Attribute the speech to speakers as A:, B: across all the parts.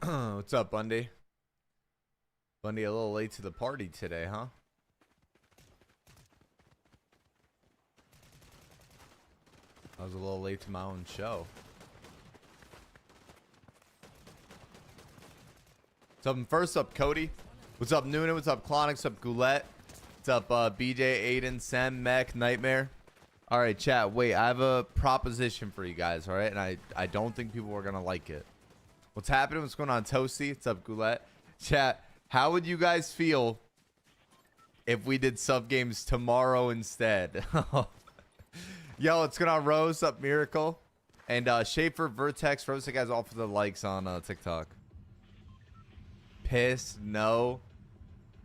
A: What's up, Bundy? Bundy, a little late to the party today, huh? I was a little late to my own show. What's up? First up, Cody. What's up, Noonan? What's up, Clonic? What's up, Goulette? What's up, BJ, Aiden, Sam, Mech, Nightmare? All right, chat. Wait, I have a proposition for you guys, all right? And I don't think people are going to like it. What's happening? What's going on, Toasty? What's up, Goulette? Chat, how would you guys feel if we did sub games tomorrow instead? Yo, what's going on, Rose? What's up, Miracle? And Schaefer, Vertex, Rose, guys, all for the likes on TikTok. Piss, no.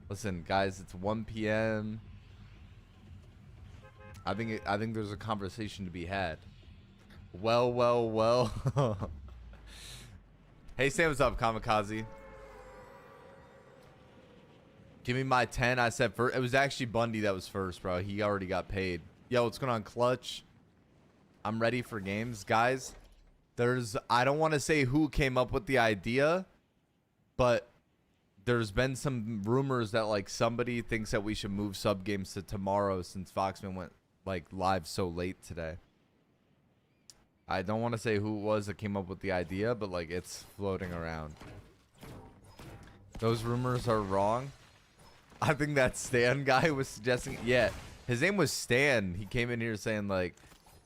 A: Listen, guys, it's 1 p.m. I think there's a conversation to be had. Well. Hey, Sam, what's up, Kamikaze? Give me my 10. I said first. It was actually Bundy that was first, bro. He already got paid. Yo, what's going on, Clutch? I'm ready for games, guys. I don't want to say who came up with the idea, but there's been some rumors that like somebody thinks that we should move sub games to tomorrow since FoxMan went like live so late today. I don't want to say who it was that came up with the idea, but like it's floating around. Those rumors are wrong. I think that Stan guy was suggesting, yeah, his name was Stan. He came in here saying like,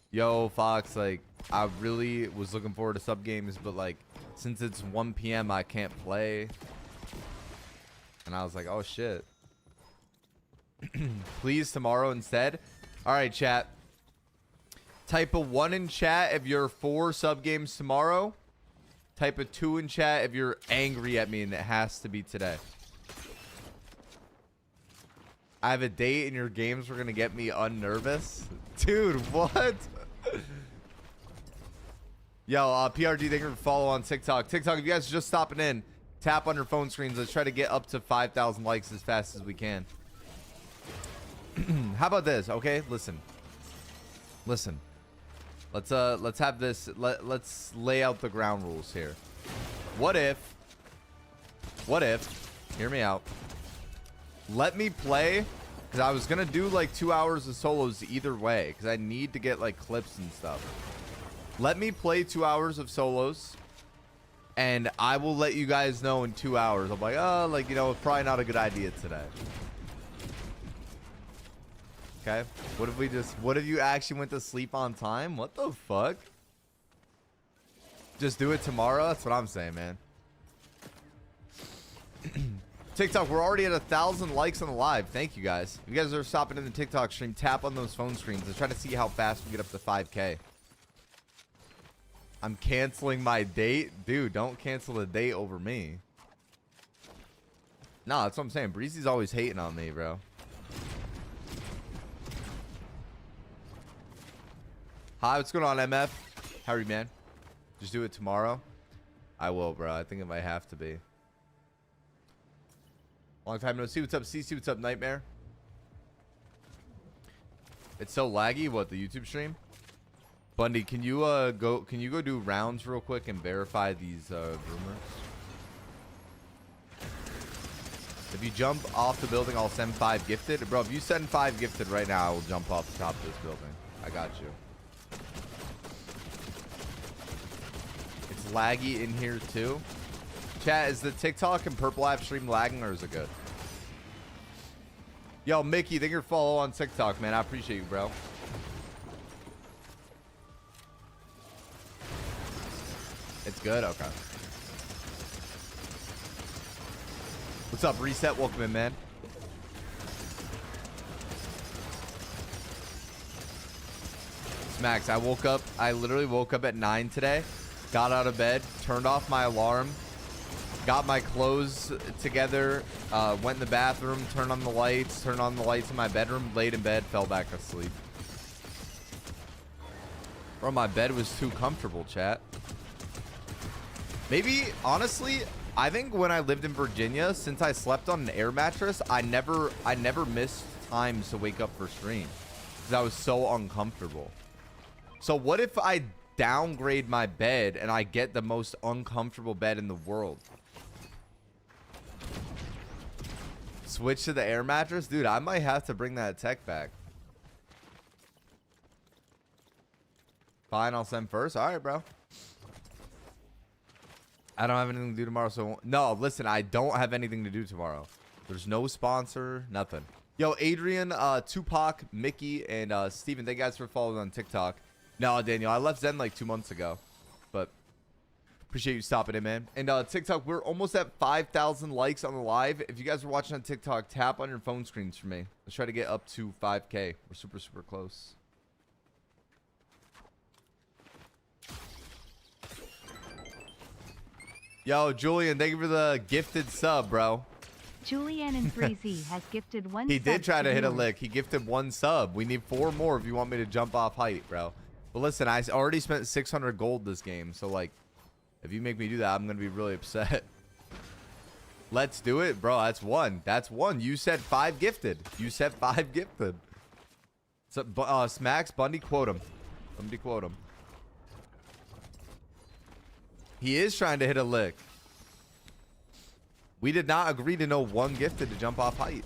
A: yo, Fox, like I really was looking forward to sub games, but like since it's 1 p.m. I can't play. And I was like, oh shit. Please tomorrow instead. All right, chat. Type a 1 in chat if you're for sub games tomorrow. Type a 2 in chat if you're angry at me, and it has to be today. I have a date and your games were gonna get me unnervous. Dude, what? Yo, PRG, thank you for follow on TikTok. TikTok, if you guys are just stopping in, tap on your phone screens. Let's try to get up to 5,000 likes as fast as we can. How about this? Okay, listen. Let's have this. Let's lay out the ground rules here. What if? Hear me out. Let me play, because I was gonna do like 2 hours of solos either way, because I need to get like clips and stuff. Let me play 2 hours of solos, and I will let you guys know in 2 hours. I'm like, oh, like, you know, it's probably not a good idea today. Okay. What if you actually went to sleep on time? What the fuck? Just do it tomorrow? That's what I'm saying, man. TikTok, we're already at 1,000 likes on the live. Thank you, guys. If you guys are stopping in the TikTok stream, tap on those phone screens. Let's try to see how fast we get up to 5K. I'm canceling my date. Dude, don't cancel the date over me. No, that's what I'm saying. Breezy's always hating on me, bro. Hi, what's going on, MF? How are you, man? Just do it tomorrow? I will, bro. I think it might have to be. Long time no see. What's up, CC? What's up, Nightmare? It's so laggy. What, the YouTube stream? Bundy, can you go do rounds real quick and verify these rumors? If you jump off the building, I'll send 5 gifted. Bro, if you send 5 gifted right now, I will jump off the top of this building. I got you. It's laggy in here too. Chat, is the TikTok and Purple app stream lagging, or is it good? Yo, Mickey, thank you for follow on TikTok, man. I appreciate you, bro. It's good? Okay. What's up, Reset? Welcome in, man. Smacks, I literally woke up at 9 today, got out of bed, turned off my alarm, got my clothes together, went in the bathroom, turned on the lights in my bedroom, laid in bed, fell back asleep. Bro, my bed was too comfortable, chat. Maybe, honestly, I think when I lived in Virginia, since I slept on an air mattress, I never missed times to wake up for stream because I was so uncomfortable. So what if I downgrade my bed and I get the most uncomfortable bed in the world? Switch to the air mattress? Dude, I might have to bring that tech back. Fine, I'll send first. All right, bro. I don't have anything to do tomorrow, so... No, listen, I don't have anything to do tomorrow. There's no sponsor, nothing. Yo, Adrian, Tupac, Mickey, and Steven, thank you guys for following on TikTok. No, Daniel, I left Zen like 2 months ago. But appreciate you stopping in, man. And TikTok, we're almost at 5,000 likes on the live. If you guys are watching on TikTok, tap on your phone screens for me. Let's try to get up to 5K. We're super, super close. Yo, Julian, thank you for the gifted sub, bro.
B: Julian and Breezy has gifted one
A: He
B: sub
A: did try to hit a
B: viewers.
A: lick. He gifted 1 sub. We need 4 more if you want me to jump off height, bro. But listen, I already spent 600 gold this game. So, like, if you make me do that, I'm going to be really upset. Let's do it, bro. That's 1. That's 1. You said 5 gifted. You said 5 gifted. So, Smacks, Bundy, quote him. Bundy, quote him. He is trying to hit a lick. We did not agree to no 1 gifted to jump off height.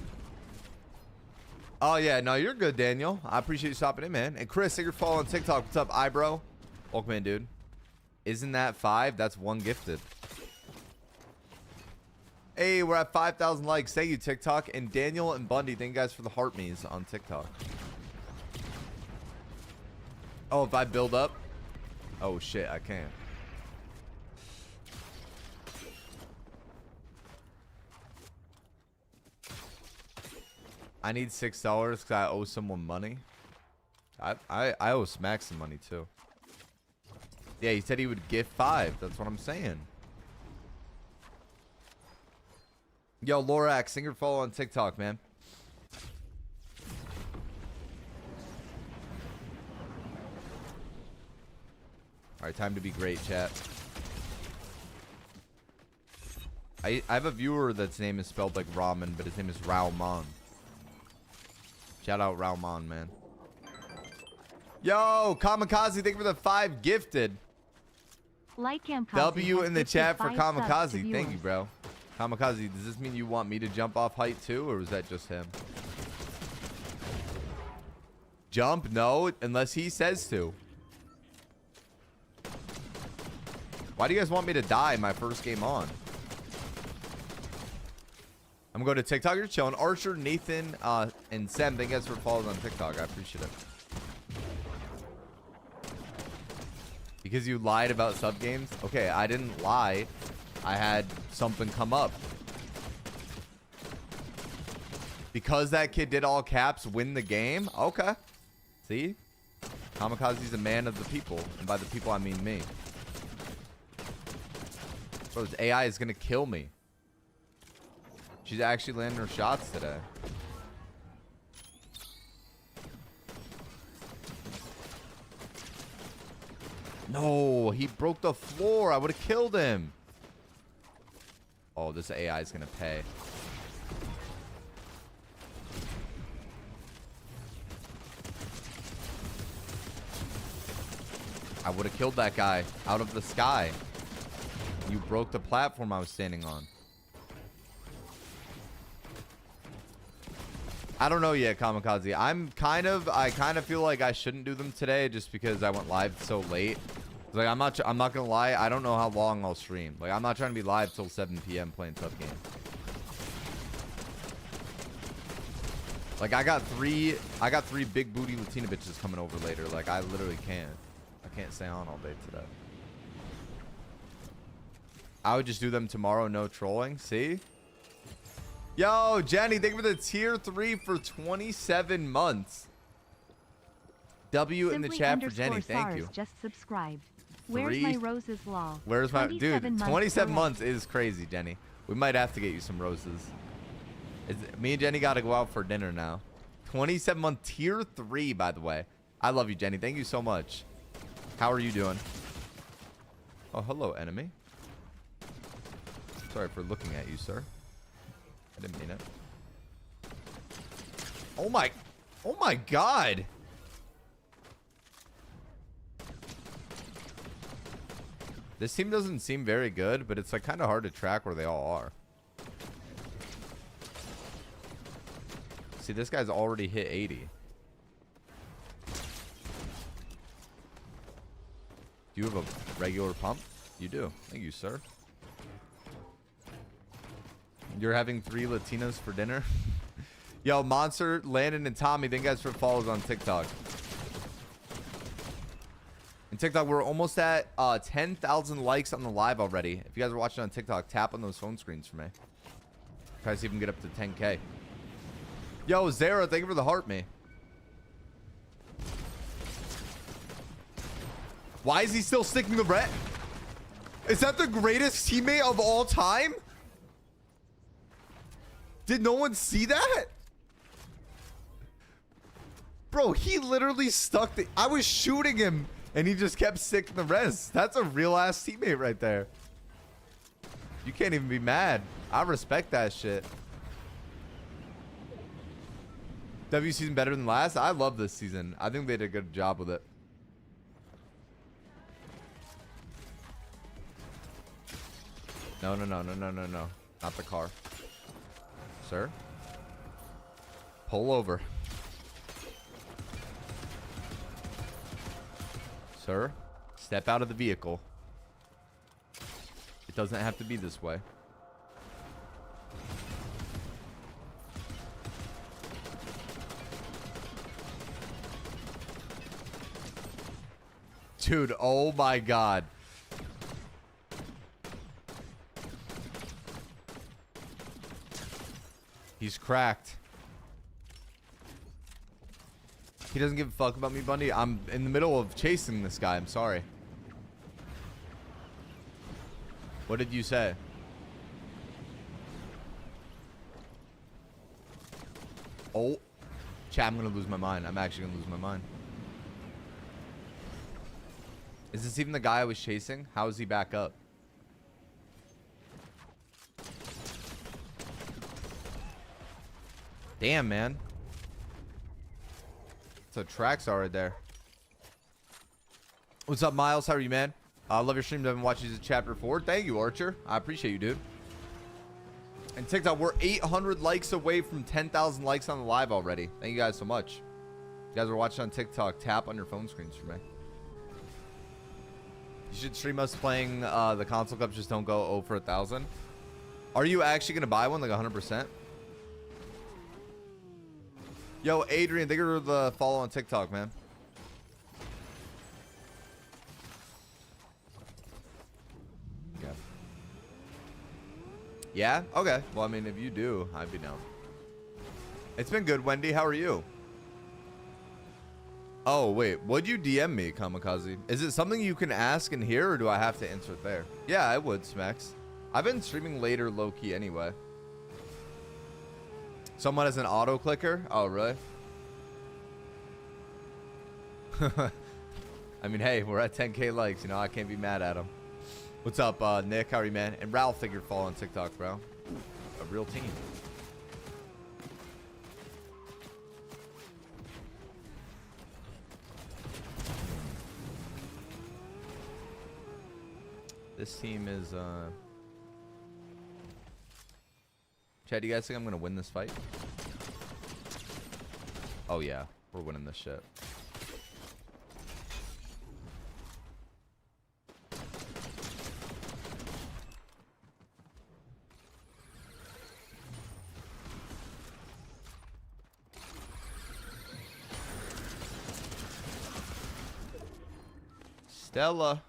A: Oh, yeah. No, you're good, Daniel. I appreciate you stopping in, man. And Chris, thank you for following on TikTok. What's up, eyebrow? Welcome in, dude. Isn't that 5? That's 1 gifted. Hey, we're at 5,000 likes. Thank you, TikTok. And Daniel and Bundy, thank you guys for the heart me's on TikTok. Oh, if I build up? Oh, shit. I can't. I need $6 because I owe someone money. I owe Smack some money too. Yeah, he said he would gift 5. That's what I'm saying. Yo, Lorax, singer follow on TikTok, man. All right, time to be great, chat. I have a viewer that's name is spelled like ramen, but his name is Raumon. Shout out Raumon, man. Yo, Kamikaze, thank you for the 5 gifted.
B: Like Kamikaze
A: W in the chat for
B: 5 subs to
A: Kamikaze. Thank
B: viewers.
A: you, bro. Kamikaze, does this mean you want me to jump off height too, or was that just him? Jump? No, unless he says to. Why do you guys want me to die my first game on? I'm going to TikTok. You're chilling. Archer, Nathan, and Sam, thank you guys for following on TikTok. I appreciate it. Because you lied about sub games? Okay, I didn't lie. I had something come up. Because that kid did all caps, win the game? Okay. See? Kamikaze's a man of the people. And by the people, I mean me. Bro, this AI is going to kill me. She's actually landing her shots today. No, he broke the floor. I would have killed him. Oh, this AI is going to pay. I would have killed that guy out of the sky. You broke the platform I was standing on. I don't know yet, Kamikaze. I kind of feel like I shouldn't do them today just because I went live so late. Like I'm not gonna lie, I don't know how long I'll stream. Like I'm not trying to be live till 7 p.m. playing tough game. Like I got three big booty Latina bitches coming over later. Like I literally can't. I can't stay on all day today. I would just do them tomorrow, no trolling. See? Yo, Jenny, thank you for the tier 3 for 27 months. W in the chat for Jenny. Thank you.
B: Just subscribed. Where's my roses law?
A: Where's my dude? 27 months is crazy, Jenny. We might have to get you some roses. Me and Jenny got to go out for dinner now. 27 month tier 3, by the way. I love you, Jenny. Thank you so much. How are you doing? Oh, hello, enemy. Sorry for looking at you, sir. I didn't mean it. Oh my god. This team doesn't seem very good, but it's like kind of hard to track where they all are. See, this guy's already hit 80. Do you have a regular pump? You do. Thank you, sir. You're having 3 Latinas for dinner? Yo, Monster, Landon, and Tommy, thank you guys for follows on TikTok. And TikTok, we're almost at 10,000 likes on the live already. If you guys are watching on TikTok, tap on those phone screens for me. Try to see if we can get up to 10K. Yo, Zara, thank you for the heart, me. Why is he still sticking the red? Is that the greatest teammate of all time? Did no one see that? Bro, he literally stuck the... I was shooting him, and he just kept sticking the res. That's a real-ass teammate right there. You can't even be mad. I respect that shit. W season better than last? I love this season. I think they did a good job with it. No, no, no, no, no, no, no. Not the car. Sir? Pull over. Sir? Step out of the vehicle. It doesn't have to be this way. Dude, oh my god. He's cracked. He doesn't give a fuck about me, Bundy. I'm in the middle of chasing this guy. I'm sorry. What did you say? Oh. Chat, I'm gonna lose my mind. I'm actually gonna lose my mind. Is this even the guy I was chasing? How is he back up? Damn, man. So tracks are right there. What's up, Miles? How are you, man? I love your stream. I've been watching this chapter 4. Thank you, Archer. I appreciate you, dude. And TikTok, we're 800 likes away from 10,000 likes on the live already. Thank you guys so much. If you guys are watching on TikTok, tap on your phone screens for me. You should stream us playing the console cups. Just don't go 0 for 1,000. Are you actually going to buy one like 100%? Yo, Adrian, thank you for the follow on TikTok, man. Okay. Yeah? Okay. Well, I mean, if you do, I'd be down. It's been good, Wendy. How are you? Oh, wait. Would you DM me, Kamikaze? Is it something you can ask in here, or do I have to answer it there? Yeah, I would, Smacks. I've been streaming later low-key anyway. Someone has an auto clicker? Oh, really? I mean, hey, we're at 10K likes. You know, I can't be mad at him. What's up, Nick? How are you, man? And Ralph, think you're following on TikTok, bro. A real team. This team is, Chad, do you guys think I'm going to win this fight? Oh, yeah. We're winning this shit. Stella.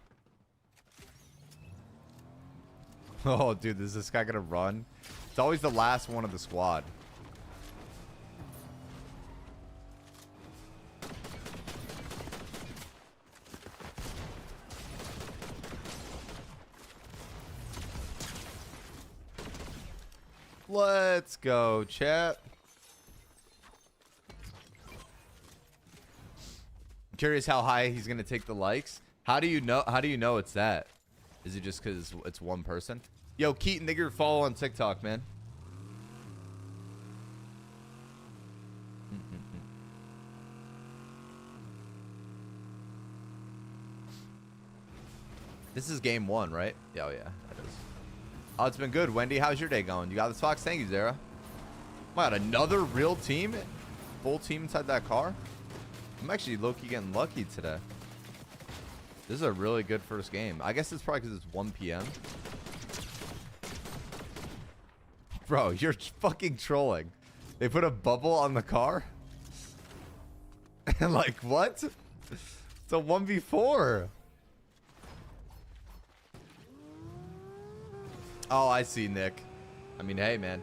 A: Oh, dude, is this guy going to run? It's always the last one of the squad. Let's go, chat. I'm curious how high he's going to take the likes. How do you know it's that? Is it just because it's one person? Yo, Keaton, thank you for follow on TikTok, man. This is game 1, right? Yeah, oh yeah, that is. Oh, it's been good, Wendy. How's your day going? You got this, Fox? Thank you, Zara. What, another real team? Full team inside that car? I'm actually low-key getting lucky today. This is a really good first game. I guess it's probably because it's 1 p.m. Bro, you're fucking trolling. They put a bubble on the car? And like, what? It's a 1v4. Oh, I see, Nick. I mean, hey, man.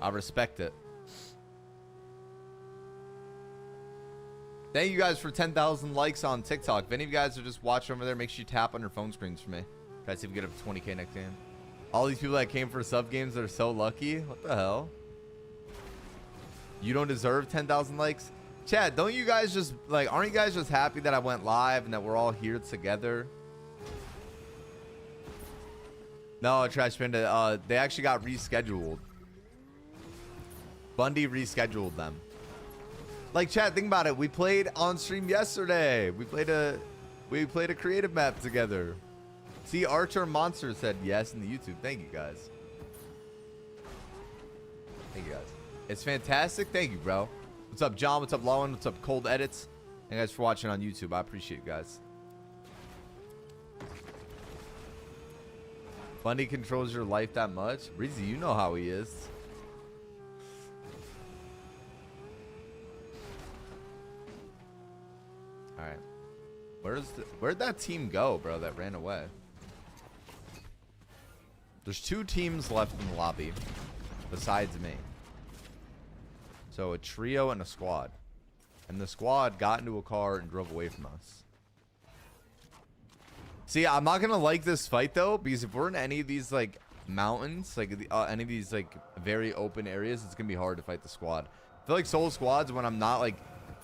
A: I respect it. Thank you guys for 10,000 likes on TikTok. If any of you guys are just watching over there, make sure you tap on your phone screens for me. Try to see if we get up to 20K next game. All these people that came for sub games are so lucky. What the hell? You don't deserve 10,000 likes? Chad, don't you guys just, like, aren't you guys just happy that I went live and that we're all here together? No, Trash Panda, they actually got rescheduled. Bundy rescheduled them. Like, Chad, think about it. We played on stream yesterday. We played a creative map together. See, Archer Monster said yes in the YouTube. Thank you, guys. Thank you, guys. It's fantastic. Thank you, bro. What's up, John? What's up, Lowen? What's up, Cold Edits? Thank you guys for watching on YouTube. I appreciate you guys. Bundy controls your life that much? Breezy, you know how he is. All right. Where'd that team go, bro, that ran away? There's 2 teams left in the lobby besides me. So a trio and a squad. And the squad got into a car and drove away from us. See, I'm not going to like this fight, though, because if we're in any of these, like, mountains, like, any of these, like, very open areas, it's going to be hard to fight the squad. I feel like solo squads, when I'm not, like,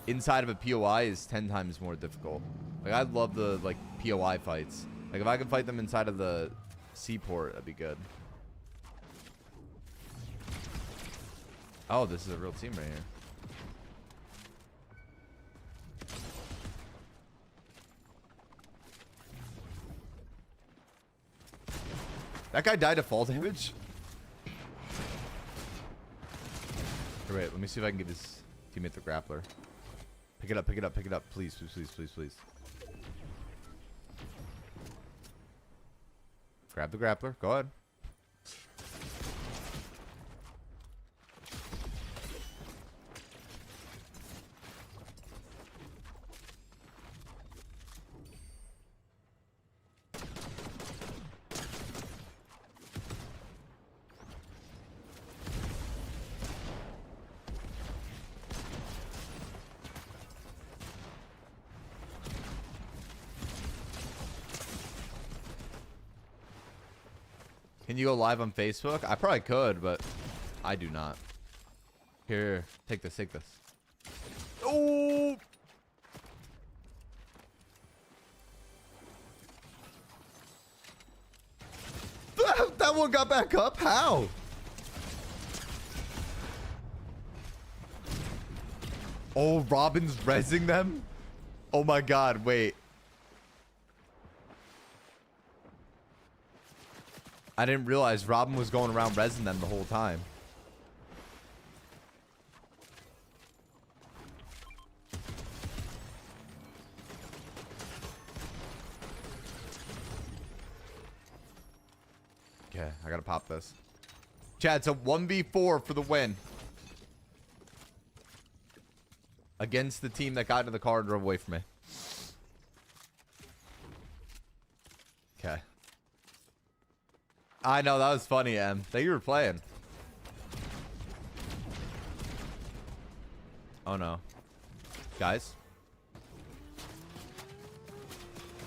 A: inside of a POI, is 10 times more difficult. Like, I love the, like, POI fights. Like, if I can fight them inside of the seaport, that'd be good. Oh, this is a real team right here. That guy died of fall damage? Wait, let me see if I can get his teammate the grappler. Pick it up, pick it up, pick it up. Please, please, please, please, please. Grab the grappler. Go ahead. Can you go live on Facebook? I probably could, but I do not. Here, take this, take this. Oh! That one got back up? How? Oh, Robin's rezzing them? Oh my god, wait. I didn't realize Robin was going around rezzing them the whole time. Okay, I gotta pop this. Chad, it's a 1v4 for the win. Against the team that got into the car and drove away from me. Okay. I know, that was funny, Em. Thank you for playing. Oh, no. Guys.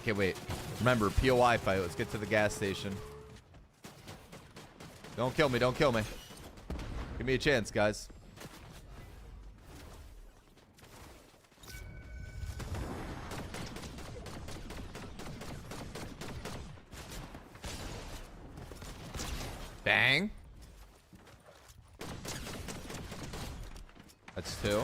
A: Okay, wait. Remember, POI fight. Let's get to the gas station. Don't kill me. Don't kill me. Give me a chance, guys. Bang. That's 2.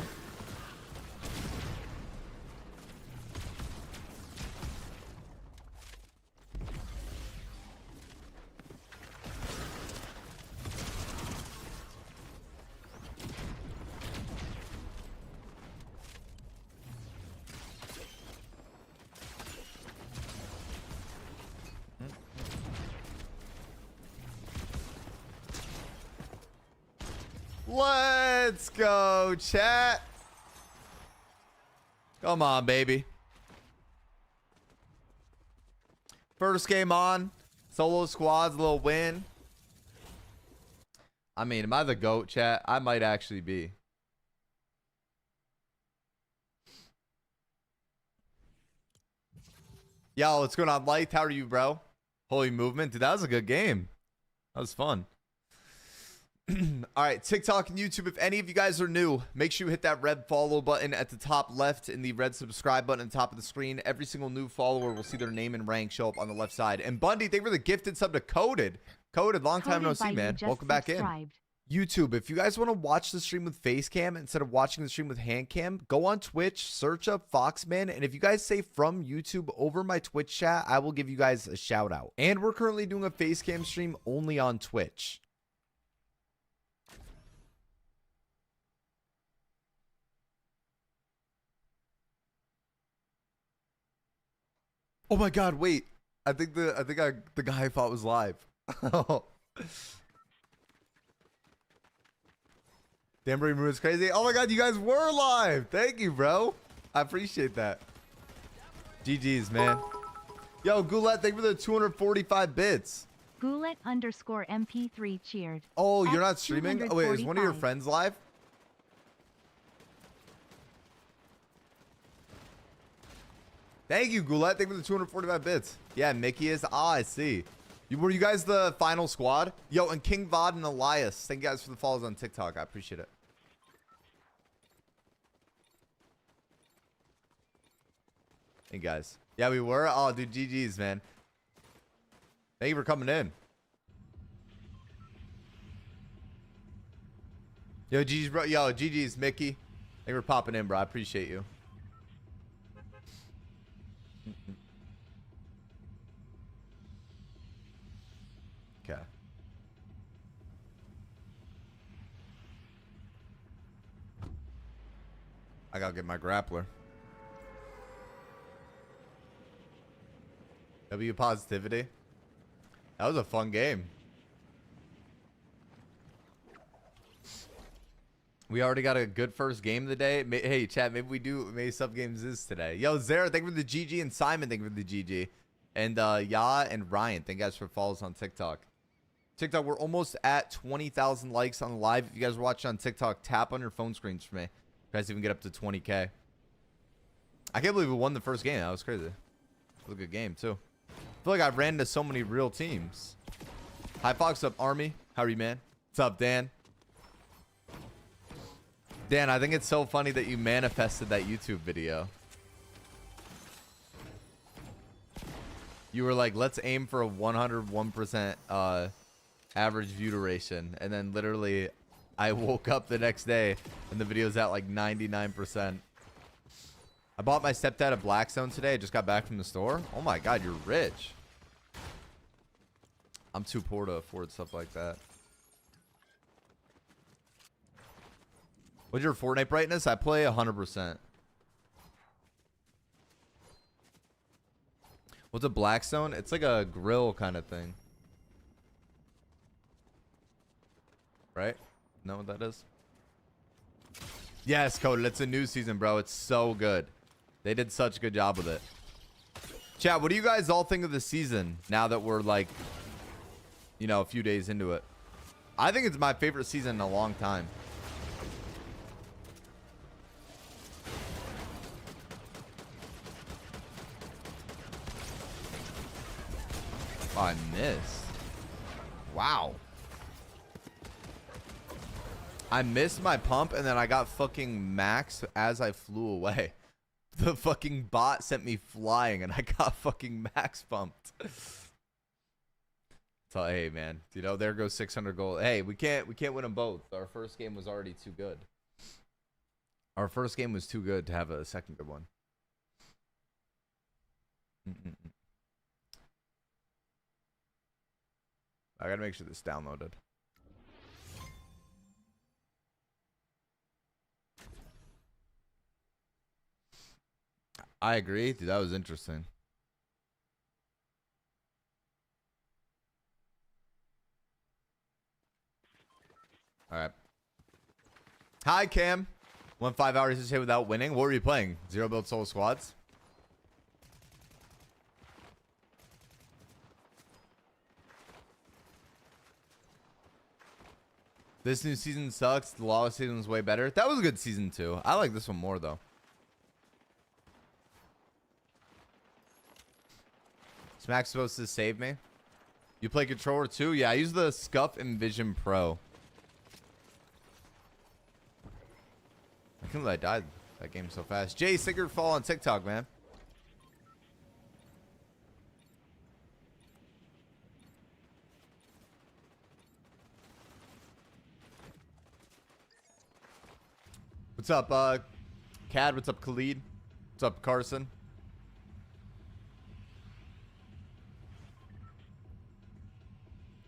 A: Let's go, chat. Come on, baby. First game on. Solo squads, a little win. I mean, am I the GOAT, chat? I might actually be. Yo, what's going on, Light? How are you, bro? Holy movement. Dude, that was a good game. That was fun. All right, TikTok and YouTube, if any of you guys are new, make sure you hit that red follow button at the top left and the red subscribe button at the top of the screen. Every single new follower will see their name and rank show up on the left side. And Bundy, thank you for the gifted sub to Coded. Coded, long time no see, man. Welcome back in. YouTube, if you guys want to watch the stream with Facecam instead of watching the stream with Handcam, go on Twitch, search up Foxman, and if you guys say from YouTube over my Twitch chat, I will give you guys a shout out. And we're currently doing a Facecam stream only on Twitch. Oh my God! Wait, I think the guy I thought was live. Danbury Moon is crazy. Oh my God, you guys were live. Thank you, bro. I appreciate that. GG's, man. Yo, Goulet, thank you for the 245 bits.
B: Goulet _ MP3 cheered.
A: Oh, you're not streaming? Oh wait, is one of your friends live? Thank you, Goulet. Thank you for the 245 bits. Yeah, Mickey is. Ah, I see. Were you guys the final squad? Yo, and King Vod and Elias. Thank you guys for the follows on TikTok. I appreciate it. Hey, guys. Yeah, we were. Oh, dude, GG's, man. Thank you for coming in. Yo, GG's, bro. Yo, GG's, Mickey. Thank you for popping in, bro. I appreciate you. Okay. I gotta get my grappler. W positivity. That was a fun game. We already got a good first game of the day. Hey, chat, maybe sub games is today. Yo, Zara, thank you for the GG, and Simon, thank you for the GG. And Ya and Ryan, thank you guys for follows on TikTok. TikTok, we're almost at 20,000 likes on the live. If you guys are watching on TikTok, tap on your phone screens for me. You guys even get up to 20K. I can't believe we won the first game. That was crazy. It was a good game, too. I feel like I ran into so many real teams. Hi, Fox. What's up, Army? How are you, man? What's up, Dan? Dan, I think it's so funny that you manifested that YouTube video. You were like, let's aim for a 101% average view duration. And then literally, I woke up the next day and the video's at like 99%. I bought my stepdad a Blackstone today. I just got back from the store. Oh my God, you're rich. I'm too poor to afford stuff like that. What's your Fortnite brightness? I play 100%. What's a Blackstone? It's like a grill kind of thing. Right? Know what that is? Yes, Coded. It's a new season, bro. It's so good. They did such a good job with it. Chat, what do you guys all think of the season now that we're like, you know, a few days into it? I think it's my favorite season in a long time. Oh, I missed. Wow. I missed my pump and then I got fucking max as I flew away. The fucking bot sent me flying and I got fucking max pumped. So hey man, you know, there goes 600 gold. Hey, we can't win them both. Our first game was already too good. Our first game was too good to have a second good one. I gotta make sure this downloaded. I agree. Dude, that was interesting. All right. Hi, Cam. Went 5 hours to stay without winning. What were you playing? Zero build solo squads? This new season sucks. The lawless season was way better. That was a good season too. I like this one more though. Smack's supposed to save me. You play controller too? Yeah, I use the Scuff Envision Pro. I can't believe I died that game so fast. Jay Sigurd fall on TikTok, man. What's up, Cad? What's up, Khalid? What's up, Carson?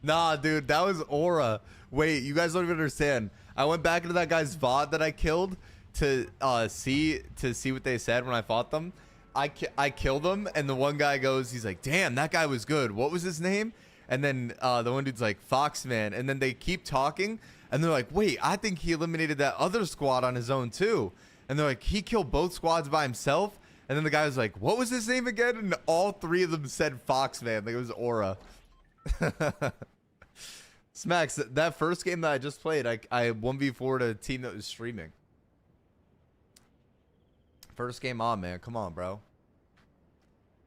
A: Nah, dude, that was Aura. Wait, you guys don't even understand. I went back into that guy's VOD that I killed to see what they said when I fought them. I killed them, and the one guy goes, he's like, damn, that guy was good. What was his name? And then the one dude's like, FoxMan. And then they keep talking, and they're like, wait, I think he eliminated that other squad on his own too. And they're like, he killed both squads by himself. And then the guy was like, what was his name again? And all three of them said FoxMan. Like, it was Aura. Smacks, that first game that I just played, I 1v4'd a team that was streaming. First game on, man. Come on, bro.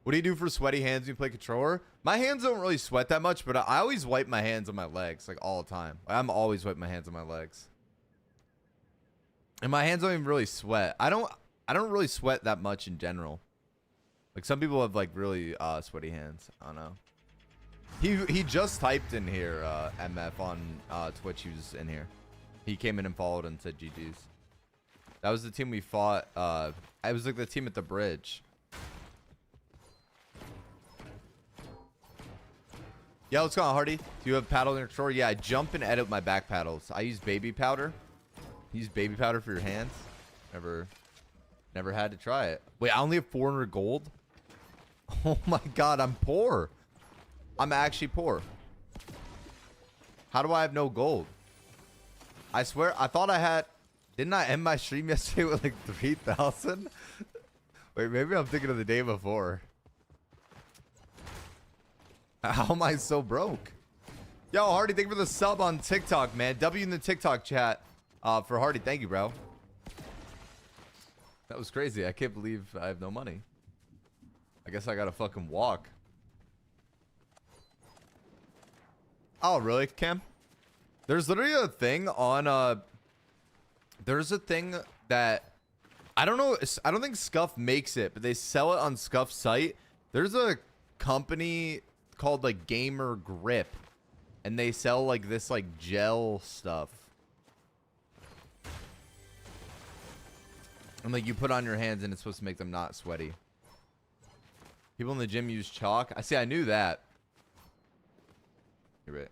A: What do you do for sweaty hands when you play controller? My hands don't really sweat that much, but I always wipe my hands on my legs, like, all the time. I'm always wiping my hands on my legs. And my hands don't even really sweat. I don't really sweat that much in general. Like, some people have, like, really sweaty hands. I don't know. He just typed in here, MF on Twitch. He was in here. He came in and followed and said GG's. That was the team we fought. I was like the team at the bridge. Yeah, what's going on, Hardy? Do you have paddle in your controller? Yeah, I jump and edit my back paddles. I use baby powder. Use baby powder for your hands. Never had to try it. Wait, I only have 400 gold? Oh my god, I'm poor. I'm actually poor. How do I have no gold? I swear, I thought I had... Didn't I end my stream yesterday with like 3,000? Wait, maybe I'm thinking of the day before. How am I so broke? Yo, Hardy, thank you for the sub on TikTok, man. W in the TikTok chat for Hardy. Thank you, bro. That was crazy. I can't believe I have no money. I guess I gotta fucking walk. Oh, really, Cam? There's literally a thing on there's a thing that I don't know. I don't think Scuff makes it, but they sell it on Scuff's site. There's a company called like Gamer Grip, and they sell like this like gel stuff. And like you put on your hands and it's supposed to make them not sweaty. People in the gym use chalk. I see. I knew that. You're right.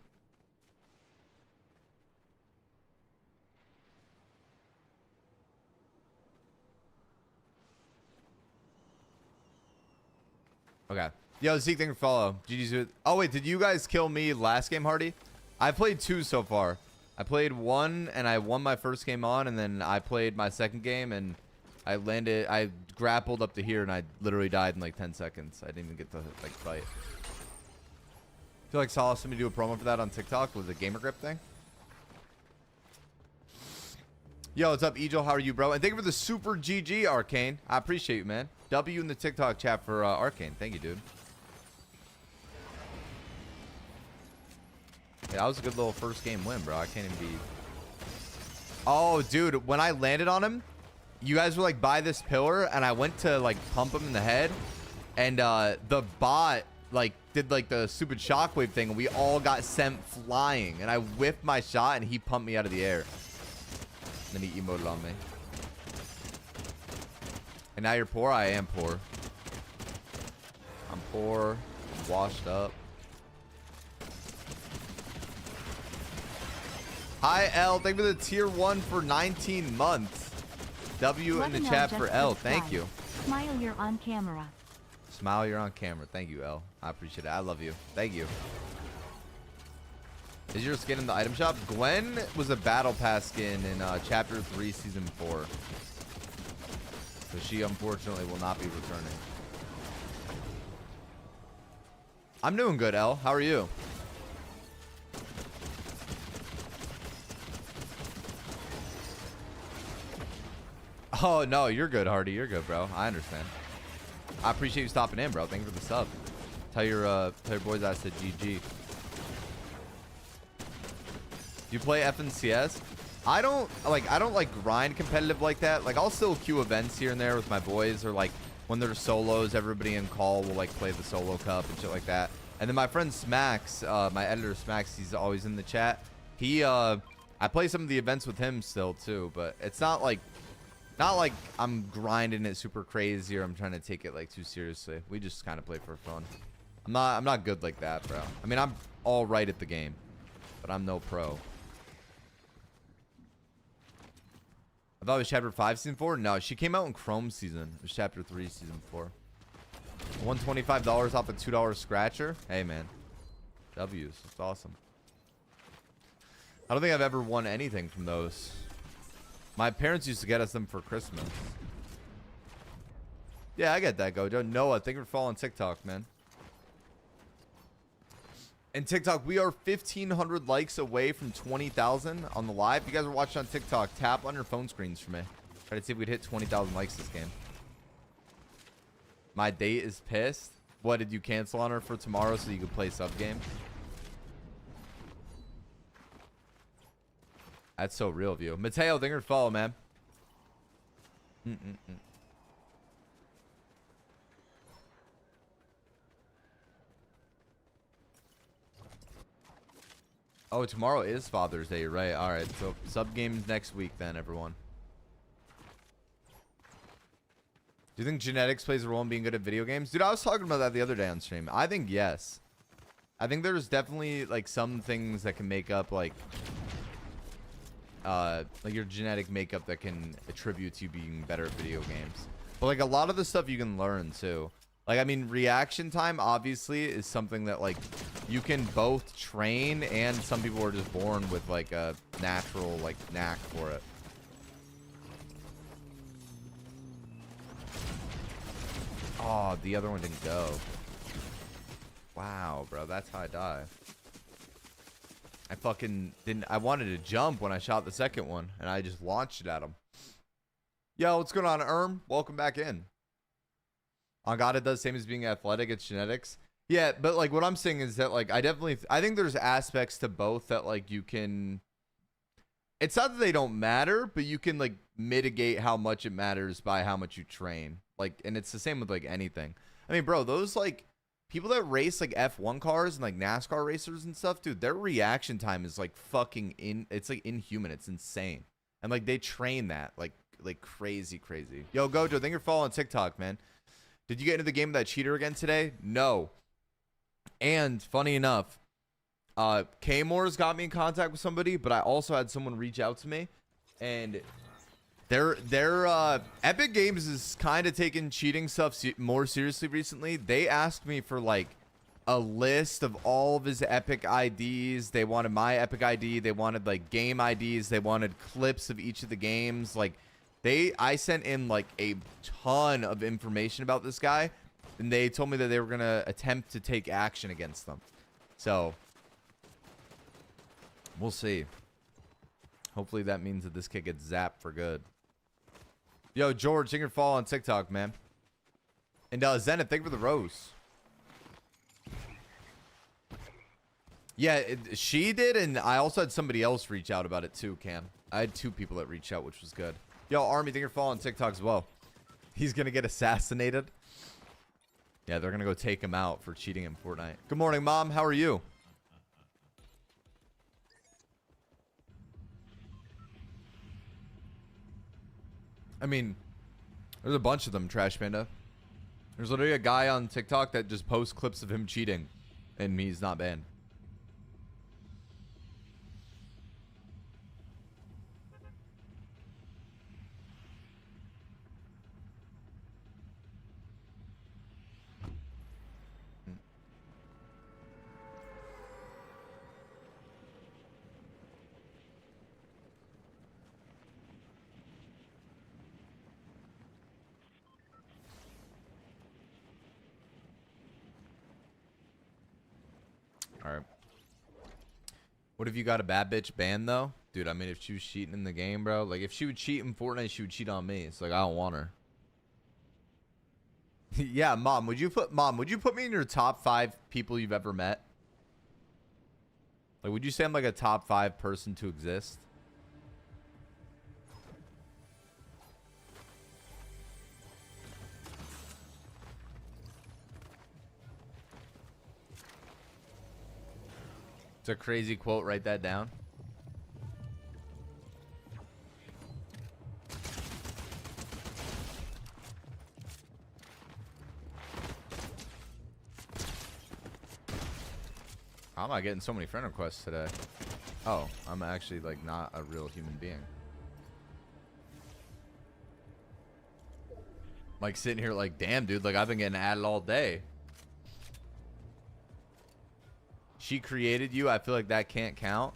A: Okay. Yo, Zeke, thank you for follow. GG's. Oh, wait. Did you guys kill me last game, Hardy? I played 2 so far. I played 1, and I won my first game on, and then I played my second game, and I landed... I grappled up to here, and I literally died in, like, 10 seconds. I didn't even get to, like, fight. I feel like saw somebody do a promo for that on TikTok with the Gamer Grip thing. Yo, what's up, Ejel? How are you, bro? And thank you for the super GG, Arcane. I appreciate you, man. W in the TikTok chat for Arcane. Thank you, dude. Yeah, that was a good little first game win, bro. I can't even be... Oh, dude. When I landed on him, you guys were, like, by this pillar, and I went to, like, pump him in the head. And the bot, like, did, like, the stupid shockwave thing, and we all got sent flying. And I whiffed my shot, and he pumped me out of the air. And then he emoted on me. And now you're poor? I am poor. I'm poor. I'm washed up. Hi, L. Thank you for the tier 1 for 19 months. W in the chat for L. Thank you.
B: Smile, you're on camera.
A: Smile, you're on camera. Thank you, L. I appreciate it. I love you. Thank you. Is your skin in the item shop? Gwen was a battle pass skin in chapter 3 season 4. So she unfortunately will not be returning. I'm doing good, L. How are you? Oh, no, you're good, Hardy. You're good, bro. I understand. I appreciate you stopping in, bro. Thank you for the sub. Tell your boys I said GG. Do you play FNCS? I don't like grind competitive like that. Like, I'll still queue events here and there with my boys, or like when there's solos, everybody in call will like play the solo cup and shit like that. And then my friend Smacks, my editor Smacks, he's always in the chat. I play some of the events with him still too, but it's not like I'm grinding it super crazy or I'm trying to take it like too seriously. We just kind of play for fun. I'm not good like that, bro. I mean, I'm all right at the game, but I'm no pro. I thought it was chapter 5 season 4. No, she came out in Chrome season. It was chapter 3 season 4. $125 off a $2 scratcher. Hey man, W's. It's awesome. I don't think I've ever won anything from those. My parents used to get us them for Christmas. Yeah, I get that, Gojo. Noah, thank you for following TikTok, man. And TikTok, we are 1,500 likes away from 20,000 on the live. If you guys are watching on TikTok, tap on your phone screens for me. Try to see if we'd hit 20,000 likes this game. My date is pissed. What, did you cancel on her for tomorrow so you could play sub game? That's so real of you. Mateo, thank you for follow, man. Oh, tomorrow is Father's Day, right? All right, so sub games next week then, everyone. Do you think genetics plays a role in being good at video games? Dude, I was talking about that the other day on stream. I think yes. I think there's definitely like some things that can make up like your genetic makeup that can attribute to you being better at video games. But like a lot of the stuff you can learn too. Like, I mean, reaction time obviously is something that like you can both train, and some people are just born with like a natural like knack for it. Oh, the other one didn't go. Wow, bro, that's how I die. I fucking didn't. I wanted to jump when I shot the second one, and I just launched it at him. Yo, what's going on, Erm? Welcome back in. On God, it does same as being athletic. It's genetics. Yeah, but like what I'm saying is that like I think there's aspects to both that like you can. It's not that they don't matter, but you can like mitigate how much it matters by how much you train. Like, and it's the same with like anything. I mean, bro, those like people that race like F1 cars and like NASCAR racers and stuff, dude, their reaction time is like fucking it's like inhuman. It's insane. And like they train that like crazy. Yo, Gojo, I think you're following TikTok, man. Did you get into the game with that cheater again today? No. And funny enough, K-Moore's got me in contact with somebody, but I also had someone reach out to me, and their Epic Games is kind of taking cheating stuff more seriously recently. They asked me for like a list of all of his Epic IDs. They wanted my Epic ID. They wanted like game IDs. They wanted clips of each of the games. Like I sent in like a ton of information about this guy, and they told me that they were gonna attempt to take action against them. So we'll see. Hopefully that means that this kid gets zapped for good. Yo, George, thank you for following on TikTok, man. And Zenith, thank you for the rose. Yeah, she did, and I also had somebody else reach out about it too, Cam. I had 2 people that reached out, which was good. Yo, Army, thank you for following TikTok as well. He's gonna get assassinated. Yeah, they're gonna go take him out for cheating in Fortnite. Good morning, Mom. How are you? I mean, there's a bunch of them, Trash Panda. There's literally a guy on TikTok that just posts clips of him cheating, and he's not banned. What if you got a bad bitch banned though? Dude, I mean, if she was cheating in the game, bro. Like, if she would cheat in Fortnite, she would cheat on me. It's like, I don't want her. Yeah, Mom, would you put me in your top 5 people you've ever met? Like, would you say I'm like a top 5 person to exist? It's a crazy quote. Write that down. How am I getting so many friend requests today? Oh, I'm actually like not a real human being. Like sitting here like, damn, dude, like I've been getting added all day. She created you. I feel like that can't count.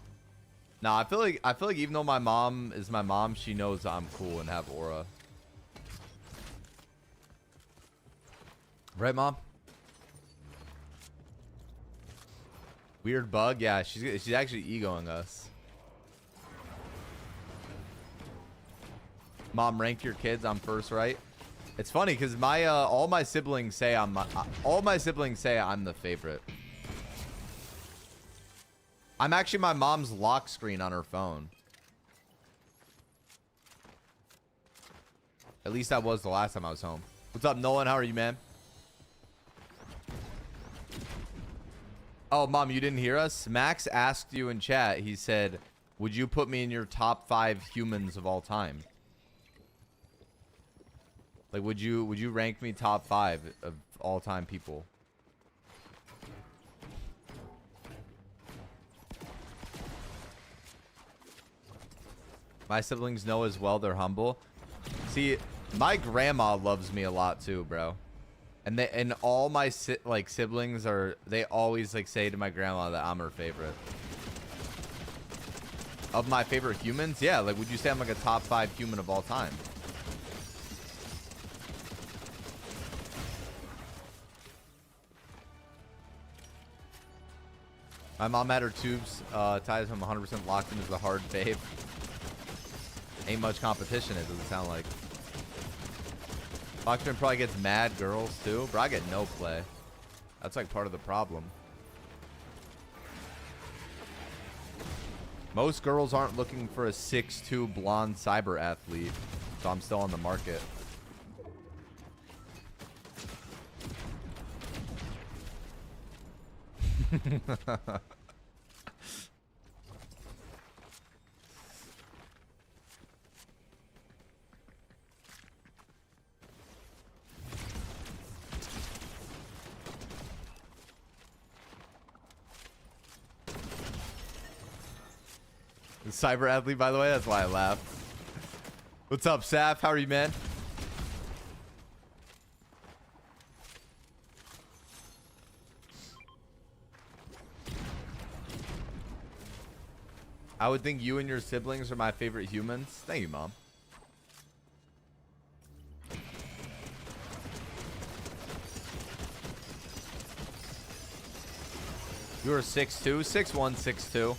A: Nah, I feel like even though my mom is my mom, she knows I'm cool and have aura. Right, Mom? Weird bug? Yeah, she's actually egoing us. Mom, rank your kids. I'm first, right? It's funny because my all my siblings say I'm the favorite. I'm actually my mom's lock screen on her phone. At least I was the last time I was home. What's up, Nolan? How are you, man? Oh, Mom, you didn't hear us? Max asked you in chat. He said, would you put me in your top 5 humans of all time? Like, would you rank me top 5 of all time people? My siblings know as well. They're humble. See, my grandma loves me a lot too, bro. And all my siblings are, they always like say to my grandma that I'm her favorite. Of my favorite humans? Yeah, like would you say I'm like a top 5 human of all time? My mom had her tubes ties. I'm 100% locked into the hard babe. Ain't much competition, it doesn't sound like. FoxMan probably gets mad girls too. Bro, I get no play. That's like part of the problem. Most girls aren't looking for a 6'2" blonde cyber athlete, so I'm still on the market. The cyber athlete, by the way, that's why I laughed. What's up, Saf? How are you, man? I would think you and your siblings are my favorite humans. Thank you, Mom. You were 6'2", 6'1", 6'2".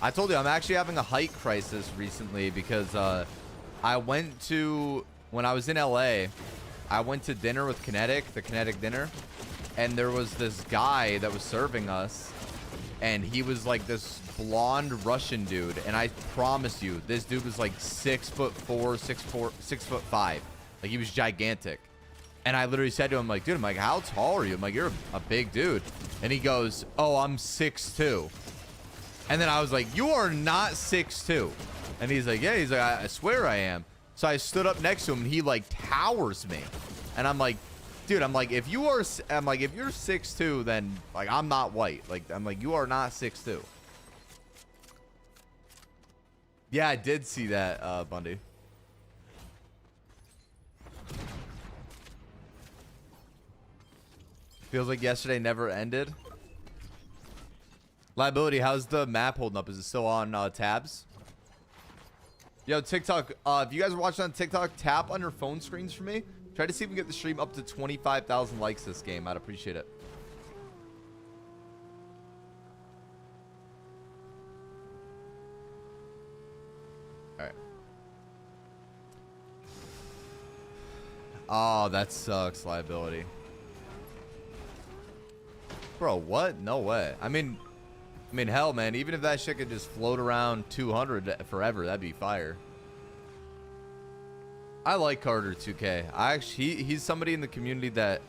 A: I told you I'm actually having a height crisis recently because I went to, when I was in LA, I went to dinner with Kinetic, the Kinetic dinner, and there was this guy that was serving us, and he was like this blonde Russian dude, and I promise you, this dude was like 6'4", 6'5". Like he was gigantic. And I literally said to him, like, dude, I'm like, how tall are you? I'm like, you're a big dude. And he goes, oh, I'm 6'2". And then I was like, you are not 6'2". And he's like, yeah. He's like, I swear I am. So I stood up next to him, and he like towers me. And I'm like, dude, I'm like, if you're 6'2", then like I'm not white. Like I'm like, you are not 6'2". Yeah, I did see that, Bundy. Feels like yesterday never ended. Liability, how's the map holding up? Is it still on tabs? Yo, TikTok, if you guys are watching on TikTok, tap on your phone screens for me. Try to see if we can get the stream up to 25,000 likes this game. I'd appreciate it. Oh, that sucks, liability. Bro, what? No way. I mean, hell, man. Even if that shit could just float around 200 forever, that'd be fire. I like Carter 2K. He's somebody in the community that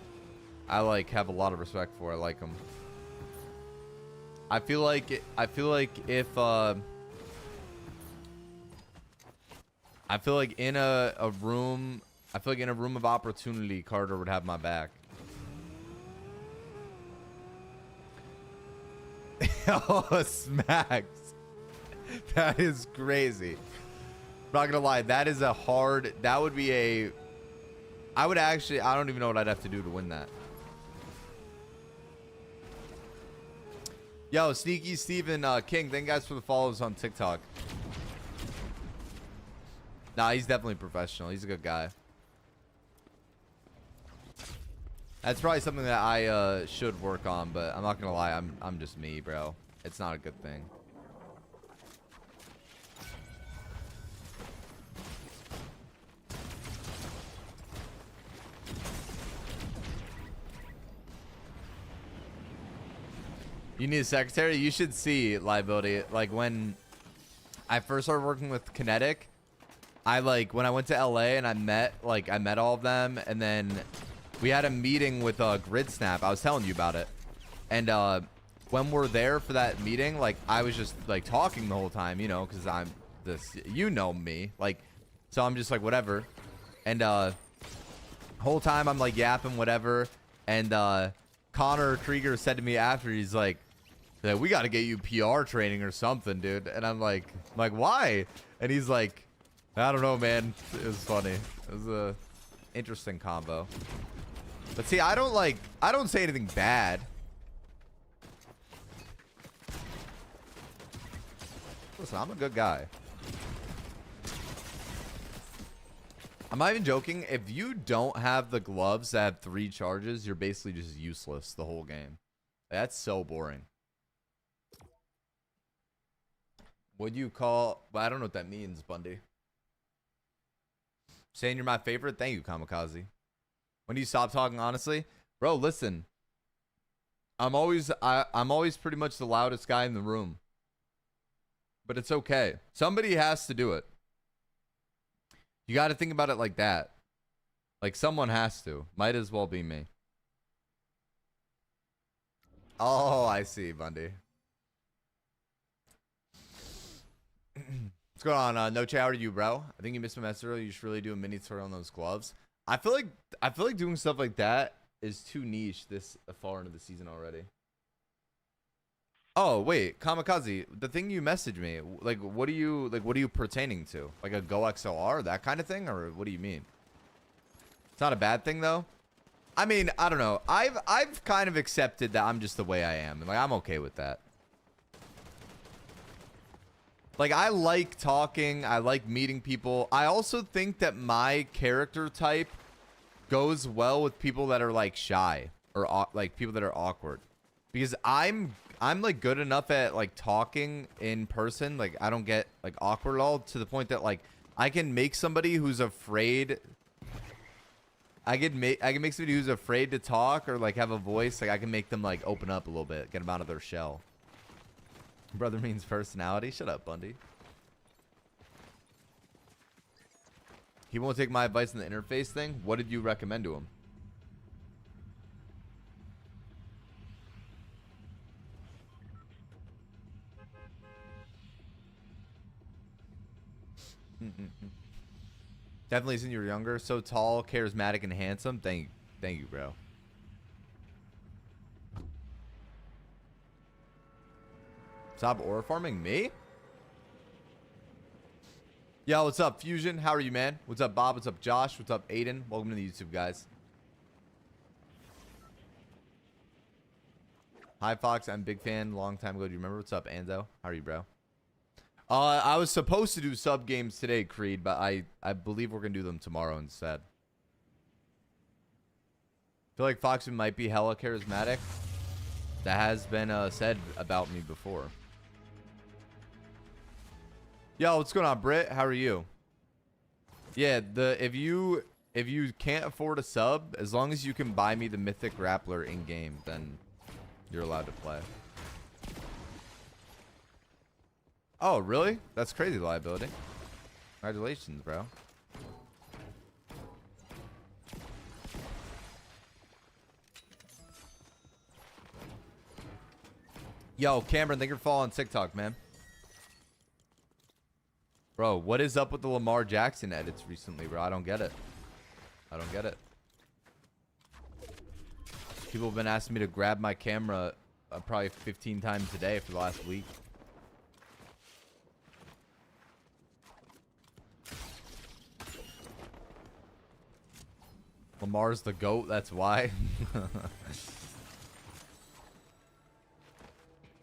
A: I like have a lot of respect for. I like him. I feel like if I feel like in a room of opportunity, Carter would have my back. Oh, smacks. That is crazy. I'm not gonna lie, that is a hard, that would be a, I don't even know what I'd have to do to win that. Yo, Sneaky Steven King, thank you guys for the follows on TikTok. Nah, he's definitely professional. He's a good guy. That's probably something that I should work on, but I'm not gonna lie, I'm just me, bro. It's not a good thing. You need a secretary? You should see, liability. Like when I first started working with Kinetic, when I went to LA and I met all of them, and then we had a meeting with Grid Snap. I was telling you about it. And when we're there for that meeting, like I was just like talking the whole time, you know, because I'm this, you know me, like, so I'm just like whatever. And whole time I'm like yapping whatever. And Connor Krieger said to me after, he's like, we got to get you PR training or something, dude. And I'm like, why? And he's like, I don't know, man. It was funny. It was a interesting combo. But see, I don't say anything bad. Listen, I'm a good guy. I'm not even joking. If you don't have the gloves that have 3 charges, you're basically just useless the whole game. That's so boring. What do you call... Well, I don't know what that means, Bundy. Saying you're my favorite? Thank you, Kamikaze. When do you stop talking honestly? Bro, listen. I'm always pretty much the loudest guy in the room. But it's okay. Somebody has to do it. You got to think about it like that. Like someone has to. Might as well be me. Oh, I see, Bundy. What's going on? No chat, how are you, bro? I think you missed my message earlier. You should really do a mini tutorial on those gloves. I feel like doing stuff like that is too niche this far into the season already. Oh wait, Kamikaze, the thing you messaged me, like what are you pertaining to? Like a Go XLR, that kind of thing, or what do you mean? It's not a bad thing though. I mean, I don't know. I've kind of accepted that I'm just the way I am, and like I'm okay with that. Like, I like talking. I like meeting people. I also think that my character type goes well with people that are, like, shy. Or, like, people that are awkward. Because I'm like, good enough at, like, talking in person. Like, I don't get, like, awkward at all. To the point that, like, I can make somebody who's afraid... I can make somebody who's afraid to talk or, like, have a voice. Like, I can make them, like, open up a little bit. Get them out of their shell. Brother means personality. Shut up, Bundy. He won't take my advice on the interface thing. What did you recommend to him? Definitely since you were younger. So tall, charismatic, and handsome. Thank you, bro. Stop ore farming me? Yo, what's up, Fusion? How are you, man? What's up, Bob? What's up, Josh? What's up, Aiden? Welcome to the YouTube, guys. Hi, Fox. I'm a big fan. Long time ago. Do you remember? What's up, Anzo? How are you, bro? I was supposed to do sub games today, Creed, but I believe we're gonna do them tomorrow instead. I feel like Foxman might be hella charismatic. That has been said about me before. Yo, what's going on, Britt? How are you? Yeah, if you if you can't afford a sub, as long as you can buy me the Mythic Grappler in game, then you're allowed to play. Oh, really? That's crazy liability. Congratulations, bro. Yo, Cameron, thank you for following TikTok, man. Bro, what is up with the Lamar Jackson edits recently, bro? I don't get it. I don't get it. People have been asking me to grab my camera probably 15 times a day for the last week. Lamar's the GOAT, that's why.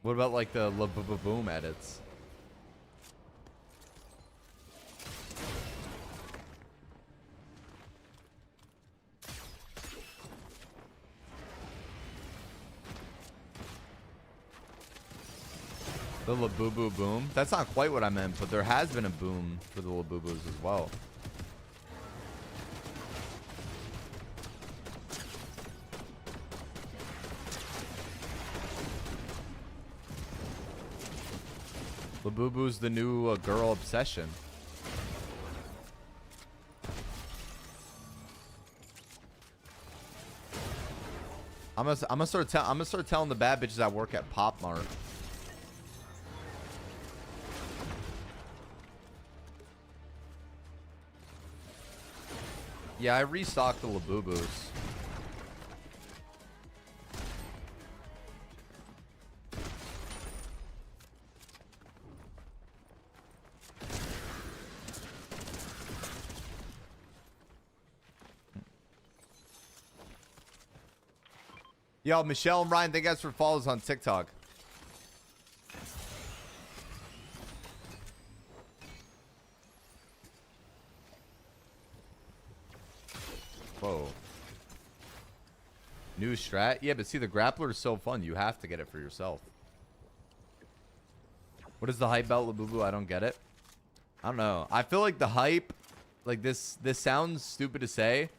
A: What about like the boom edits? The Labubu boom? That's not quite what I meant, but there has been a boom for the Labubus as well. Labubu's the new girl obsession. I'm gonna start telling the bad bitches I work at Pop Mart. Yeah, I restocked the Labubus. Yo, Michelle and Ryan, thank you guys for follows on TikTok. Whoa. New strat? Yeah, but see, the grappler is so fun. You have to get it for yourself. What is the hype about Labubu? I don't get it. I don't know. I feel like the hype, like this sounds stupid to say,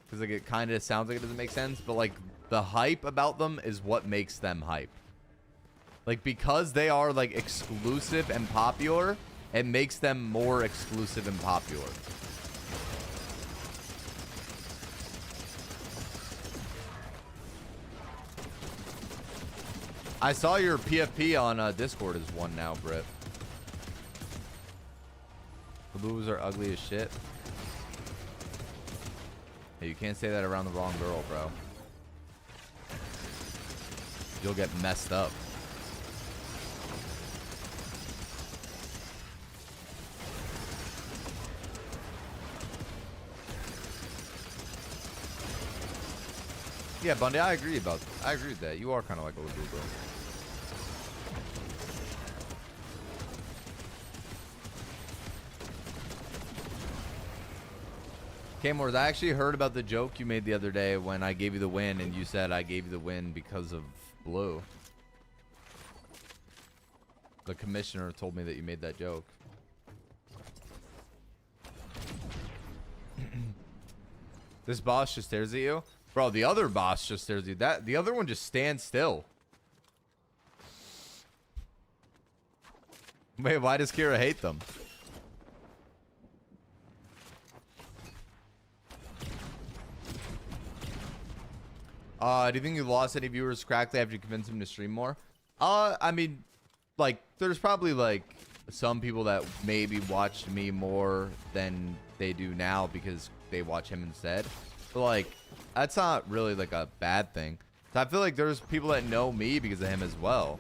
A: because like it kind of sounds like it doesn't make sense, but like the hype about them is what makes them hype. Like, because they are like exclusive and popular, it makes them more exclusive and popular. I saw your PFP on Discord is one now, Britt. The boobs are ugly as shit. Hey, you can't say that around the wrong girl, bro. You'll get messed up. Yeah, Bundy, I agree with that. You are kind of like a little bro. K-Mores, I actually heard about the joke you made the other day when I gave you the win and you said I gave you the win because of blue. The commissioner told me that you made that joke. This boss just stares at you? Bro, the other boss just stares at you. The other one just stands still. Wait, why does Kira hate them? Do you think you lost any viewers correctly after you convinced them to stream more? I mean, like, there's probably, like, some people that maybe watched me more than they do now because they watch him instead. But, like, that's not really, like, a bad thing. So I feel like there's people that know me because of him as well.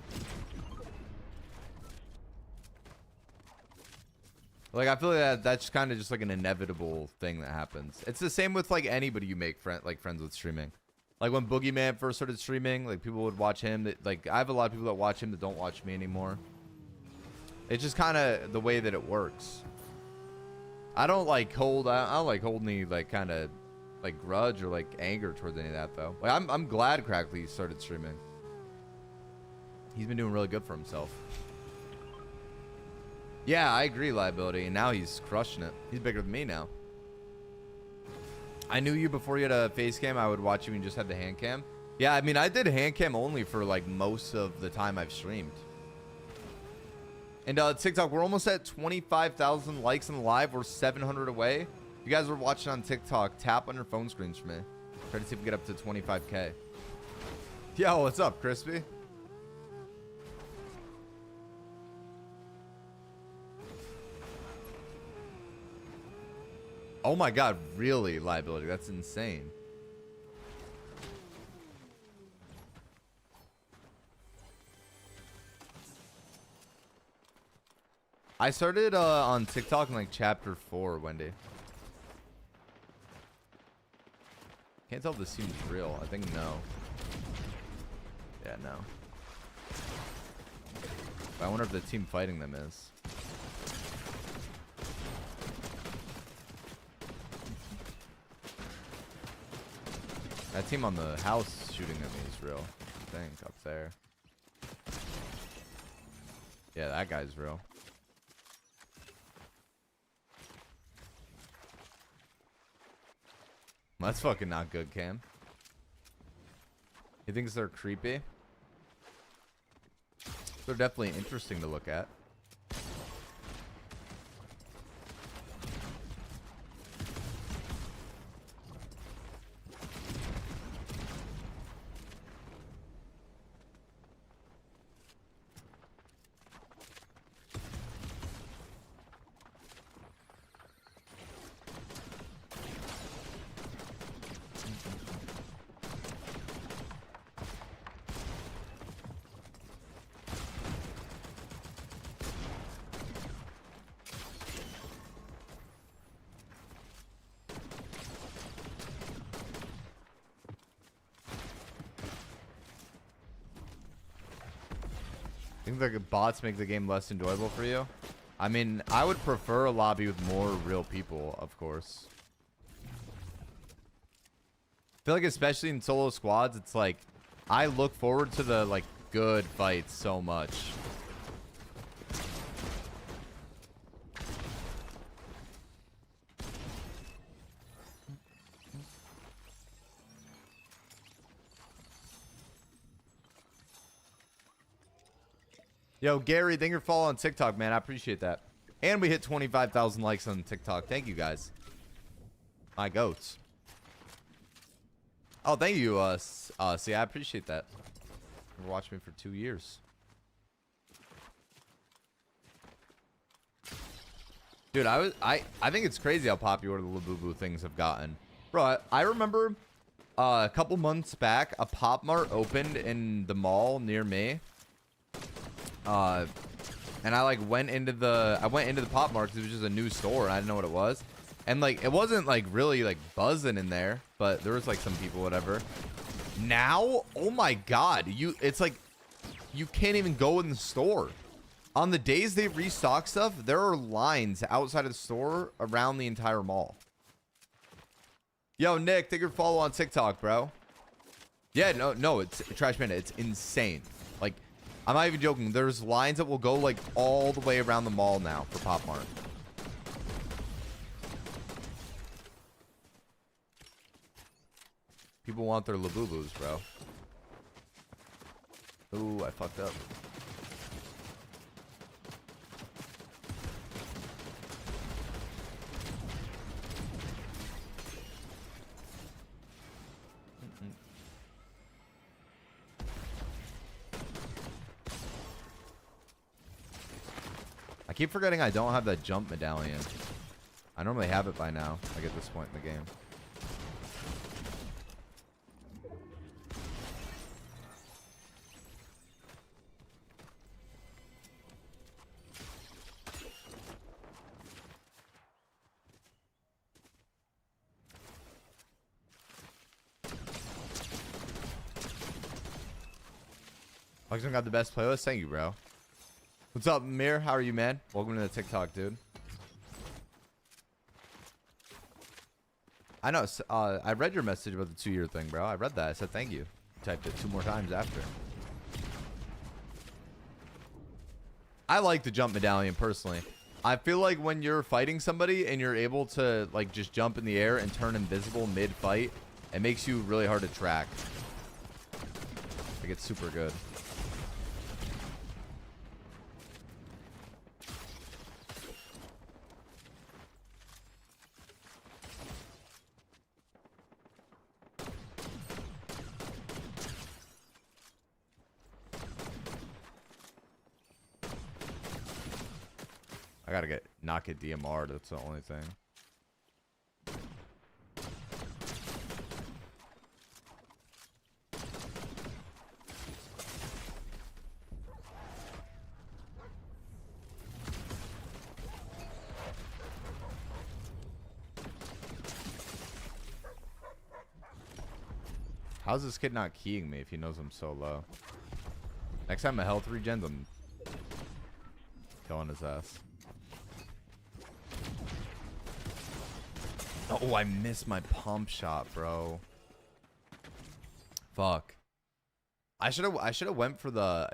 A: Like, I feel like that's kind of just, like, an inevitable thing that happens. It's the same with, like, anybody you make friends with streaming. Like when Boogeyman first started streaming, like people would watch him. Like I have a lot of people that watch him that don't watch me anymore. It's just kind of the way that it works. I don't like hold any like kind of like grudge or like anger towards any of that though. Like I'm glad Crackley started streaming. He's been doing really good for himself. Yeah, I agree, liability, and now he's crushing it. He's bigger than me now. I knew you before you had a face cam. I would watch you and just had the hand cam. Yeah, I mean, I did hand cam only for like most of the time I've streamed. And TikTok, we're almost at 25,000 likes on the live. We're 700 away. If you guys are watching on TikTok, tap on your phone screens for me. Try to see if we get up to 25K. Yo, what's up, Crispy? Oh my god, really, liability? That's insane. I started on TikTok in like chapter 4, Wendy. Can't tell if this seems real. I think no. Yeah, no. But I wonder if the team fighting them is. That team on the house shooting at me is real. I think up there. Yeah, that guy's real. That's fucking not good, Cam. He thinks they're creepy. They're definitely interesting to look at. Think the bots make the game less enjoyable for you? I mean, I would prefer a lobby with more real people, of course. I feel like especially in solo squads, it's like I look forward to the like good fights so much. Yo, Gary, thank you for following on TikTok, man. I appreciate that. And we hit 25,000 likes on TikTok. Thank you, guys. My goats. Oh, thank you, see, I appreciate that. You've watched me for 2 years. Dude, I think it's crazy how popular the Labubu things have gotten. Bro, I remember a couple months back, a Pop Mart opened in the mall near me. And I like went into the Pop Mart because it was just a new store and I didn't know what it was. And like it wasn't like really like buzzing in there, but there was like some people, whatever. Now, oh my god, it's like you can't even go in the store. On the days they restock stuff, there are lines outside of the store around the entire mall. Yo, Nick, take your follow on TikTok, bro. Yeah, no, it's Trash Panda. It's insane. Like, I'm not even joking. There's lines that will go like all the way around the mall now for Pop Mart. People want their Labubus, bro. Ooh, I fucked up. I keep forgetting I don't have that jump medallion. I normally have it by now, like at this point in the game. FoxMan got the best playlist. Thank you, bro. What's up, Mir? How are you, man? Welcome to the TikTok, dude. I know. I read your message about the 2-year thing, bro. I read that. I said thank you. Typed it 2 more times after. I like the jump medallion personally. I feel like when you're fighting somebody and you're able to like just jump in the air and turn invisible mid-fight, it makes you really hard to track. Like it's super good. I gotta not get DMR'd. That's the only thing. How's this kid not keying me if he knows I'm so low? Next time a health regen, I'm killing his ass. Oh, I missed my pump shot, bro. Fuck. I should have went for the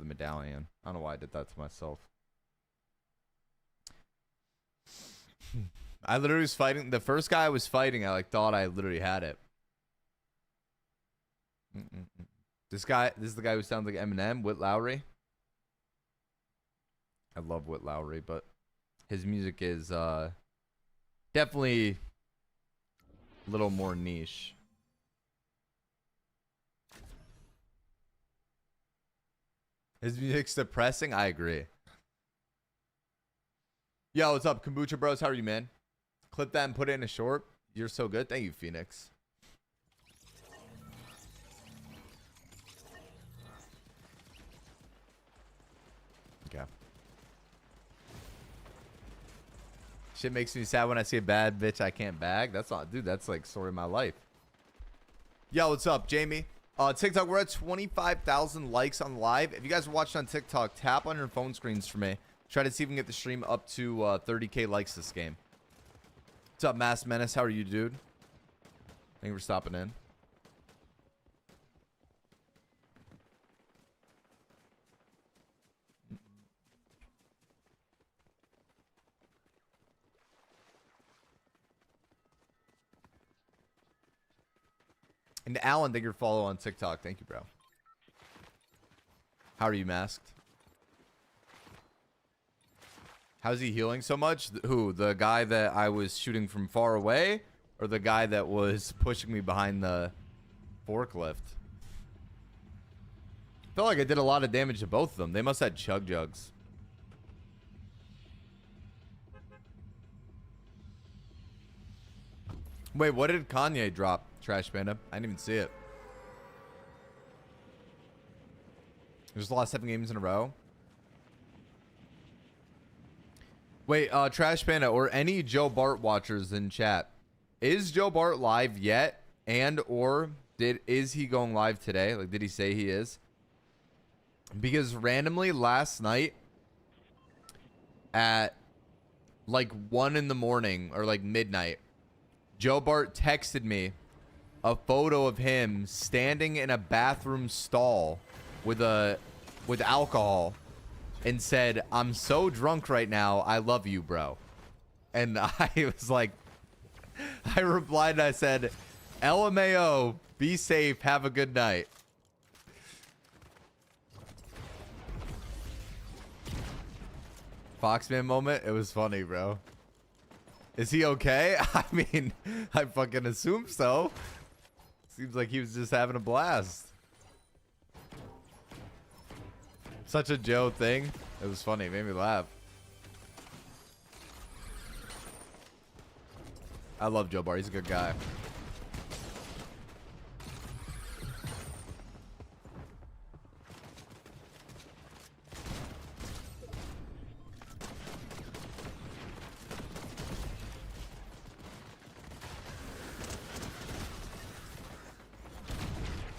A: medallion. I don't know why I did that to myself. I literally was fighting the first guy I was fighting. I like thought I literally had it. This is the guy who sounds like Eminem, Whit Lowry. I love Whit Lowry, but his music is definitely a little more niche. His music's depressing. I agree. Yo, what's up, Kombucha Bros? How are you, man? Clip that and put it in a short. You're so good. Thank you, Phoenix. Okay. Shit makes me sad when I see a bad bitch I can't bag. That's not, dude. That's like story of my life. Yo, what's up, Jamie? TikTok, we're at 25,000 likes on live. If you guys are watching on TikTok, tap on your phone screens for me. Try to see if we can get the stream up to 30K likes this game. What's up, Mass Menace? How are you, dude? Thank you for stopping in. And Alan, thank you for follow on TikTok. Thank you, bro. How are you, Masked? How's he healing so much? Who? The guy that I was shooting from far away? Or the guy that was pushing me behind the forklift? I felt like I did a lot of damage to both of them. They must have chug jugs. Wait, what did Kanye drop, Trash Panda? I didn't even see it. There's lost 7 games in a row. Wait, Trash Panda or any Joe Bart watchers in chat. Is Joe Bart live yet? And or is he going live today? Like, did he say he is? Because randomly last night at like 1 in the morning or like midnight, Joe Bart texted me a photo of him standing in a bathroom stall with alcohol and said, "I'm so drunk right now. I love you, bro." And I was like, I replied and I said, "LMAO, be safe. Have a good night." Foxman moment. It was funny, bro. Is he okay? I mean, I fucking assume so. Seems like he was just having a blast. Such a Joe thing. It was funny. It made me laugh. I love Joe Bart. He's a good guy.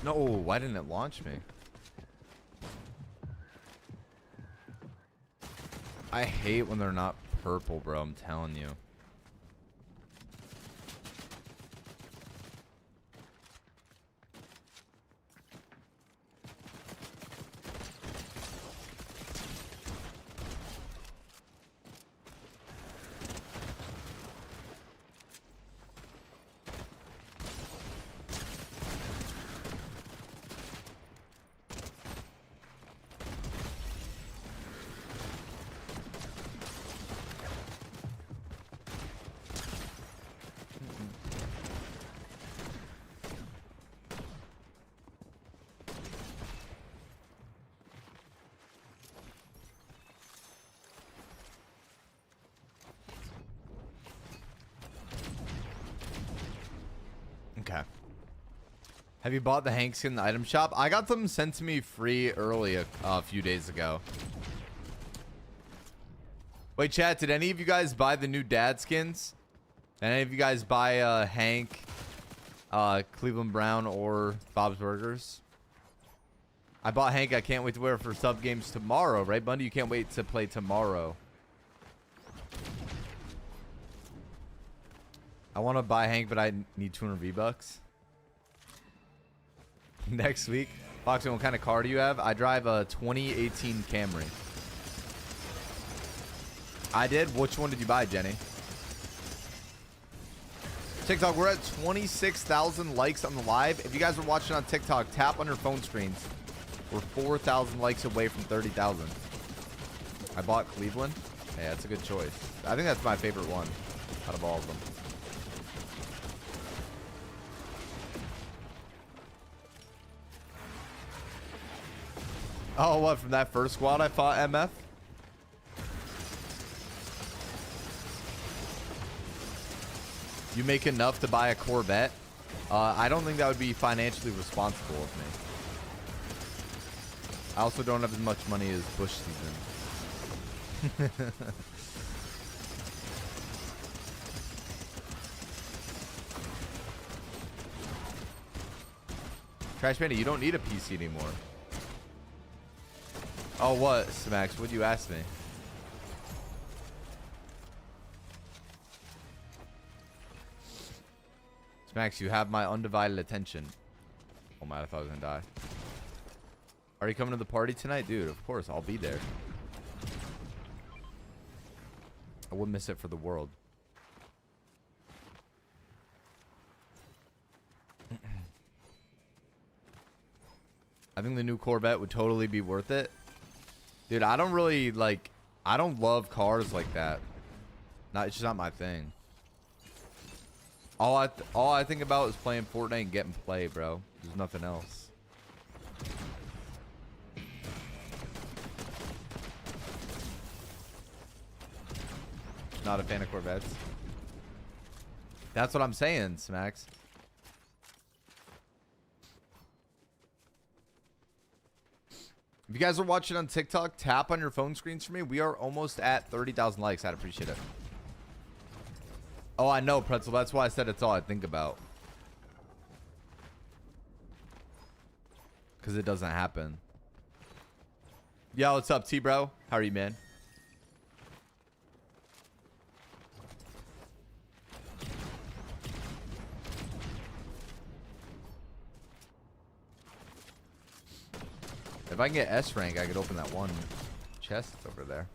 A: No, why didn't it launch me? I hate when they're not purple, bro. I'm telling you. Okay. Have you bought the Hank skin in the item shop? I got them sent to me free early a few days ago. Wait, chat, did any of you guys buy the new dad skins? Did any of you guys buy Hank, Cleveland Brown, or Bob's Burgers? I bought Hank. I can't wait to wear it for sub games tomorrow, right, Bundy? You can't wait to play tomorrow. I want to buy Hank, but I need 200 V-Bucks. Next week. FoxMan, what kind of car do you have? I drive a 2018 Camry. I did? Which one did you buy, Jenny? TikTok, we're at 26,000 likes on the live. If you guys are watching on TikTok, tap on your phone screens. We're 4,000 likes away from 30,000. I bought Cleveland. Yeah, that's a good choice. I think that's my favorite one out of all of them. Oh, what? From that first squad I fought MF? You make enough to buy a Corvette? I don't think that would be financially responsible of me. I also don't have as much money as Bush season. Trash Panda, you don't need a PC anymore. Oh, what, Smax? What'd you ask me? Smax, you have my undivided attention. Oh my, I thought I was gonna die. Are you coming to the party tonight? Dude, of course, I'll be there. I wouldn't miss it for the world. I think the new Corvette would totally be worth it. Dude, I don't really, like, I don't love cars like that. It's just not my thing. All I think about is playing Fortnite and getting play, bro. There's nothing else. Not a fan of Corvettes. That's what I'm saying, Smax. If you guys are watching on TikTok, tap on your phone screens for me. We are almost at 30,000 likes. I'd appreciate it. Oh, I know, Pretzel. That's why I said it's all I think about. Because it doesn't happen. Yo, what's up, T-Bro? How are you, man? If I can get S rank, I could open that one chest that's over there.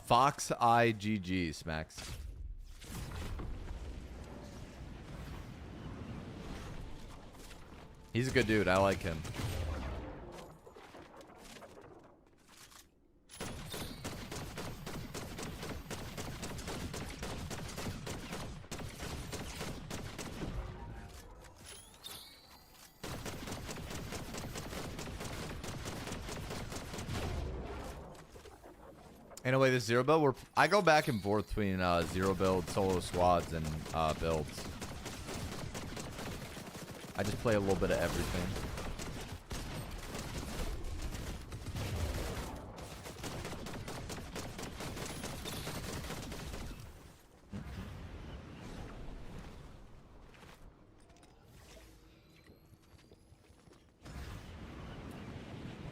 A: FoxIGG, Smacks. He's a good dude. I like him. Anyway, this zero build, I go back and forth between zero build, solo squads, and builds. I just play a little bit of everything.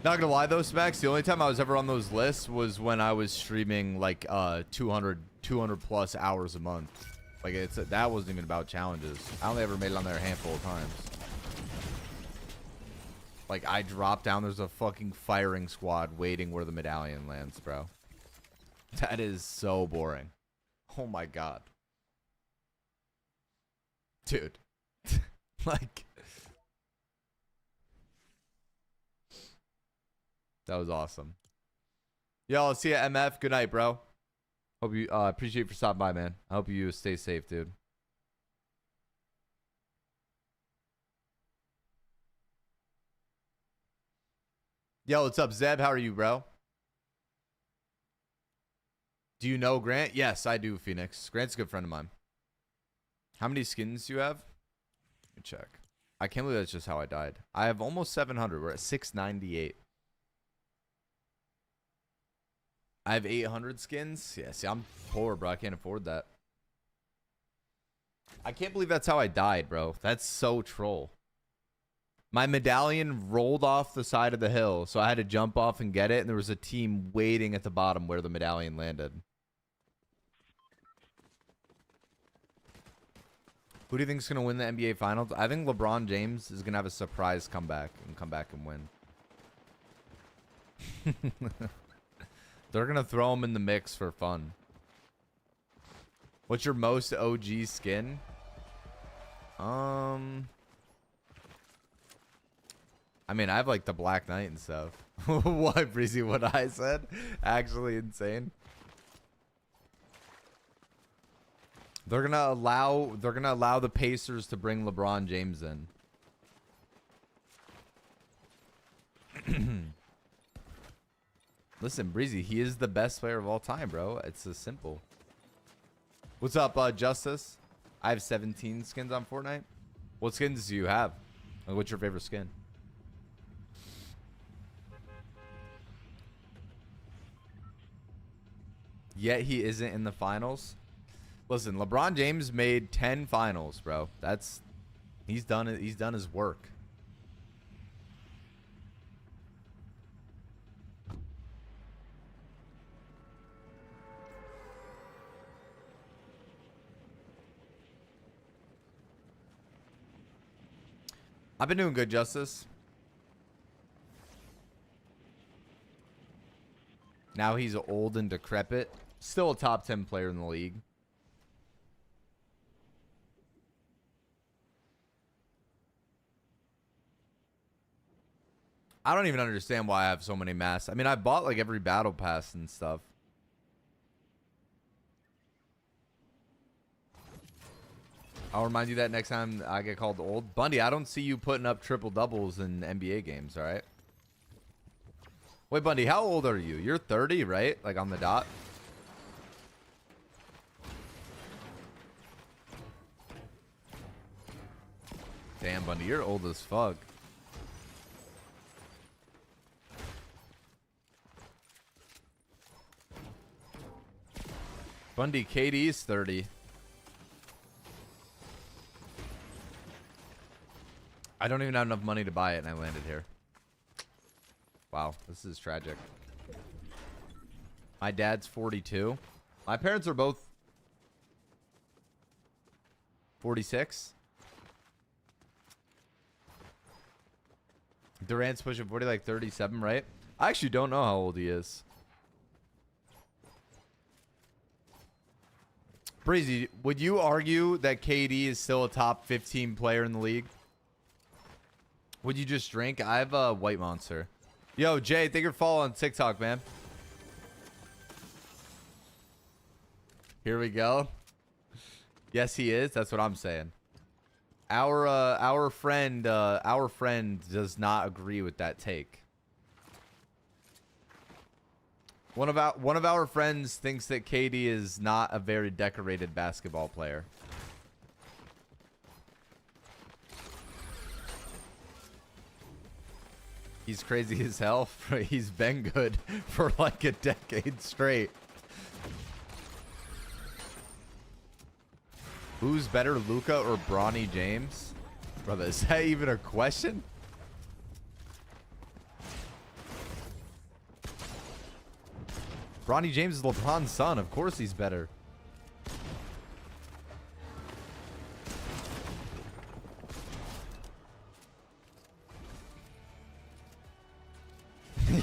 A: Not gonna lie though, Specs, the only time I was ever on those lists was when I was streaming like 200 plus hours a month. Like that wasn't even about challenges. I only ever made it on there a handful of times. Like I dropped down, there's a fucking firing squad waiting where the medallion lands, bro. That is so boring. Oh my god. Dude. Like that was awesome. Yo, I'll see you at MF. Good night, bro. Hope you appreciate you for stopping by, man. I hope you stay safe, dude. Yo, what's up, Zeb? How are you, bro? Do you know Grant? Yes, I do, Phoenix. Grant's a good friend of mine. How many skins do you have? Let me check. I can't believe that's just how I died. I have almost 700. We're at 698. I have 800 skins. Yeah, see, I'm poor, bro. I can't afford that. I can't believe that's how I died, bro. That's so troll. My medallion rolled off the side of the hill, so I had to jump off and get it, and there was a team waiting at the bottom where the medallion landed. Who do you think is going to win the NBA Finals? I think LeBron James is going to have a surprise comeback and come back and win. They're going to throw him in the mix for fun. What's your most OG skin? I mean, I have like the Black Knight and stuff. What, Breezy? What I said? Actually insane. They're gonna allow the Pacers to bring LeBron James in. Listen, Breezy, he is the best player of all time, bro. It's as simple. What's up, Justice? I have 17 skins on Fortnite. What skins do you have? Like, what's your favorite skin? Yet he isn't in the finals. Listen, LeBron James made 10 finals, bro. He's done it. He's done his work. I've been doing good, Justice. Now he's old and decrepit. Still a top 10 player in the league. I don't even understand why I have so many masks. I mean, I bought like every battle pass and stuff. I'll remind you that next time I get called old. Bundy, I don't see you putting up triple doubles in NBA games, all right? Wait, Bundy, how old are you? You're 30, right? Like on the dot? Damn, Bundy, you're old as fuck. Bundy, KD's 30. I don't even have enough money to buy it, and I landed here. Wow, this is tragic. My dad's 42. My parents are both 46. Durant's pushing 40, like 37, right? I actually don't know how old he is. Breezy, would you argue that KD is still a top 15 player in the league? Would you just drink? I have a White Monster. Yo, Jay, thank you for following on TikTok, man. Here we go. Yes, he is. That's what I'm saying. Our friend does not agree with that take. One of our friends thinks that KD is not a very decorated basketball player. He's crazy as hell. He's been good for like a decade straight. Who's better, Luka or Bronny James? Brother, is that even a question? Bronny James is LeBron's son. Of course he's better.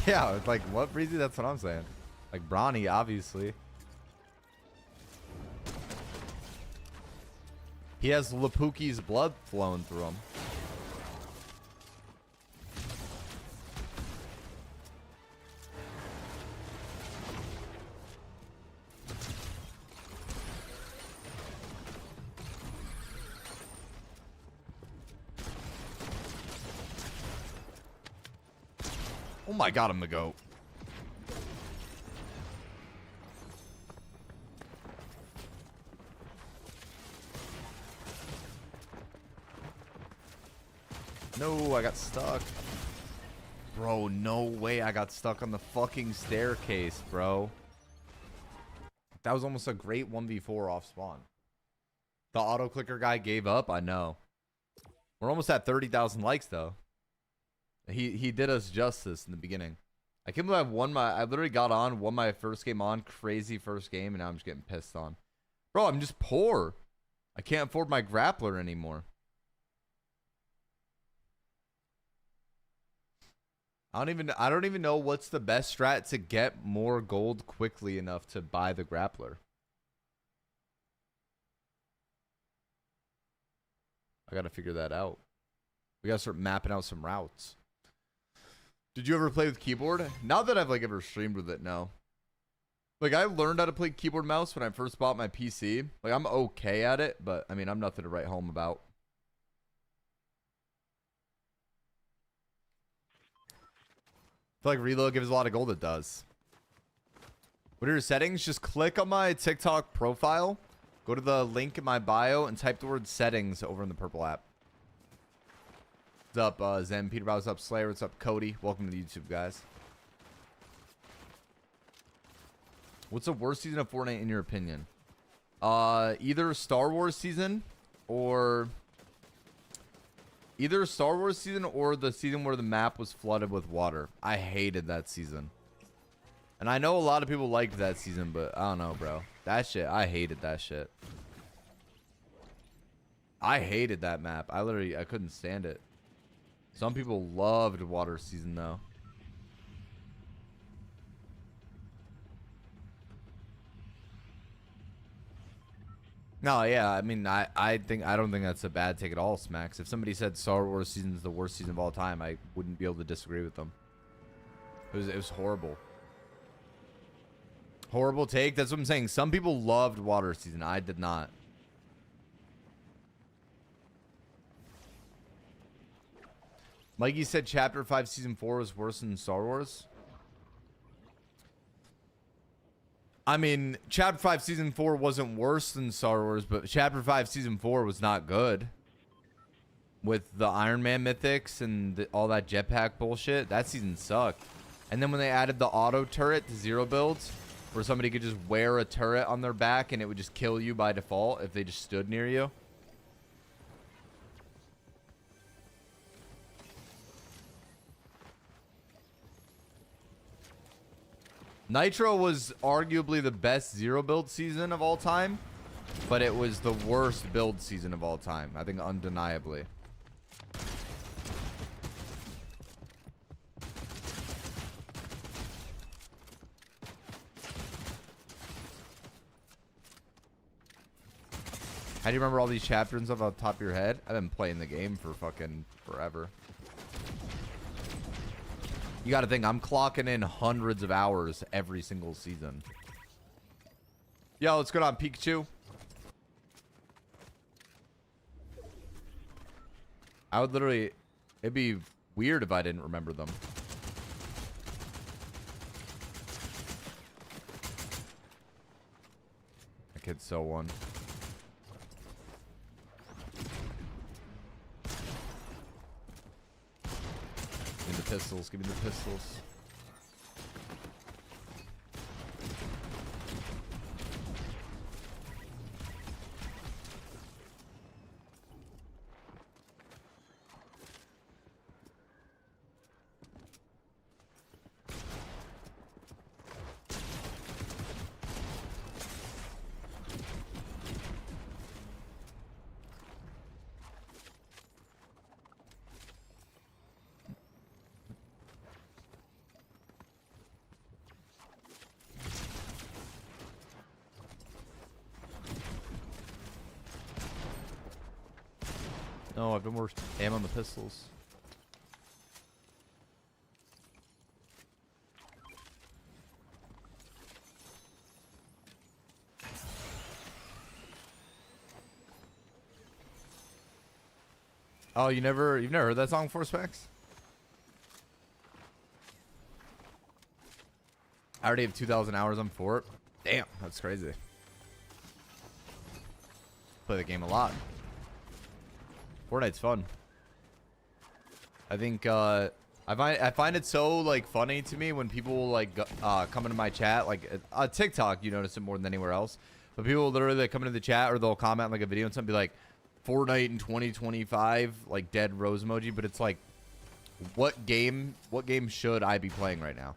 A: Yeah, it's like, what, Breezy? That's what I'm saying. Like, Bronny, obviously. He has Lapuki's blood flowing through him. Oh my god, I'm the GOAT. No, I got stuck. Bro, no way I got stuck on the fucking staircase, bro. That was almost a great 1v4 off spawn. The auto clicker guy gave up, I know. We're almost at 30,000 likes though. He did us justice in the beginning. I can't believe I literally got on, won my first game on, crazy first game, and now I'm just getting pissed on. Bro, I'm just poor. I can't afford my grappler anymore. I don't even know what's the best strat to get more gold quickly enough to buy the grappler. I gotta figure that out. We gotta start mapping out some routes. Did you ever play with keyboard? Not that I've like ever streamed with it, no. Like I learned how to play keyboard mouse when I first bought my PC. Like I'm okay at it, but I mean I'm nothing to write home about. I feel like reload gives a lot of gold. It does. What are your settings? Just click on my TikTok profile, go to the link in my bio, and type the word settings over in the purple app. What's up, Zen? Peter Bow, what's up, Slayer? What's up, Cody? Welcome to the YouTube, guys. What's the worst season of Fortnite in your opinion? Either Star Wars season or the season where the map was flooded with water. I hated that season. And I know a lot of people liked that season, but I don't know, bro. That shit, I hated that shit. I hated that map. I couldn't stand it. Some people loved water season, though. No, yeah, I mean, I don't think that's a bad take at all, Smacks. If somebody said Star Wars season is the worst season of all time, I wouldn't be able to disagree with them. It was horrible. Horrible take. That's what I'm saying. Some people loved water season. I did not. Mikey said Chapter 5 Season 4 was worse than Star Wars. I mean, Chapter 5 Season 4 wasn't worse than Star Wars, but Chapter 5 Season 4 was not good. With the Iron Man mythics and all that jetpack bullshit, that season sucked. And then when they added the auto turret to zero builds, where somebody could just wear a turret on their back and it would just kill you by default if they just stood near you. Nitro was arguably the best zero build season of all time, but it was the worst build season of all time. I think undeniably. How do you remember all these chapters off the top of your head? I've been playing the game for fucking forever. You gotta think, I'm clocking in hundreds of hours every single season. Yo, what's going on, Pikachu? I would literally... It'd be weird if I didn't remember them. That kid's so one. Give me the pistols. Give me the pistols. No, I've been more aim on the pistols. Oh, you've never heard that song before, Specs? I already have 2,000 hours on Fort. Damn, that's crazy. Play the game a lot. Fortnite's fun. I think I find it so like funny to me when people like come into my chat, like TikTok. You notice it more than anywhere else, but people will literally like, come into the chat or they'll comment on, like a video and something, be like Fortnite in 2025, like dead rose emoji. But it's like, what game should I be playing right now?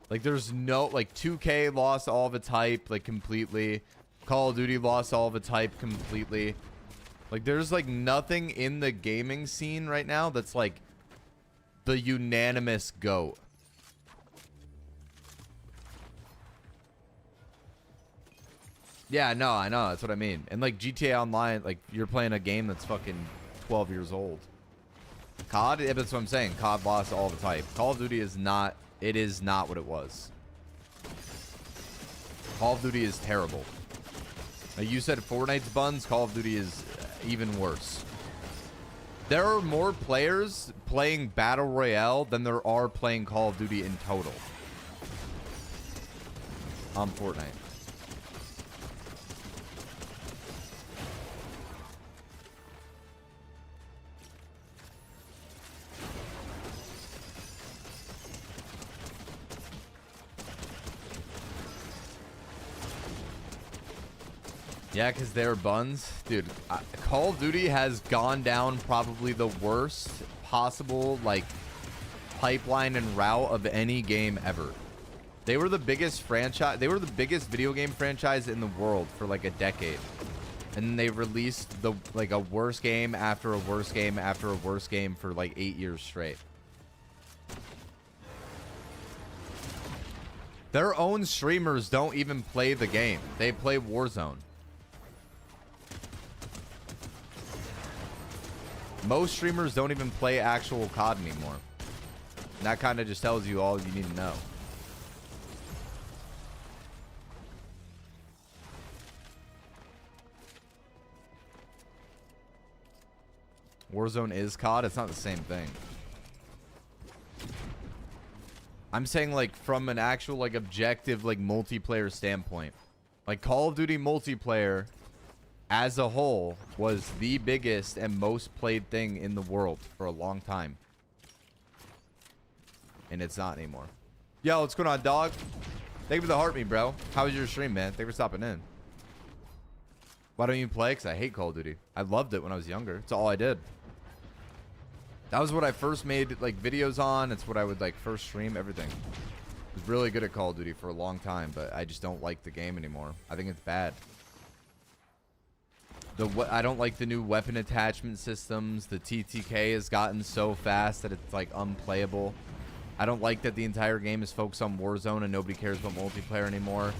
A: Like there's no, like 2K lost all of its hype like completely. Call of Duty lost all of its hype completely. Like there's like nothing in the gaming scene right now that's like the unanimous GOAT. Yeah, no, I know. That's what I mean. And like GTA Online, like you're playing a game that's fucking 12 years old. COD, yeah, that's what I'm saying. COD lost all of its hype. Call of Duty is not, it is not what it was. Call of Duty is terrible. Like you said, Fortnite's buns. Call of Duty is even worse. There are more players playing Battle Royale than there are playing Call of Duty in total on Fortnite. Yeah, because they're buns. Dude, Call of Duty has gone down probably the worst possible, like, pipeline and route of any game ever. They were the biggest franchise. They were the biggest video game franchise in the world for, like, a decade. And they released, like, a worse game after a worse game after a worse game for, like, 8 years straight. Their own streamers don't even play the game. They play Warzone. Most streamers don't even play actual COD anymore. And that kind of just tells you all you need to know. Warzone is COD. It's not the same thing. I'm saying like from an actual like objective like multiplayer standpoint. Like Call of Duty multiplayer as a whole was the biggest and most played thing in the world for a long time. And it's not anymore. Yo, what's going on, dog? Thank you for the heartbeat, bro. How was your stream, man? Thank you for stopping in. Why don't you play? Because I hate Call of Duty. I loved it when I was younger. It's all I did. That was what I first made like videos on. It's what I would like first stream, everything. I was really good at Call of Duty for a long time, but I just don't like the game anymore. I think it's bad. I don't like the new weapon attachment systems. The TTK has gotten so fast that it's like unplayable. I don't like that the entire game is focused on Warzone and nobody cares about multiplayer anymore.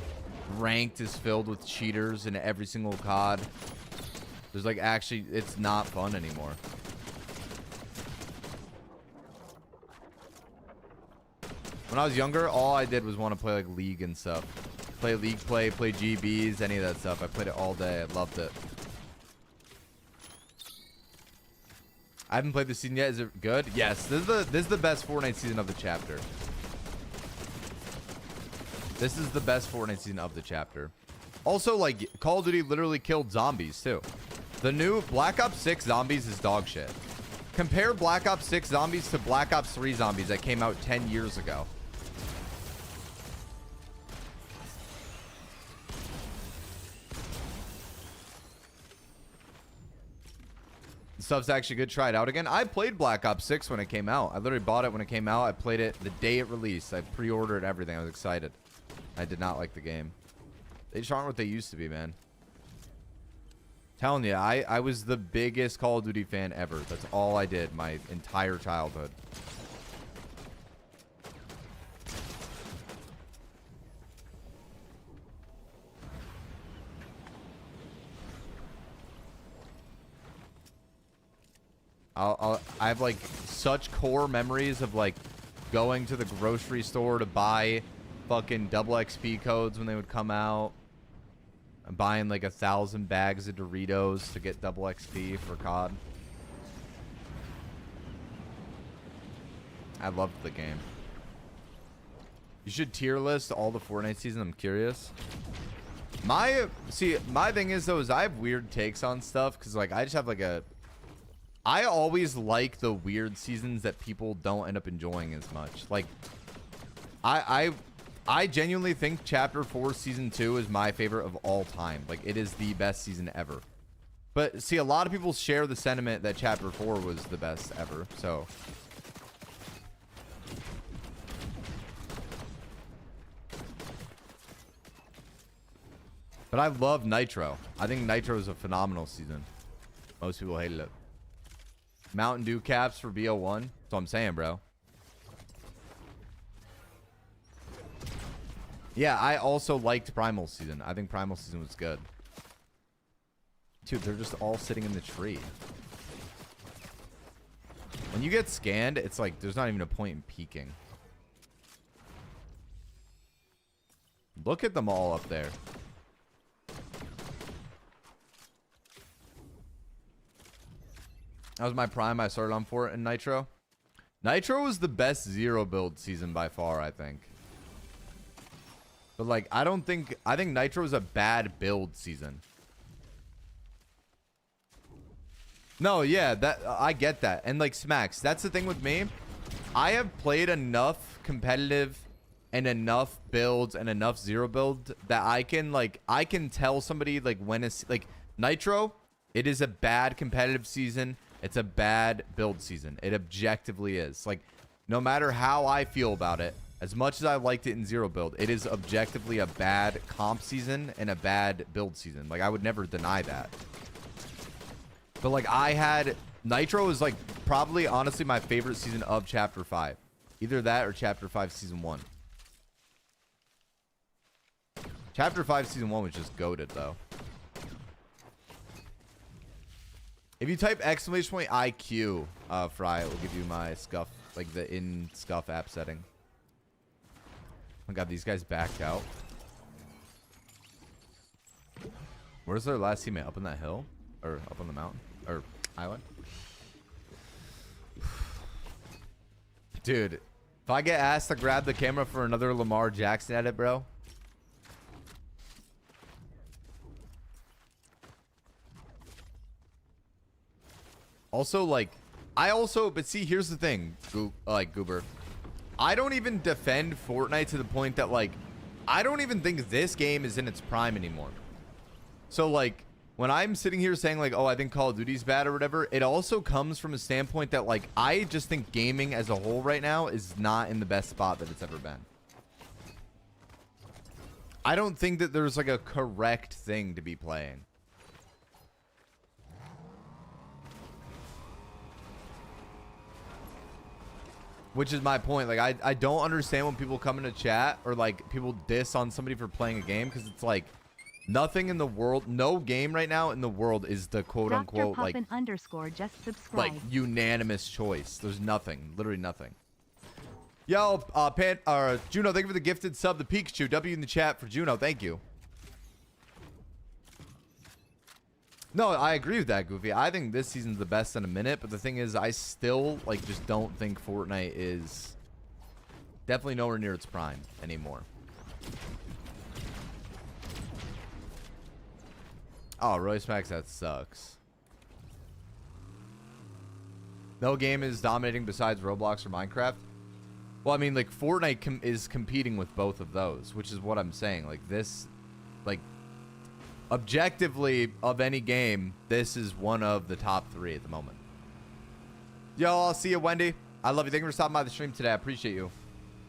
A: Ranked is filled with cheaters in every single COD. There's like actually, it's not fun anymore. When I was younger, all I did was want to play like League and stuff. Play League, play GBs, any of that stuff. I played it all day. I loved it. I haven't played the season yet. Is it good? Yes. This is the best Fortnite season of the chapter. This is the best Fortnite season of the chapter. Also, like, Call of Duty literally killed zombies, too. The new Black Ops 6 zombies is dog shit. Compare Black Ops 6 zombies to Black Ops 3 zombies that came out 10 years ago. Stuff's actually good. Try it out again. I played Black Ops 6 when it came out. I literally bought it when it came out. I played it the day it released. I pre-ordered everything. I was excited. I did not like the game. They just aren't what they used to be, man. Telling you, I was the biggest Call of Duty fan ever. That's all I did my entire childhood. I have like such core memories of like going to the grocery store to buy fucking double XP codes when they would come out. And buying like 1,000 bags of Doritos to get double XP for COD. I loved the game. You should tier list all the Fortnite season. I'm curious. My thing is though is I have weird takes on stuff because like I just have like I always like the weird seasons that people don't end up enjoying as much. Like I genuinely think Chapter 4 Season 2 is my favorite of all time. Like it is the best season ever. But see, a lot of people share the sentiment that Chapter 4 was the best ever. So but I love Nitro. I think Nitro is a phenomenal season. Most people hated it. Mountain Dew caps for BO1. That's what I'm saying, bro. Yeah, I also liked Primal season. I think Primal season was good. Dude, they're just all sitting in the tree. When you get scanned, it's like there's not even a point in peeking. Look at them all up there. That was my prime. I started on Fort and Nitro. Nitro was the best zero build season by far, I think. But like, I think Nitro is a bad build season. No, yeah, that I get that. And like Smacks, that's the thing with me. I have played enough competitive and enough builds and enough zero build that I can tell somebody like when it's like Nitro, it is a bad competitive season. It's a bad build season. It objectively is. Like, no matter how I feel about it, as much as I liked it in zero build, it is objectively a bad comp season and a bad build season. Like, I would never deny that. But like, Nitro is like probably honestly my favorite season of Chapter 5. Either that or Chapter 5 Season 1. Chapter 5 Season 1 was just goated though. If you type !IQ, Fry, it will give you my scuff, like the in scuff app setting. Oh god, these guys backed out. Where's their last teammate? Up on that hill? Or up on the mountain? Or island? Dude, if I get asked to grab the camera for another Lamar Jackson edit, bro. Also, like, but see, here's the thing, Goober. I don't even defend Fortnite to the point that, like, I don't even think this game is in its prime anymore. So, like, when I'm sitting here saying, like, oh, I think Call of Duty's bad or whatever, it also comes from a standpoint that, like, I just think gaming as a whole right now is not in the best spot that it's ever been. I don't think that there's, like, a correct thing to be playing. Which is my point. Like, I don't understand when people come into chat or, like, people diss on somebody for playing a game because it's, like, nothing in the world, no game right now in the world is the quote-unquote, like,
B: just subscribe.
A: Like, unanimous choice. There's nothing. Literally nothing. Yo, Juno, thank you for the gifted sub, the Pikachu. W in the chat for Juno. Thank you. No, I agree with that, Goofy. I think this season's the best in a minute, but the thing is, I still, like, just don't think Fortnite is definitely nowhere near its prime anymore. Oh, Royce Max, that sucks. No game is dominating besides Roblox or Minecraft. Well, I mean, like, Fortnite is competing with both of those, which is what I'm saying. Like, this, like, objectively, of any game, this is one of the top 3 at the moment. Yo, I'll see you, Wendy. I love you. Thank you for stopping by the stream today. I appreciate you.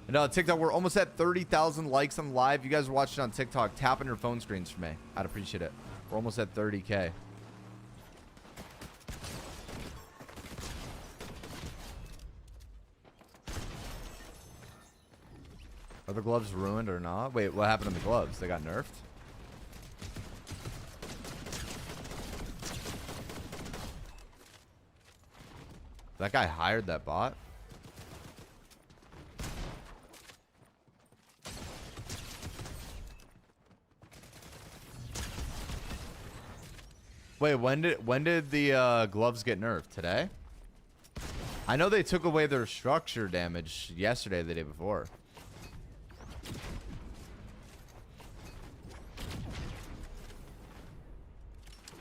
A: And TikTok, we're almost at 30,000 likes on live. You guys are watching on TikTok. Tap on your phone screens for me. I'd appreciate it. We're almost at 30K. Are the gloves ruined or not? Wait, what happened to the gloves? They got nerfed? That guy hired that bot? Wait, when did the gloves get nerfed? Today? I know they took away their structure damage yesterday, the day before.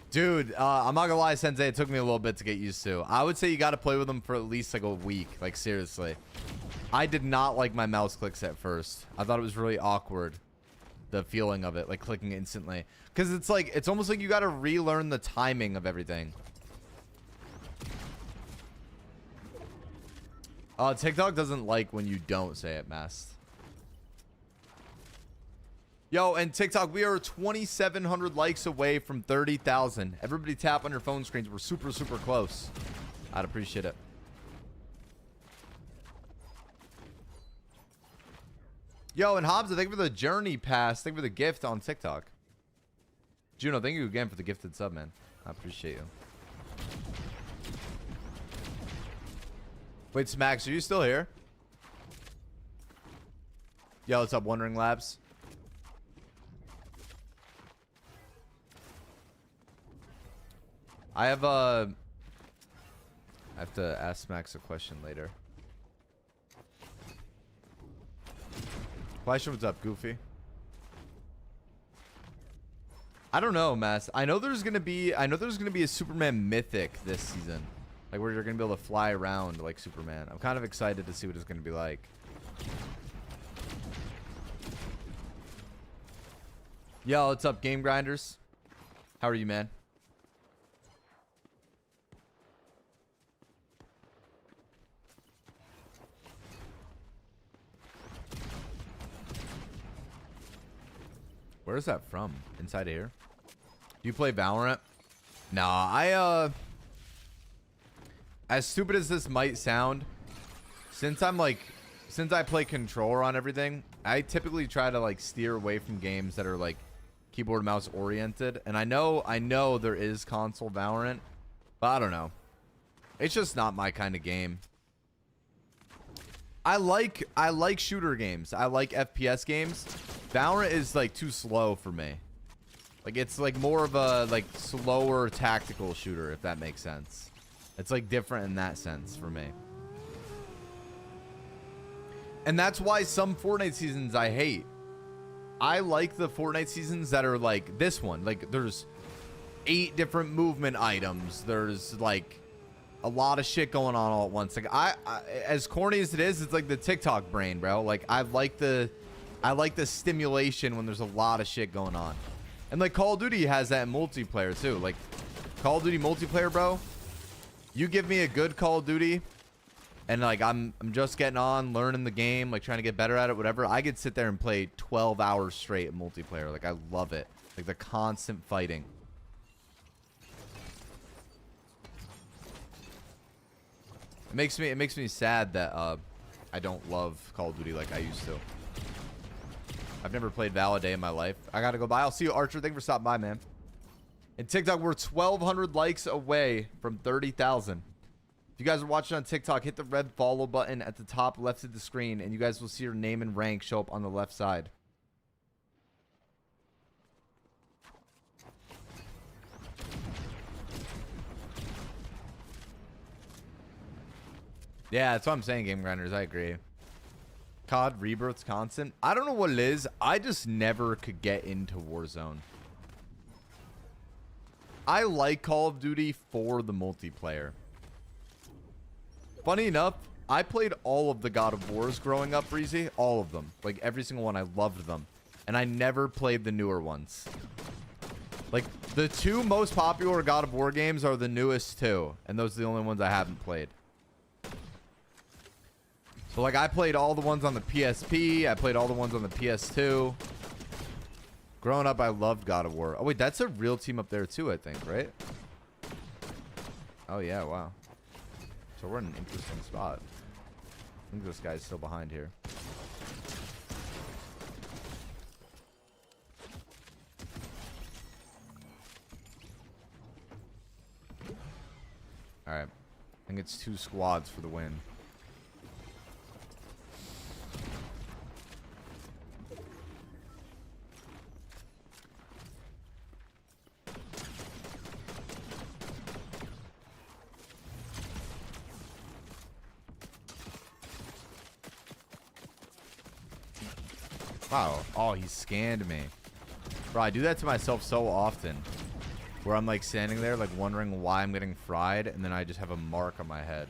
A: Dude, I'm not gonna lie, Sensei, it took me a little bit to get used to. I would say you got to play with them for at least like a week. Like, seriously. I did not like my mouse clicks at first. I thought it was really awkward. The feeling of it, like clicking instantly. Because it's like, it's almost like you got to relearn the timing of everything. TikTok doesn't like when you don't say it, Mast. Yo, and TikTok, we are 2,700 likes away from 30,000. Everybody tap on your phone screens. We're super, super close. I'd appreciate it. Yo, and Hobbs, thank you for the journey pass. Thank you for the gift on TikTok. Juno, thank you again for the gifted sub, man. I appreciate you. Wait, Smacks, are you still here? Yo, what's up, Wondering Labs? I have to ask Max a question later. Question, what's up, Goofy? I don't know, Mass. I know there's gonna be a Superman mythic this season. Like where you're gonna be able to fly around like Superman. I'm kind of excited to see what it's gonna be like. Yo, what's up, Game Grinders? How are you, man? Where is that from? Inside of here? Do you play Valorant? Nah, as stupid as this might sound, since I play controller on everything, I typically try to like steer away from games that are like keyboard mouse oriented. And I know there is console Valorant, but I don't know. It's just not my kind of game. I like shooter games. I like FPS games. Valorant is like too slow for me. Like it's like more of a like slower tactical shooter, if that makes sense. It's like different in that sense for me. And that's why some Fortnite seasons I hate. I like the Fortnite seasons that are like this one. Like there's 8 different movement items. There's like a lot of shit going on all at once. Like I as corny as it is, it's like the TikTok brain, bro. Like I like the stimulation when there's a lot of shit going on. And like Call of Duty has that in multiplayer too. Like Call of Duty multiplayer, bro. You give me a good Call of Duty and like I'm just getting on, learning the game, like trying to get better at it, whatever. I could sit there and play 12 hours straight in multiplayer. Like I love it. Like the constant fighting. It makes me sad that I don't love Call of Duty like I used to. I've never played Valorant in my life. I gotta go by. I'll see you, Archer. Thank you for stopping by, man. And TikTok, we're 1,200 likes away from 30,000. If you guys are watching on TikTok, hit the red follow button at the top left of the screen, and you guys will see your name and rank show up on the left side. Yeah, that's what I'm saying, Game Grinders. I agree. COD Rebirth's constant. I don't know what it is. I just never could get into Warzone. I like Call of Duty for the multiplayer. Funny enough, I played all of the God of Wars growing up, Breezy. All of them. Like every single one. I loved them. And I never played the newer ones. Like the 2 most popular God of War games are the newest 2. And those are the only ones I haven't played. But like I played all the ones on the PSP. I played all the ones on the PS2. Growing up, I loved God of War. Oh wait, that's a real team up there too, I think, right? Oh yeah, wow. So we're in an interesting spot. I think this guy's still behind here. Alright. I think it's 2 squads for the win. Wow. Oh, he scanned me. Bro, I do that to myself so often. Where I'm like standing there like wondering why I'm getting fried. And then I just have a mark on my head.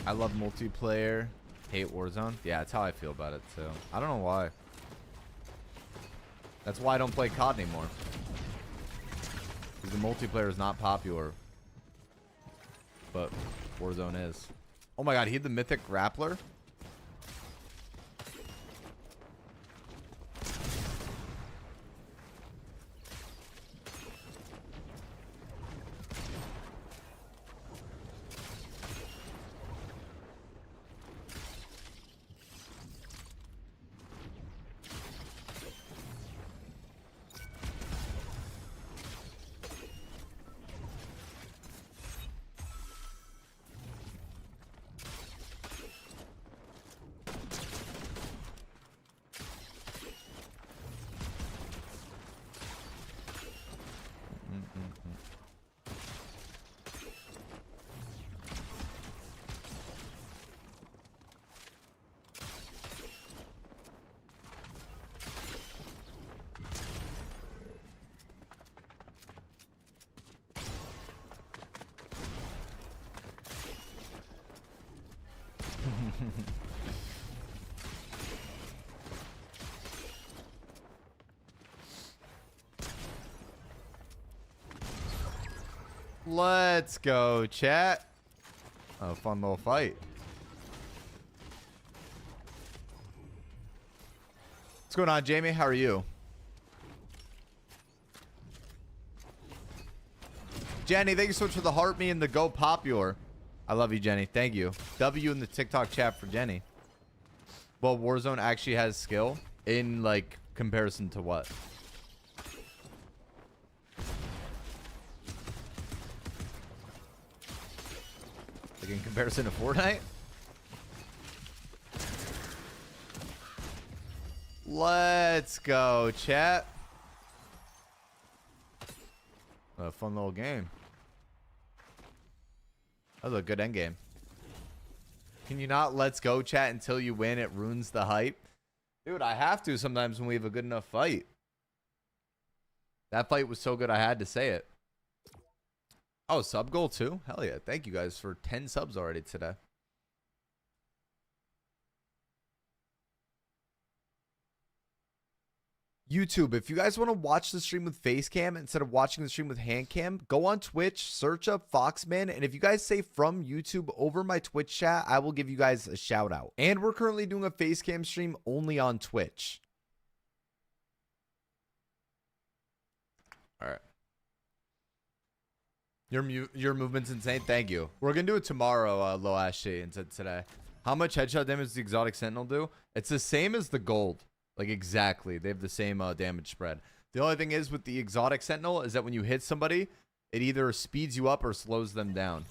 A: I love multiplayer. Hate Warzone. Yeah, that's how I feel about it too. I don't know why. That's why I don't play COD anymore. Because the multiplayer is not popular. But Warzone is. Oh my god, he had the mythic grappler? Let's go, chat. A fun little fight. What's going on, Jamie? How are you? Jenny, thank you so much for the heart me and the go popular. I love you, Jenny. Thank you. W in the TikTok chat for Jenny. Well, Warzone actually has skill in like comparison to what? Like in comparison to Fortnite? Let's go, chat. A fun little game. That was a good end game. Can you not let's go, chat, until you win? It ruins the hype. Dude, I have to sometimes when we have a good enough fight. That fight was so good I had to say it. Oh, sub goal too? Hell yeah. Thank you guys for 10 subs already today. YouTube, if you guys want to watch the stream with face cam instead of watching the stream with hand cam, go on Twitch, search up FoxMan, and if you guys say from YouTube over my Twitch chat, I will give you guys a shout out. And we're currently doing a face cam stream only on Twitch. All right. Your movement's insane. Thank you. We're gonna do it tomorrow, low Ashley, instead today. How much headshot damage does the exotic sentinel do? It's the same as the gold. Like exactly. They have the same damage spread. The only thing is with the exotic sentinel is that when you hit somebody, it either speeds you up or slows them down.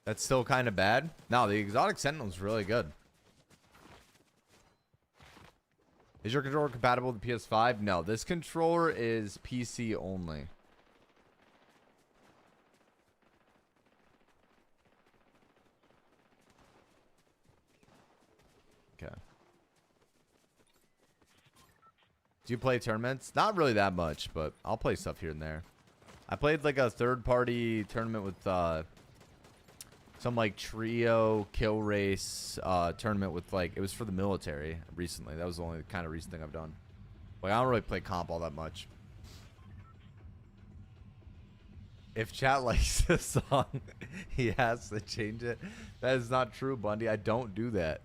A: That's still kind of bad. No, the exotic sentinel is really good. Is your controller compatible with the PS5? No, this controller is PC only. Okay. Do you play tournaments? Not really that much, but I'll play stuff here and there. I played like a third-party tournament with some like trio kill race tournament with like, it was for the military recently. That was the only kind of recent thing I've done. Like I don't really play comp all that much. If chat likes this song, he has to change it. That is not true, Bundy. I don't do that.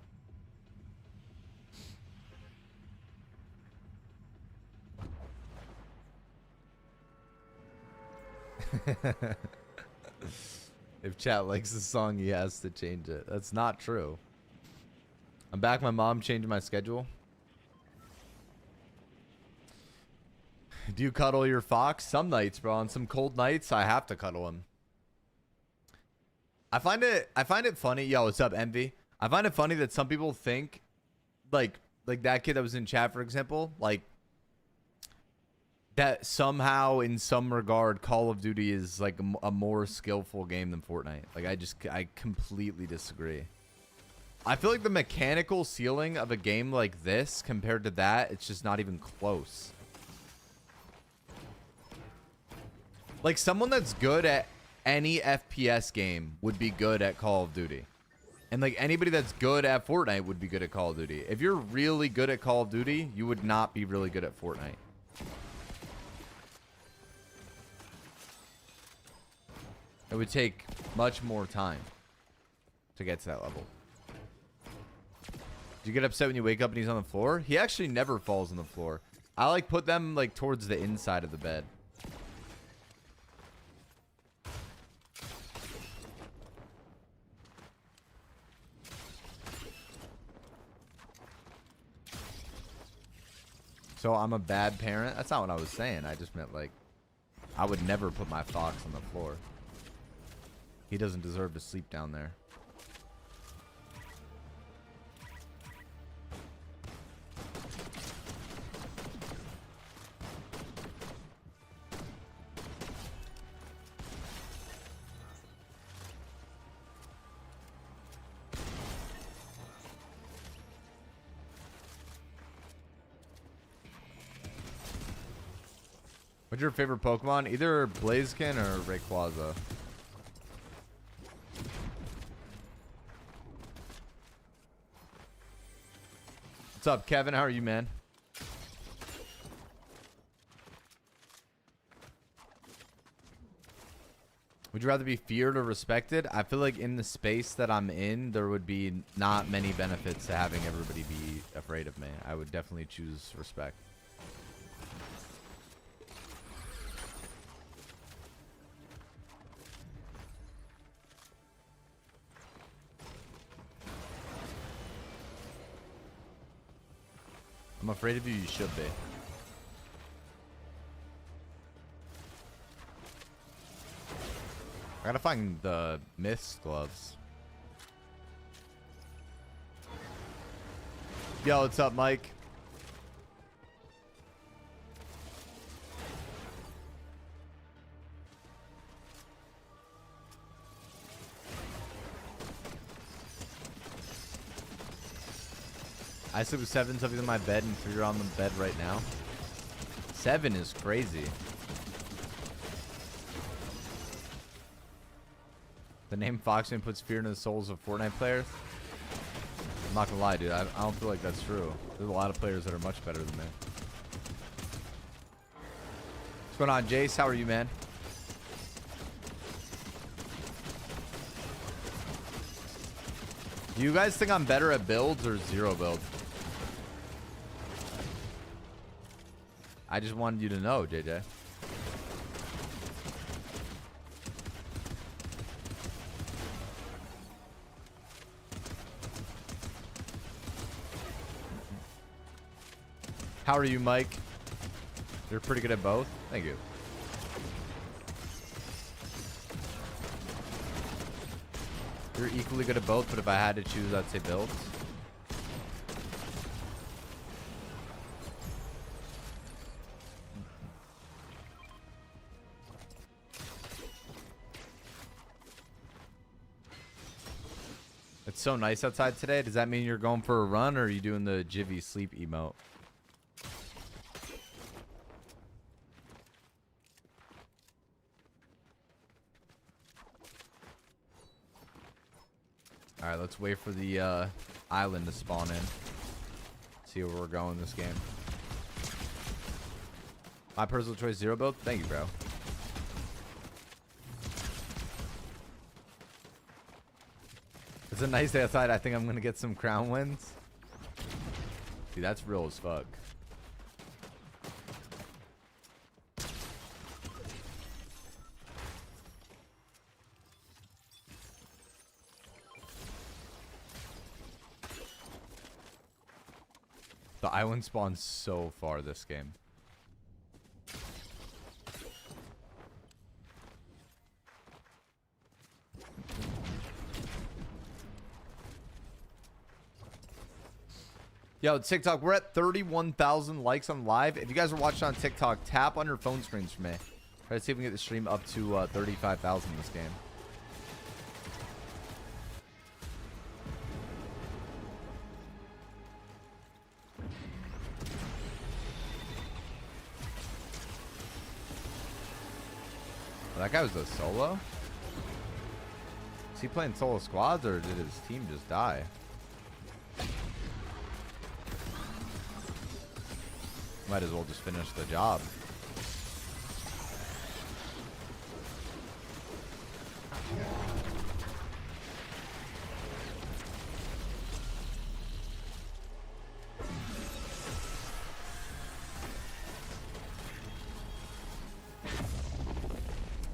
A: If chat likes the song, he has to change it. That's not true. I'm back. My mom changed my schedule. Do you cuddle your fox? Some nights, bro. On some cold nights, I have to cuddle him. I find it funny. Yo, what's up, Envy? I find it funny that some people think, like that kid that was in chat, for example, like that somehow, in some regard, Call of Duty is like a more skillful game than Fortnite. Like, I completely disagree. I feel like the mechanical ceiling of a game like this compared to that, it's just not even close. Like, someone that's good at any FPS game would be good at Call of Duty. And, like, anybody that's good at Fortnite would be good at Call of Duty. If you're really good at Call of Duty, you would not be really good at Fortnite. It would take much more time to get to that level. Do you get upset when you wake up and he's on the floor? He actually never falls on the floor. I, like, put them, like, towards the inside of the bed. So I'm a bad parent? That's not what I was saying. I just meant, like, I would never put my fox on the floor. He doesn't deserve to sleep down there. What's your favorite Pokemon? Either Blaziken or Rayquaza. What's up, Kevin? How are you, man? Would you rather be feared or respected? I feel like in the space that I'm in, there would be not many benefits to having everybody be afraid of me. I would definitely choose respect. I'm afraid of you, you should be. I gotta find the Mist gloves. Yo, what's up, Mike? I sleep with 7 something in my bed and 3 are on the bed right now. 7 is crazy. The name FoxMan puts fear in the souls of Fortnite players. I'm not gonna lie, dude. I don't feel like that's true. There's a lot of players that are much better than me. What's going on, Jace? How are you, man? Do you guys think I'm better at builds or zero build? I just wanted you to know, JJ. How are you, Mike? You're pretty good at both. Thank you. You're equally good at both, but if I had to choose, I'd say builds. It's so nice outside today. Does that mean you're going for a run, or are you doing the Jivvy sleep emote? Alright, let's wait for the island to spawn in. See where we're going this game. My personal choice, zero build? Thank you, bro. It's a nice day outside. I think I'm going to get some crown wins. Dude, that's real as fuck. The island spawns so far this game. Yo, TikTok, we're at 31,000 likes on live. If you guys are watching on TikTok, tap on your phone screens for me. Try to see if we can get the stream up to 35,000 this game. Oh, that guy was a solo? Is he playing solo squads or did his team just die? Might as well just finish the job.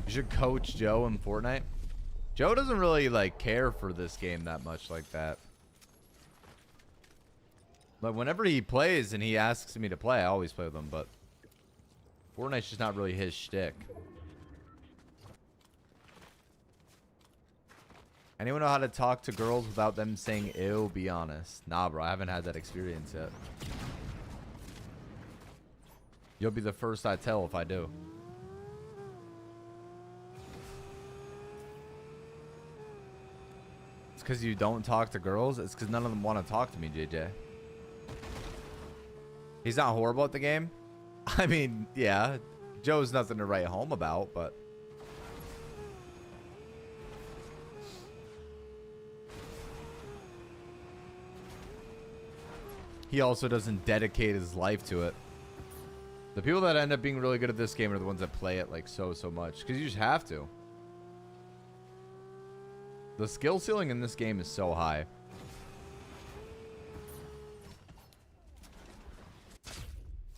A: You should coach Joe in Fortnite. Joe doesn't really like care for this game that much like that. But whenever he plays and he asks me to play, I always play with him, but Fortnite's just not really his shtick. Anyone know how to talk to girls without them saying ew? Be honest. Nah, bro, I haven't had that experience yet. You'll be the first I tell if I do. It's because you don't talk to girls? It's because none of them want to talk to me, JJ. He's not horrible at the game? I mean, yeah. Joe's nothing to write home about, but... he also doesn't dedicate his life to it. The people that end up being really good at this game are the ones that play it like so much. Because you just have to. The skill ceiling in this game is so high.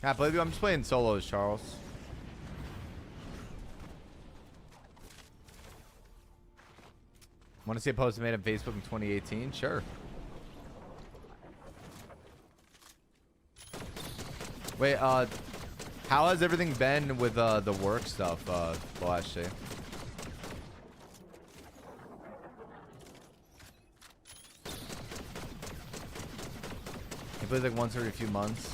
A: Yeah, I'm just playing solos, Charles. Want to see a post I made on Facebook in 2018? Sure. Wait, how has everything been with the work stuff, Flash? He plays like once every few months.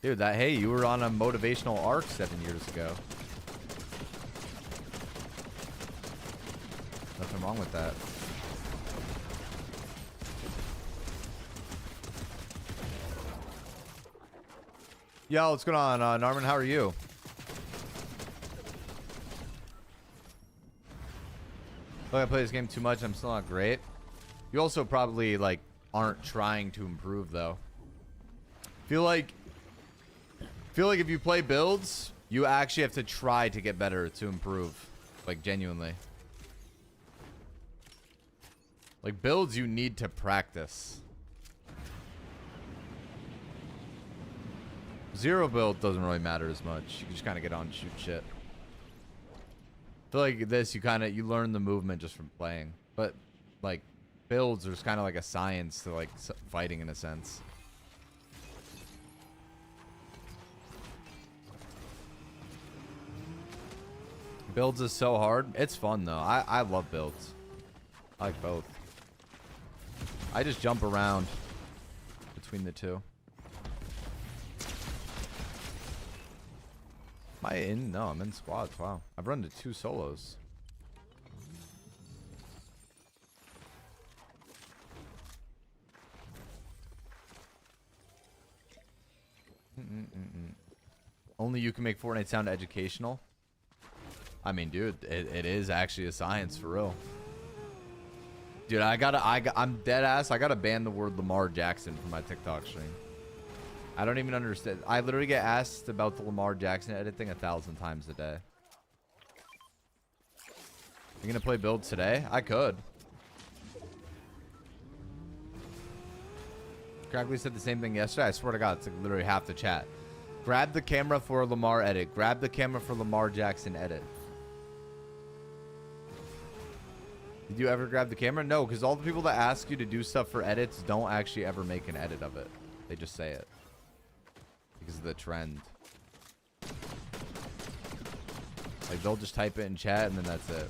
A: Dude, hey, you were on a motivational arc 7 years ago. Nothing wrong with that. Yo, what's going on, Narman? How are you? Look, I play this game too much. I'm still not great. You also probably like aren't trying to improve though. Feel like if you play builds, you actually have to try to get better to improve, like genuinely. Like builds, you need to practice. Zero build doesn't really matter as much. You can just kind of get on and shoot shit. I feel like this, you learn the movement just from playing. But like builds, there's kind of like a science to like fighting in a sense. Builds is so hard. It's fun though. I love builds. I like both. I just jump around between the two. Am I in? No, I'm in squads. Wow. I've run to 2 solos. Only you can make Fortnite sound educational. I mean, dude, it is actually a science for real. Dude, I'm dead ass. I gotta ban the word Lamar Jackson from my TikTok stream. I don't even understand. I literally get asked about the Lamar Jackson editing 1,000 times a day. You gonna play builds today? I could. Cragley said the same thing yesterday. I swear to God, it's like literally half the chat. Grab the camera for Lamar edit. Grab the camera for Lamar Jackson edit. Did you ever grab the camera? No, because all the people that ask you to do stuff for edits don't actually ever make an edit of it. They just say it. Because of the trend. Like, they'll just type it in chat and then that's it.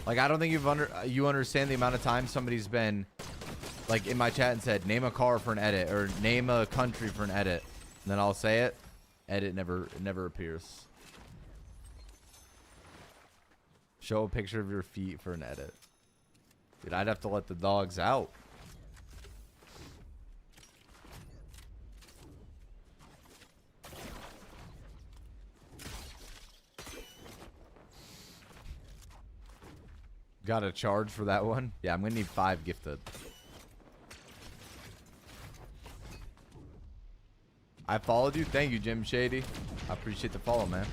A: Like, I don't think you understand the amount of time somebody's been like in my chat and said, name a car for an edit or name a country for an edit. And then I'll say it. Edit never appears. Show a picture of your feet for an edit. Dude, I'd have to let the dogs out. Got a charge for that one? Yeah, I'm gonna need 5 gifted. I followed you. Thank you, Jim Shady. I appreciate the follow, man.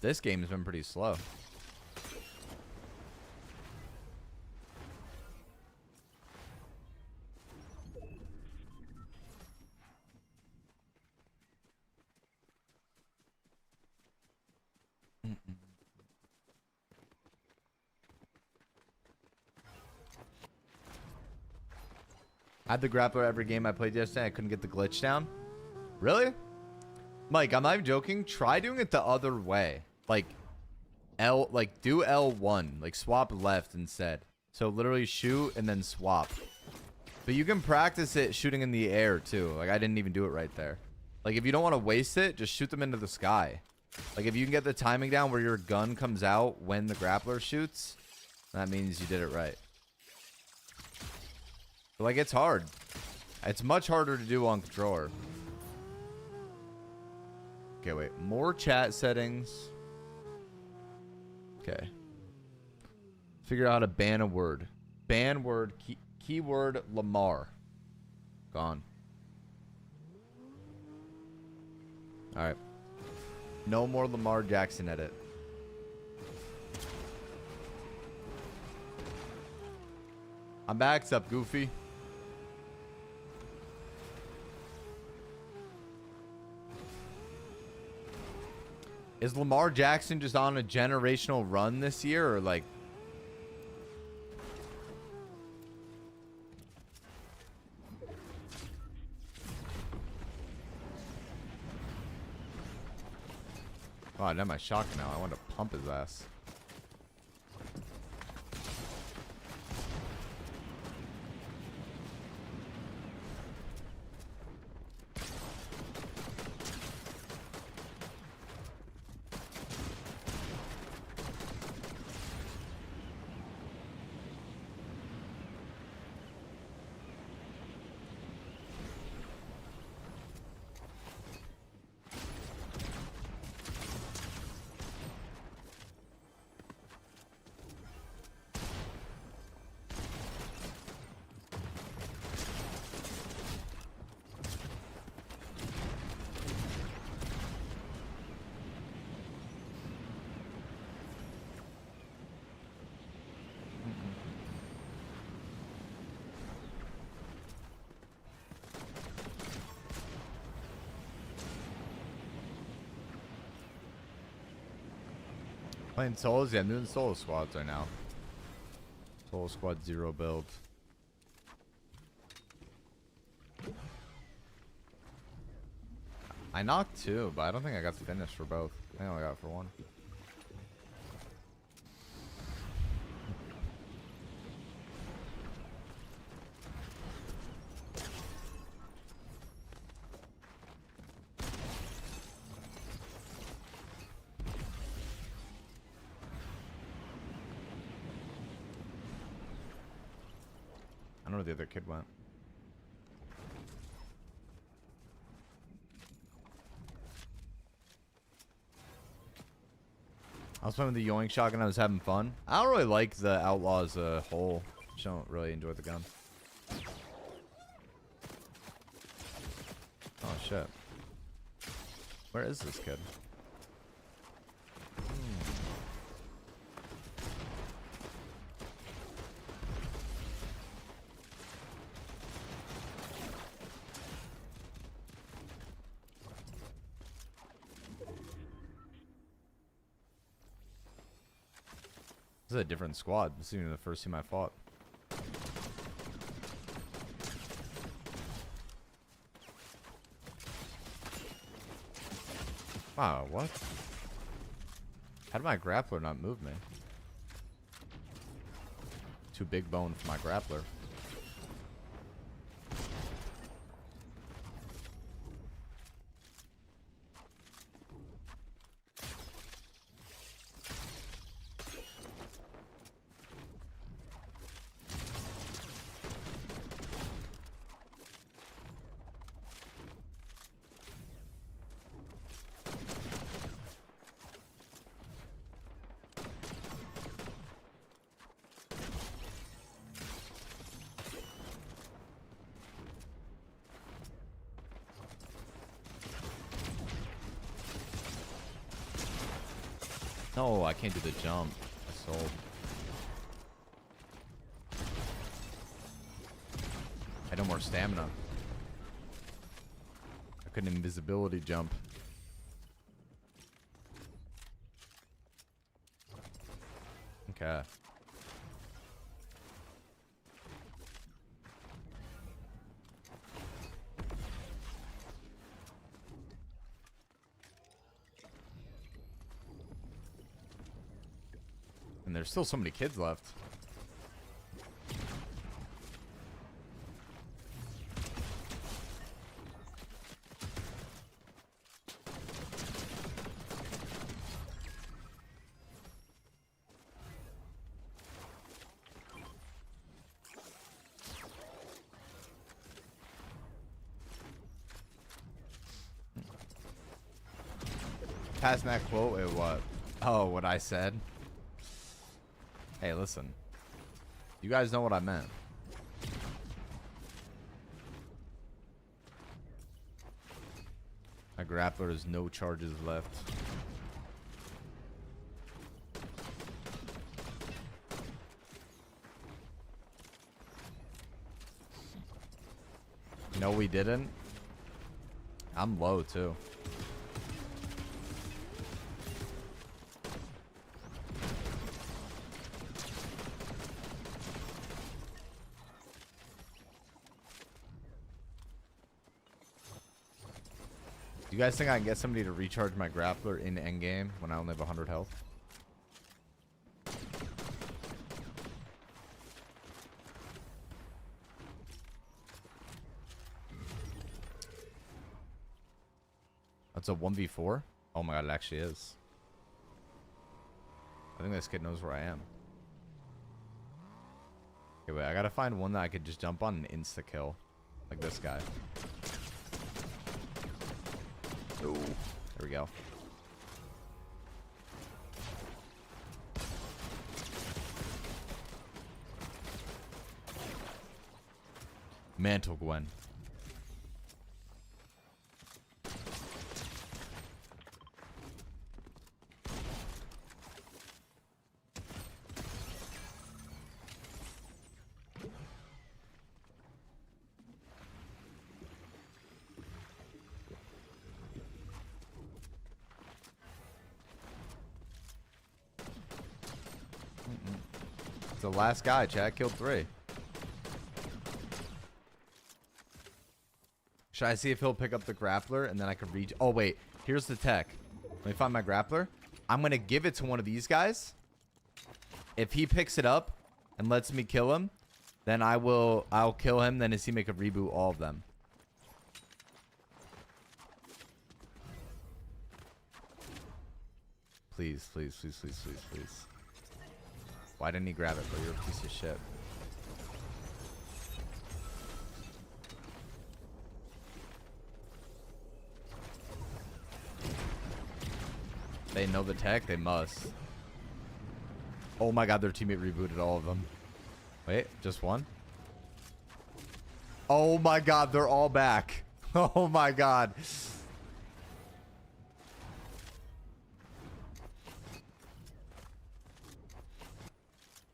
A: This game has been pretty slow. I had the grappler every game I played yesterday. I couldn't get the glitch down. Really? Mike, I'm not even joking. Try doing it the other way. Like do L1. Like swap left instead. So literally shoot and then swap. But you can practice it shooting in the air too. Like I didn't even do it right there. Like if you don't want to waste it, just shoot them into the sky. Like if you can get the timing down where your gun comes out when the grappler shoots, that means you did it right. But like it's hard. It's much harder to do on controller. Okay, wait. More chat settings. Okay. Figure out how to ban a word. Ban word. Keyword Lamar. Gone. Alright. No more Lamar Jackson edit. I'm back. What's up, Goofy? Is Lamar Jackson just on a generational run this year, or like? Oh, I know my shotgun now. I want to pump his ass. Playing solos? Yeah, I'm doing solo squads right now. Solo squad 0 build. I knocked 2, but I don't think I got to finish for both. I think I only got it for 1. I don't know where the other kid went. I was playing with the Yoink shotgun. I was having fun. I don't really like the Outlaw as a whole. Just don't really enjoy the gun. Oh shit. Where is this kid? This is a different squad. This isn't even the first team I fought. Wow, what? How did my grappler not move me? Too big bone for my grappler. No, I can't do the jump. I sold. I had no more stamina. I couldn't invisibility jump. Okay. And there's still so many kids left. Pass that quote at what? Oh, what I said? Hey, listen. You guys know what I meant. My grappler has no charges left. No, we didn't. I'm low, too. Do you guys think I can get somebody to recharge my grappler in endgame when I only have 100 health? That's a 1v4? Oh my god, it actually is. I think this kid knows where I am. Okay, wait, I gotta find one that I could just jump on and insta-kill. Like this guy. Ooh, there we go. Mantle Gwen. The last guy, Chad, killed 3. Should I see if he'll pick up the grappler and then I can reach? Oh, wait. Here's the tech. Let me find my grappler. I'm going to give it to one of these guys. If he picks it up and lets me kill him, then I'll kill him. Then his teammate can reboot all of them. Please, please, please, please, please, please. Why didn't he grab it, bro? You're a piece of shit. They know the tech? They must. Oh my god, their teammate rebooted all of them. Wait, just one? Oh my god, they're all back. Oh my god.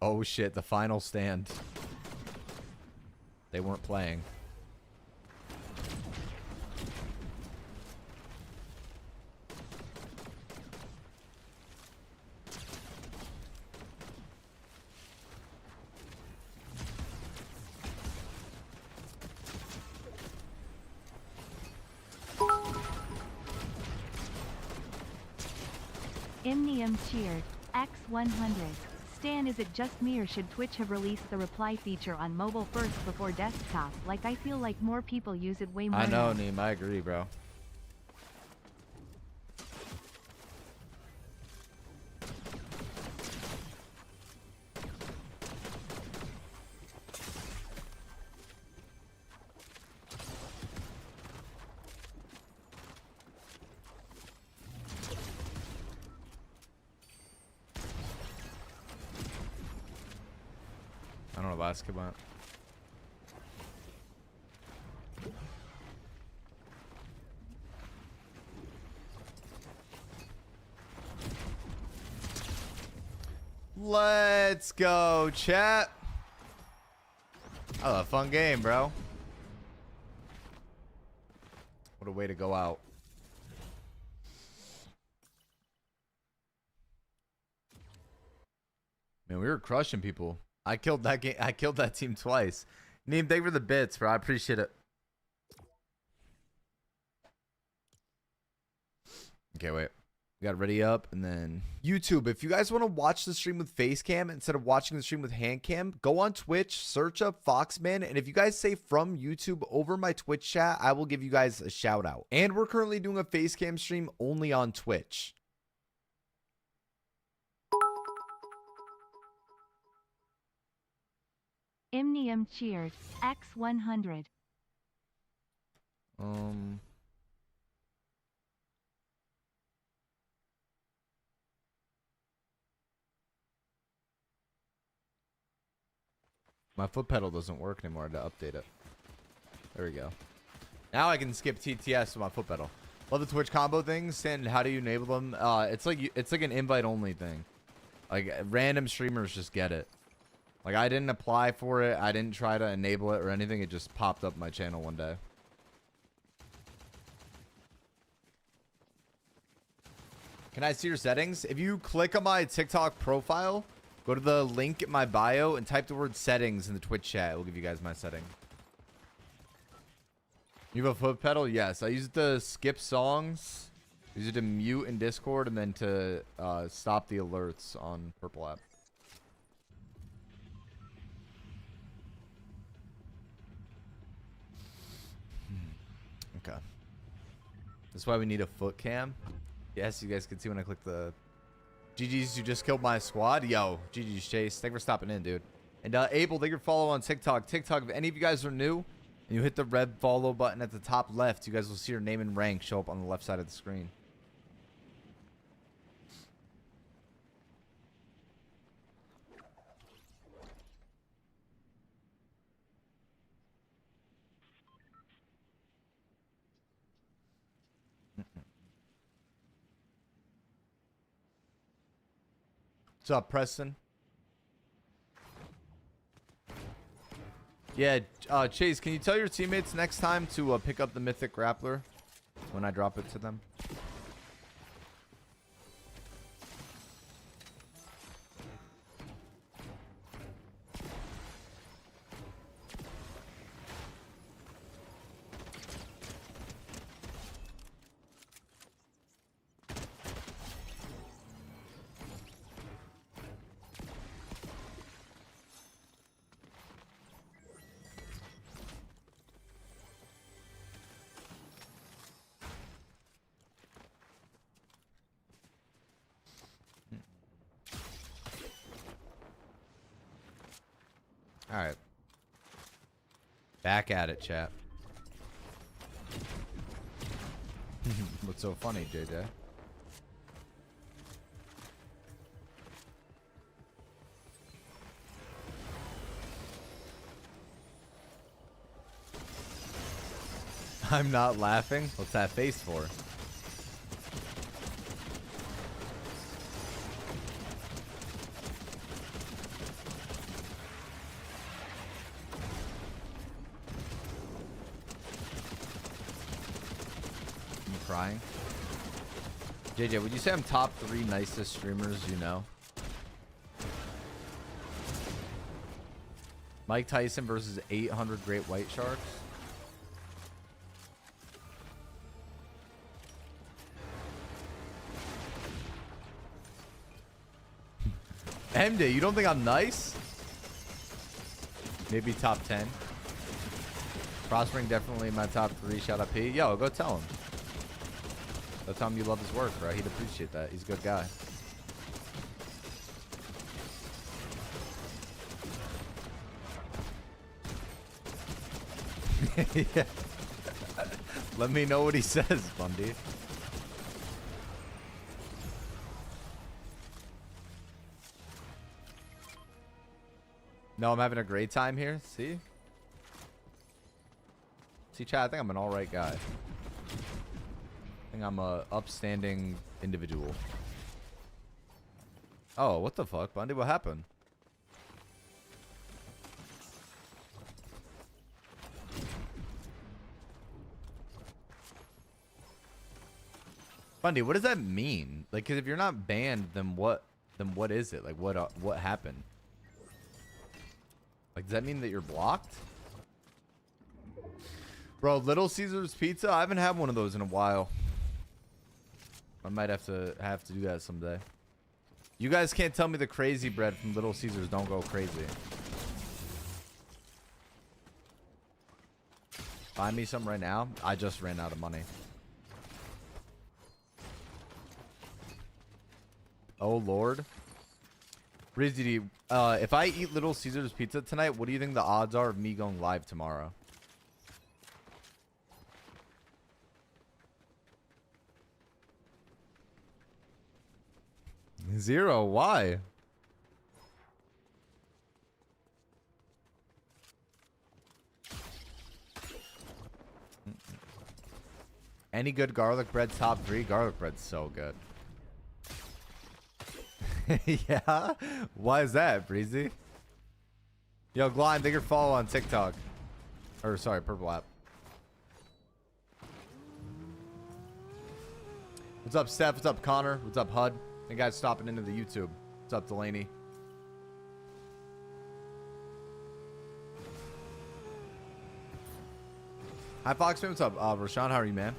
A: Oh shit, the final stand. They weren't playing.
B: Imnium cheered. X100. Stan, is it just me or should Twitch have released the reply feature on mobile first before desktop? Like, I feel like more people use it way more
A: I know,
B: now.
A: Neem. I agree, bro. I don't know basketball. Let's go, chat. Oh, a fun game, bro. What a way to go out. Man, we were crushing people. I killed that game. I killed that team twice. Neem, thank you for the bits, bro. I appreciate it. Okay, wait. We got ready up, and then YouTube. If you guys want to watch the stream with face cam instead of watching the stream with hand cam, go on Twitch, search up FoxMan, and if you guys say from YouTube over my Twitch chat, I will give you guys a shout out. And we're currently doing a face cam stream only on Twitch.
B: Imnium cheered. X100.
A: My foot pedal doesn't work anymore. I had to update it. There we go. Now I can skip TTS with my foot pedal. Love the Twitch combo things. And how do you enable them? It's like an invite only thing. Like random streamers just get it. Like I didn't apply for it. I didn't try to enable it or anything. It just popped up my channel one day. Can I see your settings? If you click on my TikTok profile, go to the link in my bio and type the word settings in the Twitch chat. It will give you guys my setting. You have a foot pedal? Yes. I use it to skip songs. Use it to mute in Discord and then to stop the alerts on Purple app. Okay. That's why we need a foot cam. Yes, you guys can see when I click the... GG's, you just killed my squad. Yo, GG's Chase. Thank you for stopping in, dude. And Abel, thank you for following on TikTok. TikTok, if any of you guys are new and you hit the red follow button at the top left, you guys will see your name and rank show up on the left side of the screen. What's up, Preston? Yeah, Chase, can you tell your teammates next time to pick up the Mythic Grappler when I drop it to them? All right. Back at it, chat. What's so funny, JJ? I'm not laughing. What's that face for? Crying. JJ, would you say I'm top 3 nicest streamers you know? Mike Tyson versus 800 great white sharks. MJ, you don't think I'm nice? Maybe top 10. Prospering definitely in my top 3. Shout out P. Yo, go tell him. Go tell him you love his work, bro. He'd appreciate that. He's a good guy. Yeah. Let me know what he says, Bundy. No, I'm having a great time here. See? See, Chad, I think I'm an alright guy. I think I'm a upstanding individual. Oh, what the fuck, Bundy? What happened? Bundy, what does that mean? Like, 'cause if you're not banned, then what is it? Like, what happened? Like, does that mean that you're blocked? Bro, Little Caesars Pizza? I haven't had one of those in a while. I might have to do that someday. You guys can't tell me the crazy bread from Little Caesars don't go crazy. Buy me some right now. I just ran out of money. Oh, Lord. Rizzy, if I eat Little Caesars Pizza tonight, what do you think the odds are of me going live tomorrow? 0. Why? Any good garlic bread top 3? Garlic bread's so good. Yeah? Why is that, Breezy? Yo, Glide, take your follow on TikTok. Or, sorry, Purple app. What's up, Steph? What's up, Connor? What's up, Hud? And guys stopping into the YouTube. What's up, Delaney? Hi, FoxMan. What's up? Rashawn, how are you, man?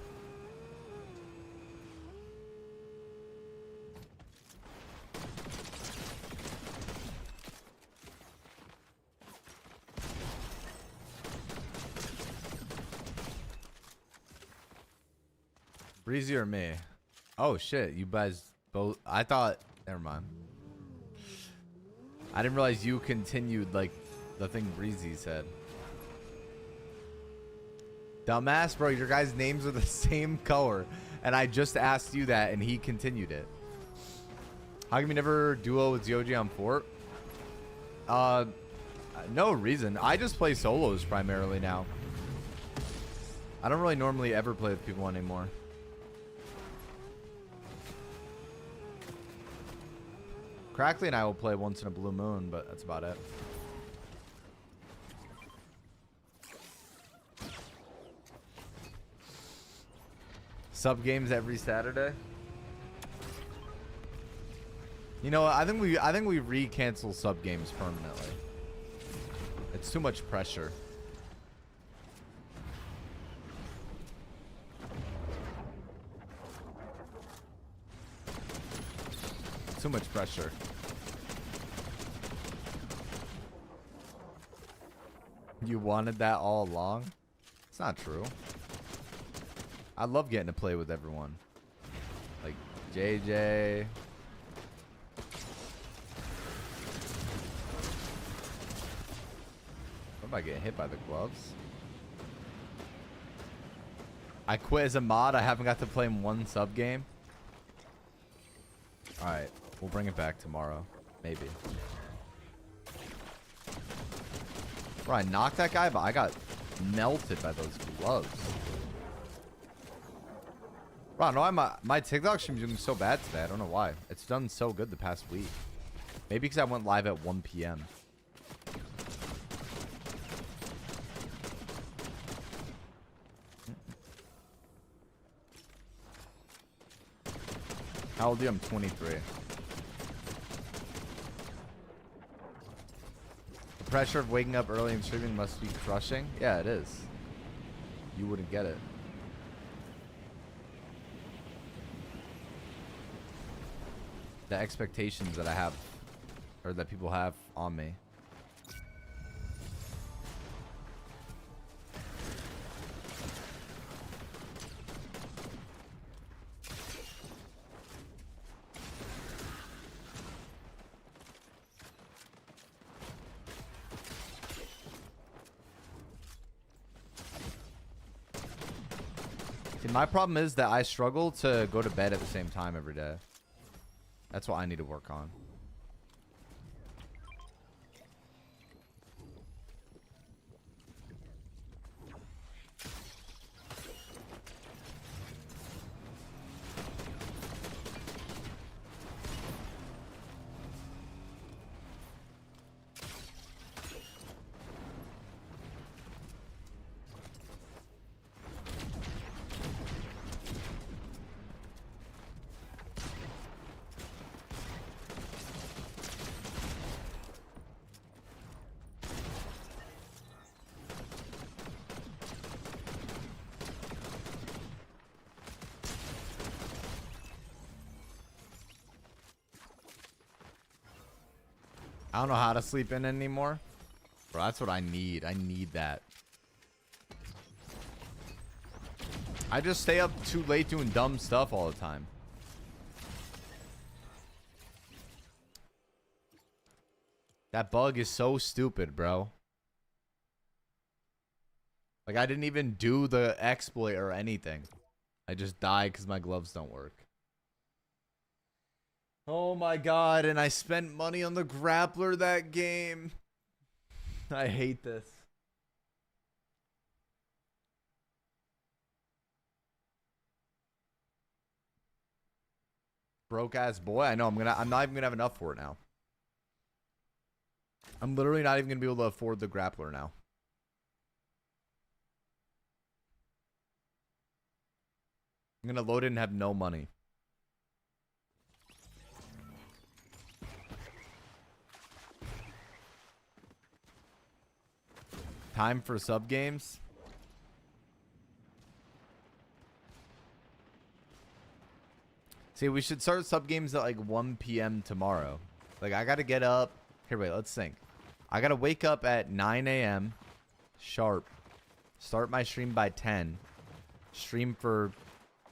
A: Breezy or me? Oh shit, you guys both. I thought, never mind. I didn't realize you continued like the thing Breezy said. Dumbass, bro, your guys' names are the same color, and I just asked you that and he continued it. How come you never duo with Zyoji on Fort? No reason. I just play solos primarily now. I don't really normally ever play with people anymore. Crackley and I will play once in a blue moon, but that's about it. Sub games every Saturday. You know, I think we re-cancel sub games permanently. It's too much pressure. Too much pressure. You wanted that all along? It's not true. I love getting to play with everyone. Like JJ. What am I getting hit by the gloves? I quit as a mod. I haven't got to play in one sub game. Alright. We'll bring it back tomorrow. Maybe. Bro, I knocked that guy, but I got melted by those gloves. Bro, I don't know why my TikTok stream's doing so bad today. I don't know why. It's done so good the past week. Maybe because I went live at 1 p.m. How old are you? I'm 23. The pressure of waking up early and streaming must be crushing. Yeah, it is. You wouldn't get it. The expectations that I have or that people have on me. See, my problem is that I struggle to go to bed at the same time every day. That's what I need to work on. I don't know how to sleep in anymore. Bro, that's what I need. I need that. I just stay up too late doing dumb stuff all the time. That bug is so stupid, bro. Like, I didn't even do the exploit or anything. I just died because my gloves don't work. Oh my god, and I spent money on the grappler that game. I hate this. Broke ass boy. I know I'm not even gonna have enough for it now. I'm literally not even gonna be able to afford the grappler now. I'm gonna load it and have no money. Time for sub games. See, we should start sub games at like 1 p.m. tomorrow. Like, I gotta get up. Here, wait, let's think. I gotta wake up at 9 a.m. sharp. Start my stream by 10. Stream for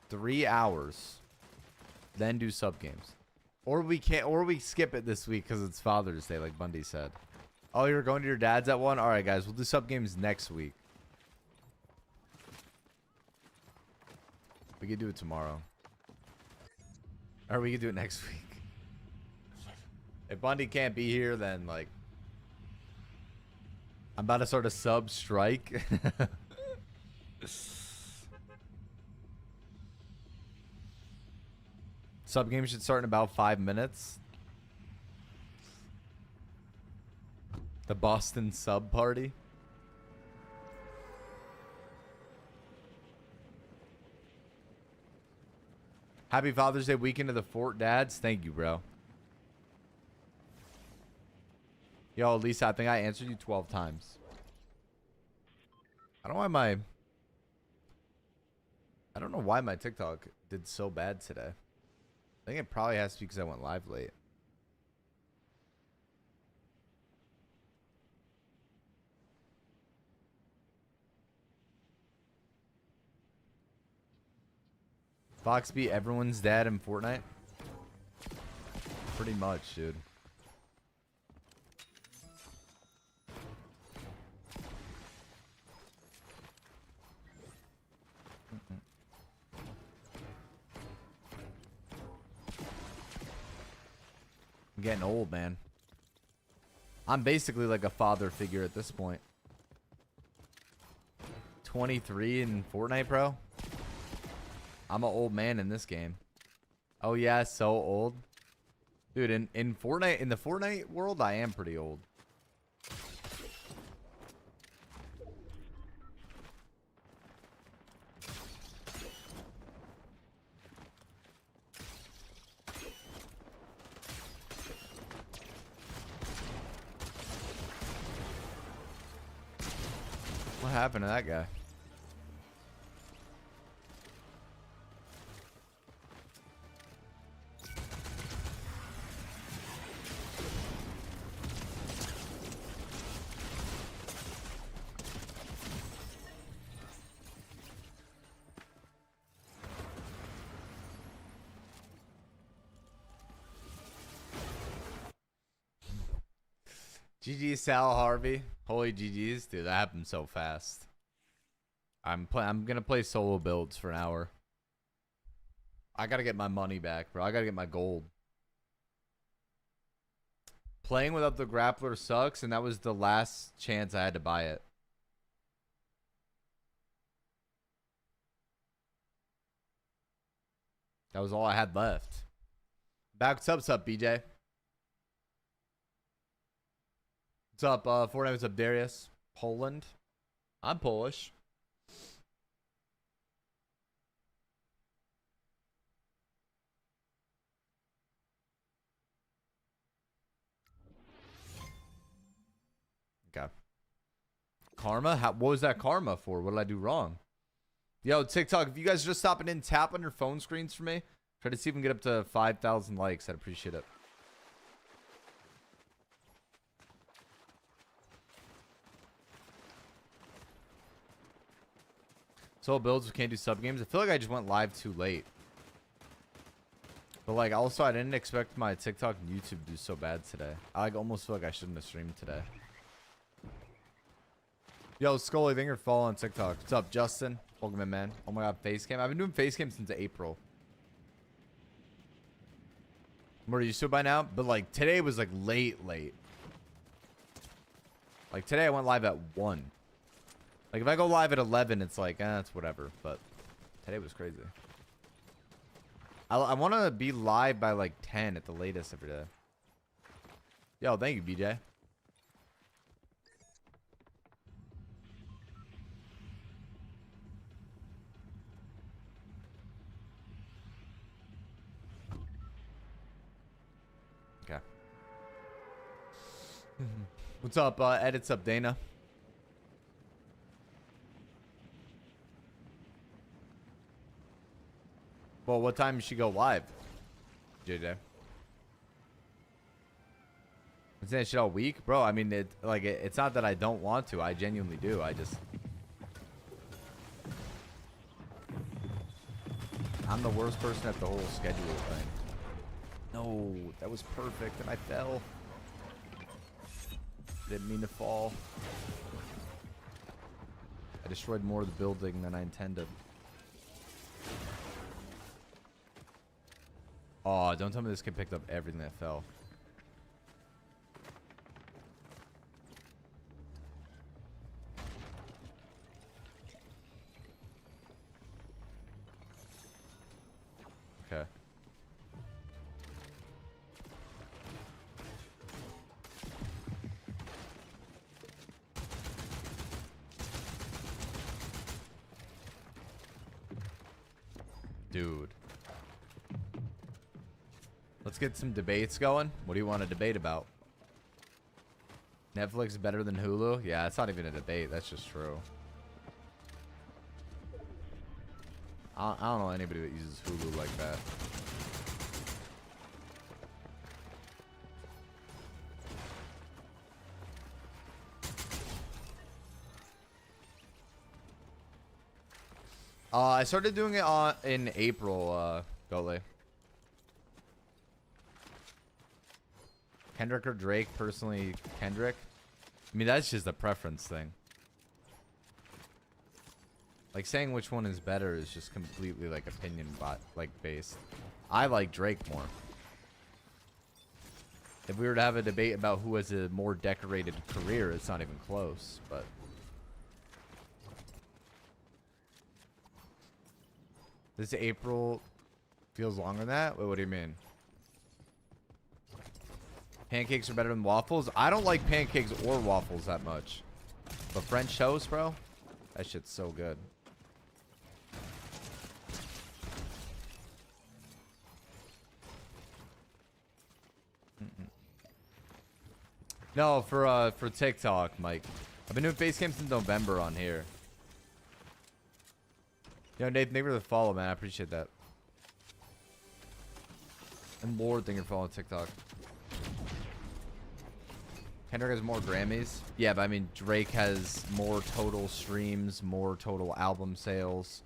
A: 3 hours. Then do sub games. Or we can't, or we skip it this week because it's Father's Day, like Bundy said. Oh, you're going to your dad's at 1? Alright, guys. We'll do sub games next week. We could do it tomorrow. Or we could do it next week. If Bundy can't be here, then, like... I'm about to start a sub strike. Sub game should start in about 5 minutes. The Boston sub party. Happy Father's Day weekend to the Fort dads. Thank you, bro. Yo, Lisa, I think I answered you 12 times. I don't know why my TikTok did so bad today. I think it probably has to be because I went live late. Fox beat everyone's dad in Fortnite? Pretty much, dude. I'm getting old, man. I'm basically like a father figure at this point. 23 in Fortnite, bro. I'm an old man in this game. Oh yeah, so old. Dude, in Fortnite, in the Fortnite world, I am pretty old. What happened to that guy? GG Sal Harvey. Holy GG's, dude. That happened so fast. I'm gonna play solo builds for an hour. I gotta get my money back, bro. I gotta get my gold. Playing without the grappler sucks, and that was the last chance I had to buy it. That was all I had left. What's up, BJ? What's up, Fortnite? What's up, Darius? Poland? I'm Polish. Okay. Karma? What was that karma for? What did I do wrong? Yo, TikTok, if you guys are just stopping in, tap on your phone screens for me. Try to see if we can get up to 5,000 likes. I'd appreciate it. Solo builds, we can't do sub games. I feel like I just went live too late. But like, also, I didn't expect my TikTok and YouTube to do so bad today. I like almost feel like I shouldn't have streamed today. Yo, Scully, thank you for following on TikTok. What's up, Justin? Welcome in, man. Oh my god, Facecam. I've been doing Facecam since April. I'm more used to it by now, but like today was like late. Like today I went live at 1. Like if I go live at 11, it's like, it's whatever. But today was crazy. I want to be live by like 10 at the latest every day. Yo, thank you, BJ. Okay. What's up, edits up, Dana? Well, what time should she go live, JJ? I'm saying shit all week, bro. I mean, it's not that I don't want to. I genuinely do. I'm the worst person at the whole schedule thing. No, that was perfect, and I fell. Didn't mean to fall. I destroyed more of the building than I intended. Oh, don't tell me this kid picked up everything that fell. Okay. Dude. Let's get some debates going. What do you want to debate about? Netflix is better than Hulu? Yeah, it's not even a debate. That's just true. I don't know anybody that uses Hulu like that. I started doing it in April, Goalie. Kendrick or Drake? Personally, Kendrick. I mean, that's just a preference thing. Like, saying which one is better is just completely, like, opinion based. I like Drake more. If we were to have a debate about who has a more decorated career, it's not even close, but... This April feels longer than that? Wait, what do you mean? Pancakes are better than waffles? I don't like pancakes or waffles that much. But French toast, bro? That shit's so good. No, for TikTok, Mike. I've been doing face cams since November on here. Yo, Nathan, thank you for the follow, man. I appreciate that. And Lord, thank you for following TikTok. Kendrick has more Grammys. Yeah, but I mean, Drake has more total streams, more total album sales.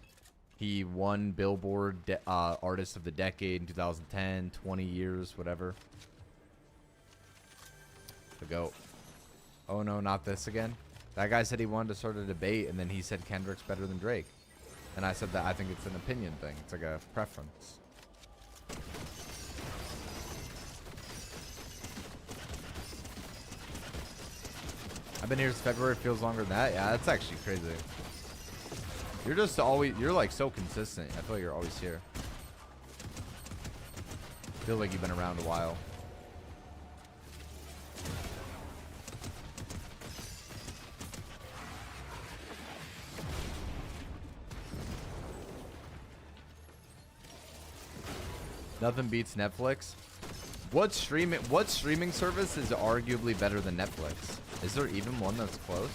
A: He won Billboard Artist of the Decade in 2010, 20 years, whatever. The GOAT. Oh no, not this again. That guy said he wanted to start a debate, and then he said Kendrick's better than Drake. And I said that I think it's an opinion thing. It's like a preference. I've been here since February. It feels longer than that. Yeah, that's actually crazy. You're just always, you're like so consistent. I feel like you're always here. Feel like you've been around a while. Nothing beats Netflix. What streaming service is arguably better than Netflix? Is there even one that's close?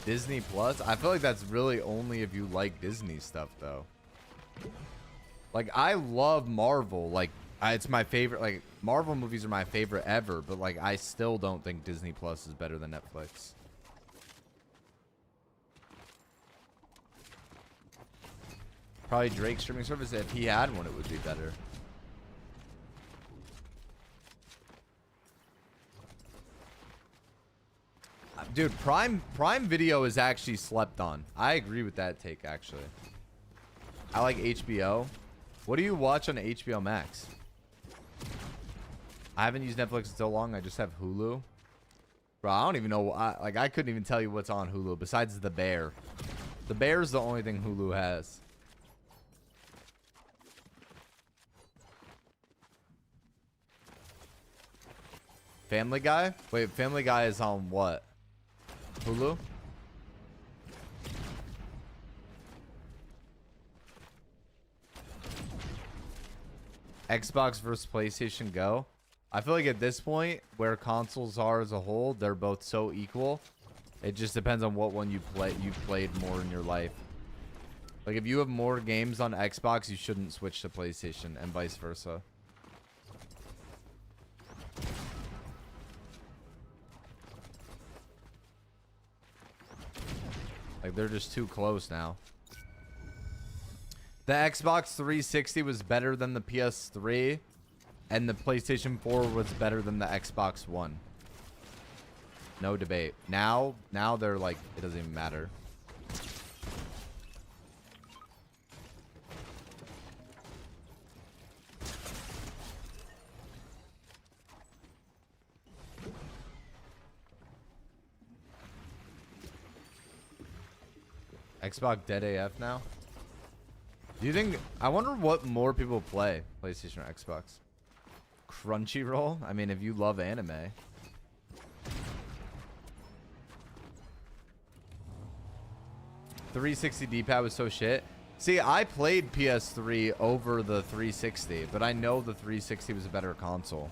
A: Disney Plus? I feel like that's really only if you like Disney stuff though. Like I love Marvel. Like it's my favorite. Like Marvel movies are my favorite ever, but like I still don't think Disney Plus is better than Netflix. Probably Drake's streaming service. If he had one, it would be better. Dude, Prime Video is actually slept on. I agree with that take, actually. I like HBO. What do you watch on HBO Max? I haven't used Netflix in so long. I just have Hulu. Bro, I don't even know. I couldn't even tell you what's on Hulu besides The Bear. The Bear is the only thing Hulu has. Family Guy? Wait, Family Guy is on what? Hulu? Xbox versus PlayStation Go? I feel like at this point, where consoles are as a whole, they're both so equal. It just depends on what one you played more in your life. Like if you have more games on Xbox, you shouldn't switch to PlayStation and vice versa. Like they're just too close now. The Xbox 360 was better than the PS3, and the PlayStation 4 was better than the Xbox One. No debate. Now they're like, it doesn't even matter. Xbox dead AF now? Do you think... I wonder what more people play. PlayStation or Xbox. Crunchyroll? I mean, if you love anime. The 360 D-pad was so shit. See, I played PS3 over the 360, but I know the 360 was a better console.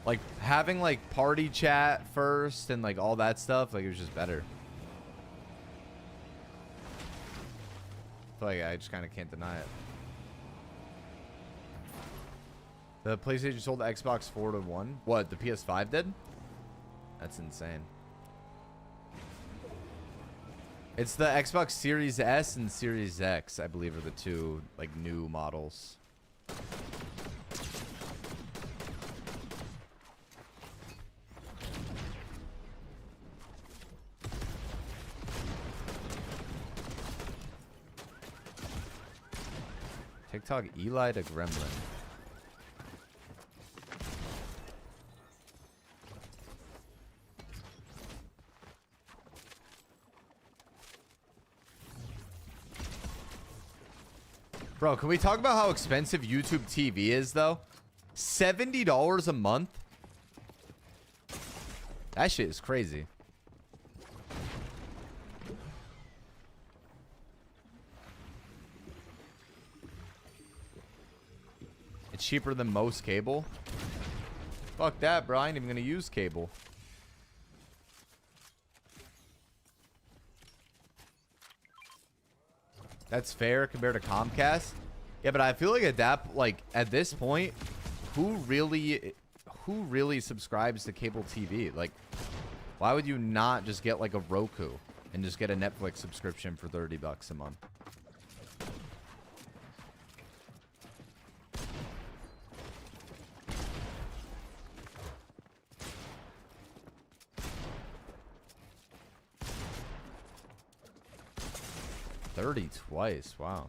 A: Like, having, like, party chat first and, like, all that stuff, like, it was just better. I feel like I just kind of can't deny it. The PlayStation sold the Xbox 4 to 1. What, the PS5 did? That's insane. It's the Xbox Series S and Series X, I believe, are the two, like, new models. TikTok Eli to Gremlin. Bro, can we talk about how expensive YouTube TV is, though? $70 a month? That shit is crazy. It's cheaper than most cable. Fuck that, bro. I ain't even gonna use cable. That's fair compared to Comcast. Yeah, but I feel like at this point, who really subscribes to cable TV? Like, why would you not just get like a Roku and just get a Netflix subscription for $30 a month? 30 twice. Wow.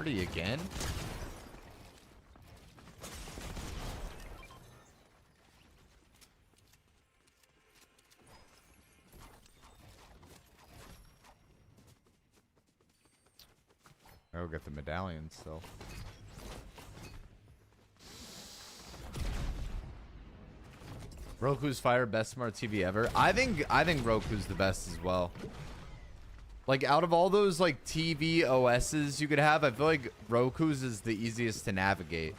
A: Again? I'll get the medallions still. Roku's Fire, best smart TV ever. I think Roku's the best as well. Like, out of all those, like, TV OSs you could have, I feel like Roku's is the easiest to navigate.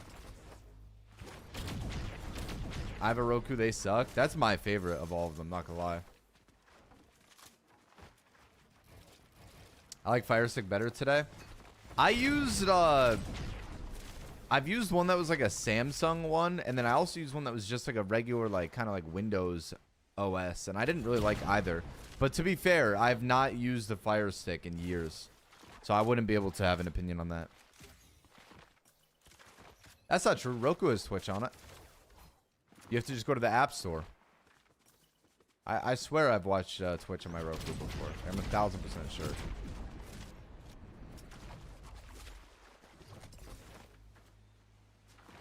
A: I have a Roku, they suck. That's my favorite of all of them, not gonna lie. I like Fire Stick better today. I've used one that was like a Samsung one, and then I also used one that was just like a regular, like, kind of like Windows OS, and I didn't really like either. But to be fair, I've not used the Fire Stick in years, so I wouldn't be able to have an opinion on that. That's not true. Roku has Twitch on it. You have to just go to the App Store. I swear I've watched Twitch on my Roku before. I'm 1000% sure.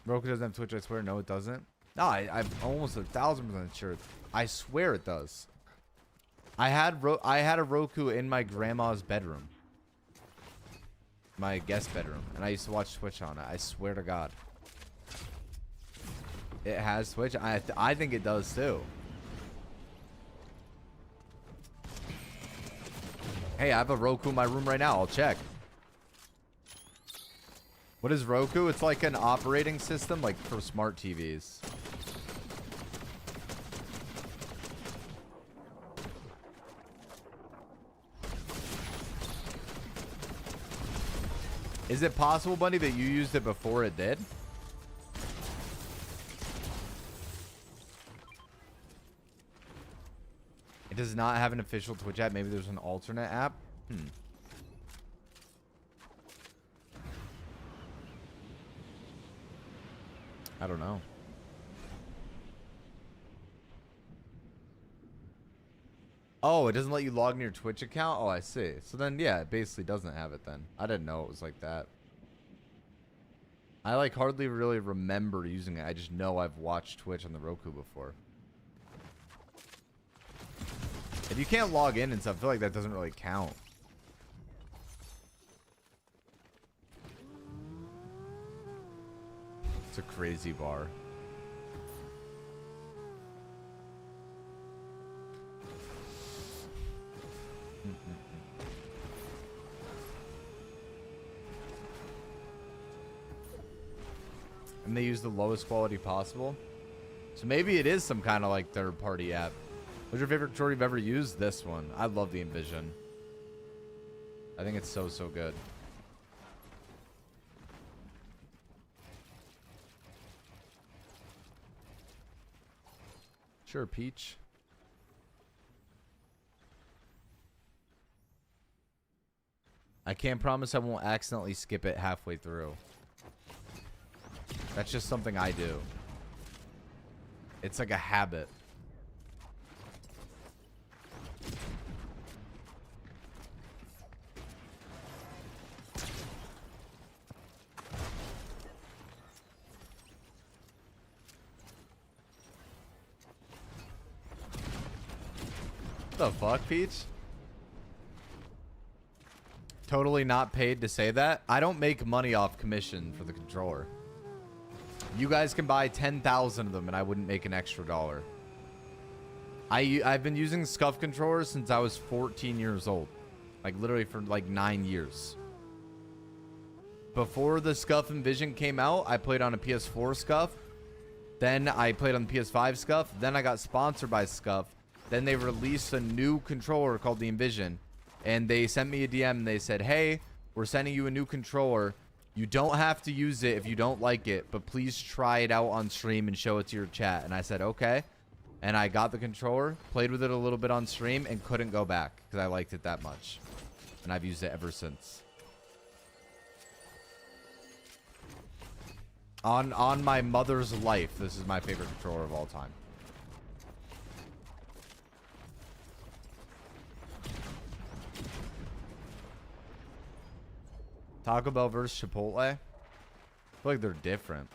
A: Roku doesn't have Twitch, I swear. No, it doesn't. No, I'm almost 1000% sure. I swear it does. I had a Roku in my grandma's bedroom. My guest bedroom. And I used to watch Twitch on it. I swear to God. It has Twitch. I think it does too. Hey, I have a Roku in my room right now. I'll check. What is Roku? It's like an operating system, like for smart TVs. Is it possible, Bunny, that you used it before it did? It does not have an official Twitch app. Maybe there's an alternate app. I don't know. Oh, it doesn't let you log in your Twitch account? Oh, I see. So then, yeah, it basically doesn't have it then. I didn't know it was like that. I, like, hardly really remember using it. I just know I've watched Twitch on the Roku before. If you can't log in and stuff, I feel like that doesn't really count. It's a crazy bar. And they use the lowest quality possible. So maybe it is some kind of like third-party app. What's your favorite controller you've ever used? This one. I love the Envision. I think it's so, so good. Sure, Peach. I can't promise I won't accidentally skip it halfway through. That's just something I do. It's like a habit. What the fuck, Peach? Totally not paid to say that. I don't make money off commission for the controller. You guys can buy 10,000 of them and I wouldn't make an extra dollar. I've been using SCUF controllers since I was 14 years old. Like literally for like 9 years. Before the SCUF Envision came out, I played on a PS4 SCUF. Then I played on the PS5 SCUF. Then I got sponsored by SCUF. Then they released a new controller called the Envision. And they sent me a DM and they said, hey, we're sending you a new controller. You don't have to use it if you don't like it, but please try it out on stream and show it to your chat. And I said, okay. And I got the controller, played with it a little bit on stream, and couldn't go back because I liked it that much. And I've used it ever since. On my mother's life, this is my favorite controller of all time. Taco Bell versus Chipotle? I feel like they're different.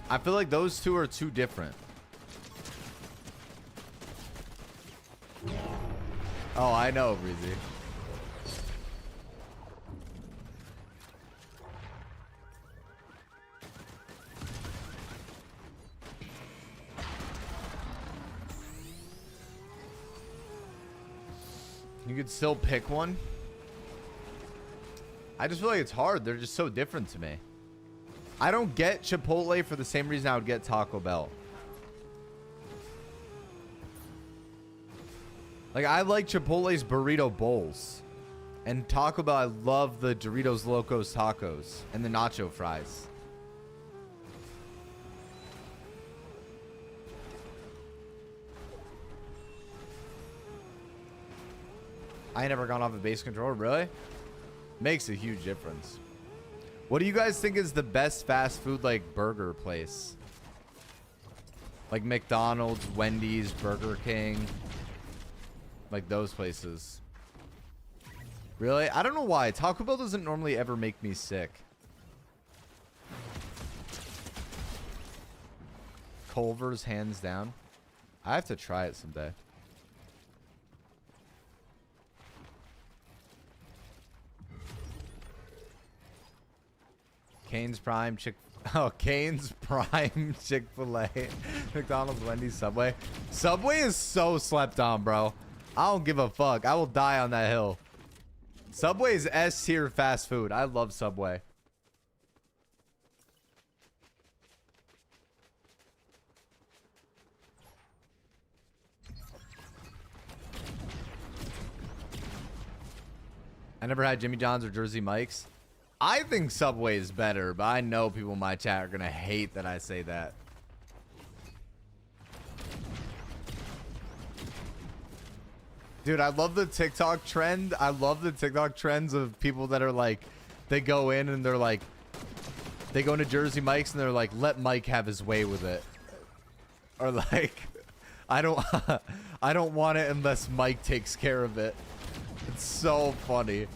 A: I feel like those two are too different. Oh, I know, Breezy. You could still pick one. I just feel like it's hard. They're just so different to me. I don't get Chipotle for the same reason I would get Taco Bell. Like, I like Chipotle's burrito bowls. And Taco Bell, I love the Doritos Locos tacos and the nacho fries. I ain't never gone off a base controller, really? Makes a huge difference. What do you guys think is the best fast food, like, burger place? Like McDonald's, Wendy's, Burger King. Like those places. Really? I don't know why. Taco Bell doesn't normally ever make me sick. Culver's hands down. I have to try it someday. Cane's Prime, Cane's Prime, Chick-fil-A, McDonald's, Wendy's, Subway. Subway is so slept on, bro. I don't give a fuck. I will die on that hill. Subway is S tier fast food. I love Subway. I never had Jimmy John's or Jersey Mike's. I think Subway is better, but I know people in my chat are going to hate that I say that. Dude, I love the TikTok trend. I love the TikTok trends of people that are like, they go in and they're like, they go into Jersey Mike's and they're like, let Mike have his way with it. Or like, I don't want it unless Mike takes care of it. It's so funny.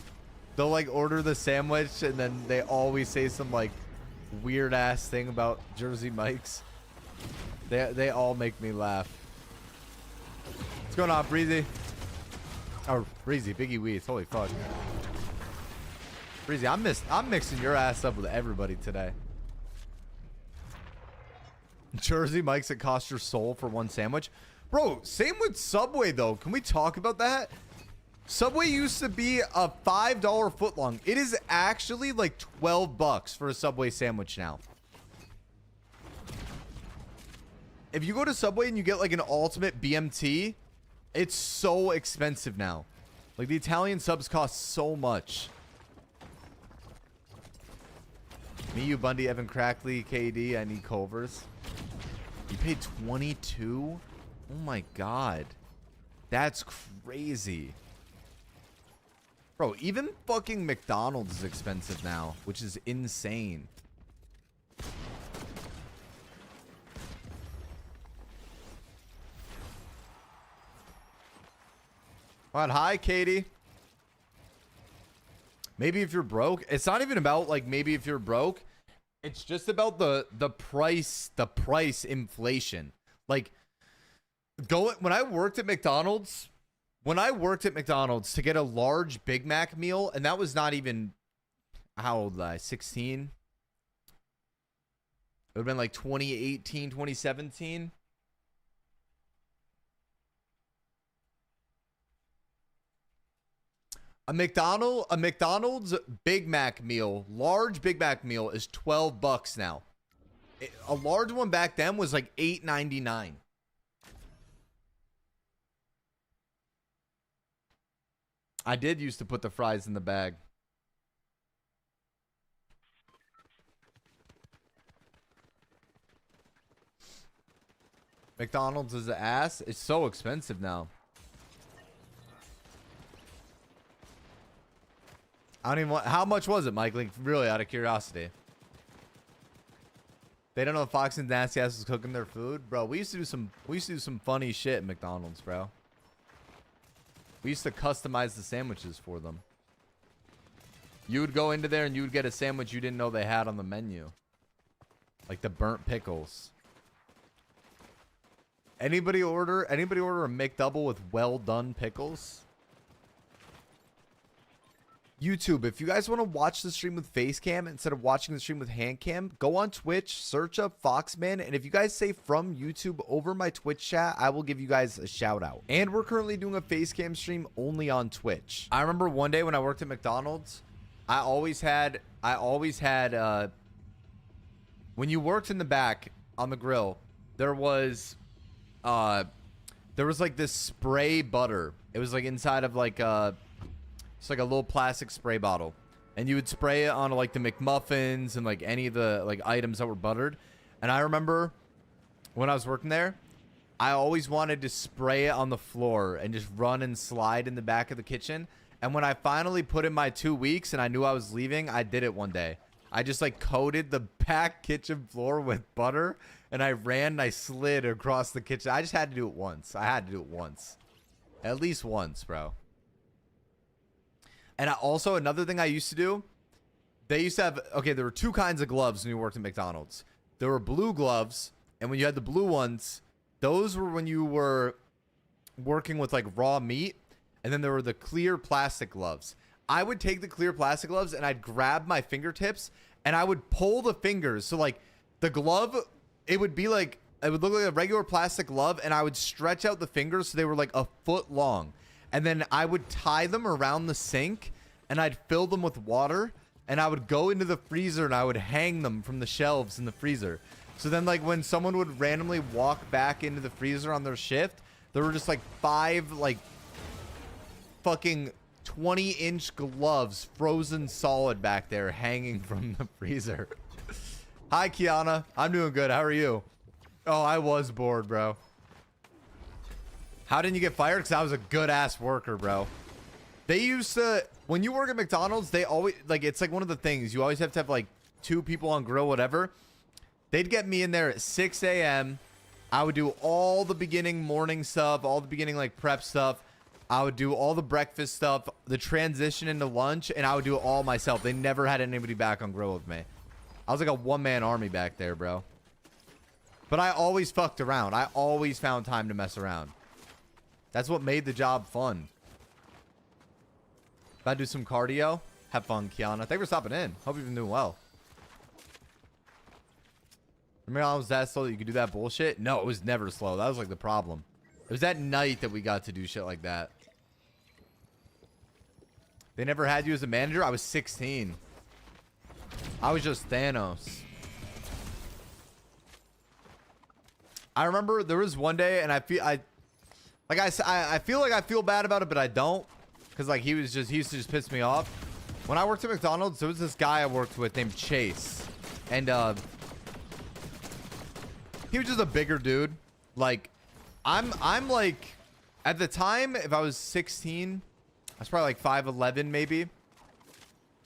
A: They'll like order the sandwich and then they always say some like weird ass thing about Jersey Mike's. They all make me laugh. What's going on, Breezy? Oh, Breezy, Biggie Weeds. Holy fuck. Breezy, I'm mixing your ass up with everybody today. Jersey Mike's that cost your soul for one sandwich. Bro, same with Subway though. Can we talk about that? Subway used to be a $5 footlong. It is actually like 12 bucks for a Subway sandwich now. If you go to Subway and you get like an ultimate BMT, it's so expensive now. Like the Italian subs cost so much. Me, you, Bundy, Evan Crackley, KD, I need Culver's. You paid 22? Oh my god. That's crazy. Bro, even fucking McDonald's is expensive now, which is insane. All right, hi, Katie. Maybe if you're broke, it's not even about like maybe if you're broke. It's just about the price inflation. Like when I worked at McDonald's, to get a large Big Mac meal, and that was not even, how old was I? 16? It would have been like 2018, 2017. A McDonald's Big Mac meal, large Big Mac meal is 12 bucks now. A large one back then was like $8.99. I did used to put the fries in the bag. McDonald's is an ass. It's so expensive now. I don't even want. How much was it, Mike? Like, really, out of curiosity. They don't know if Fox and Nasty Ass was cooking their food, bro. We used to do some funny shit at McDonald's, bro. We used to customize the sandwiches for them. You would go into there and you would get a sandwich you didn't know they had on the menu, like the burnt pickles. Anybody order a McDouble with well done pickles? YouTube, if you guys want to watch the stream with face cam instead of watching the stream with hand cam, go on Twitch, search up Foxman, and if you guys say from YouTube over my Twitch chat, I will give you guys a shout out. And we're currently doing a face cam stream only on Twitch. I remember one day when I worked at McDonald's, I always had when you worked in the back on the grill, there was like this spray butter. It was like inside of like it's like a little plastic spray bottle, and you would spray it on like the McMuffins and like any of the like items that were buttered. And I remember when I was working there, I always wanted to spray it on the floor and just run and slide in the back of the kitchen. And when I finally put in my 2 weeks and I knew I was leaving, I did it one day. I just like coated the back kitchen floor with butter, and I ran and I slid across the kitchen. I just had to do it once. I had to do it once. At least once, bro. And also, another thing I used to do, they used to have, okay, there were two kinds of gloves when you worked at McDonald's. There were blue gloves, and when you had the blue ones, those were when you were working with like raw meat, and then there were the clear plastic gloves. I would take the clear plastic gloves and I'd grab my fingertips and I would pull the fingers. So like the glove, it would look like a regular plastic glove, and I would stretch out the fingers so they were like a foot long. And then I would tie them around the sink and I'd fill them with water, and I would go into the freezer and I would hang them from the shelves in the freezer. So then like when someone would randomly walk back into the freezer on their shift, there were just like 5 like fucking 20-inch gloves frozen solid back there hanging from the freezer. Hi, Kiana. I'm doing good. How are you? Oh, I was bored, bro. How didn't you get fired? Because I was a good-ass worker, bro. They used to... When you work at McDonald's, they always... Like, it's like one of the things. You always have to have, like, 2 people on grill, whatever. They'd get me in there at 6 a.m. I would do all the beginning morning stuff, all the beginning, like, prep stuff. I would do all the breakfast stuff, the transition into lunch, and I would do it all myself. They never had anybody back on grill with me. I was like a one-man army back there, bro. But I always fucked around. I always found time to mess around. That's what made the job fun. If I do some cardio, have fun, Kiana. Thanks for stopping in. Hope you've been doing well. Remember I was that slow that you could do that bullshit? No, it was never slow. That was like the problem. It was that night that we got to do shit like that. They never had you as a manager? I was 16. I was just Thanos. I remember there was one day, and I feel like I feel bad about it, but I don't, because like he used to just piss me off. When I worked at McDonald's, there was this guy I worked with named Chase, and he was just a bigger dude. Like I'm like, at the time, if I was 16, I was probably like 5'11" maybe.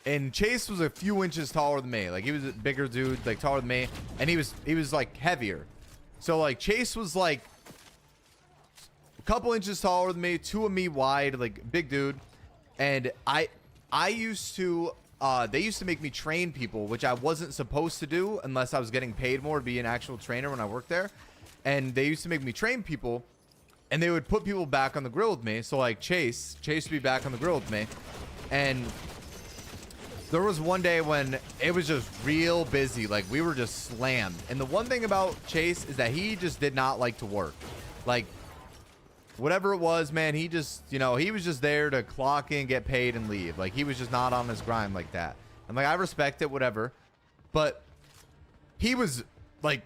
A: And Chase was a few inches taller than me. Like he was a bigger dude, like taller than me, and he was like heavier. So like Chase was like a couple inches taller than me, 2 of me wide, like big dude. And I used to they used to make me train people, which I wasn't supposed to do unless I was getting paid more to be an actual trainer when I worked there. And they used to make me train people, and they would put people back on the grill with me. So like Chase would be back on the grill with me. And there was one day when it was just real busy. Like we were just slammed. And the one thing about Chase is that he just did not like to work. Like whatever it was, man, he just, you know, he was just there to clock in, get paid, and leave. Like he was just not on his grind like that. And like I respect it, whatever. But he was like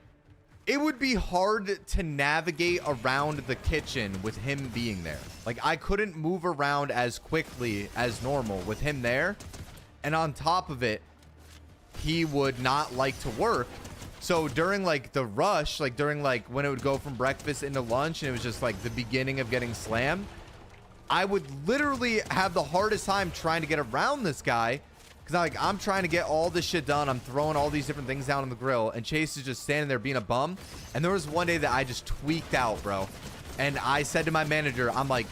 A: it would be hard to navigate around the kitchen with him being there. Like, I couldn't move around as quickly as normal with him there. And on top of it, he would not like to work. So during like the rush, like during like when it would go from breakfast into lunch and it was just like the beginning of getting slammed, I would literally have the hardest time trying to get around this guy. Because like, I'm trying to get all this shit done. I'm throwing all these different things down on the grill. And Chase is just standing there being a bum. And there was one day that I just tweaked out, bro. And I said to my manager, I'm like,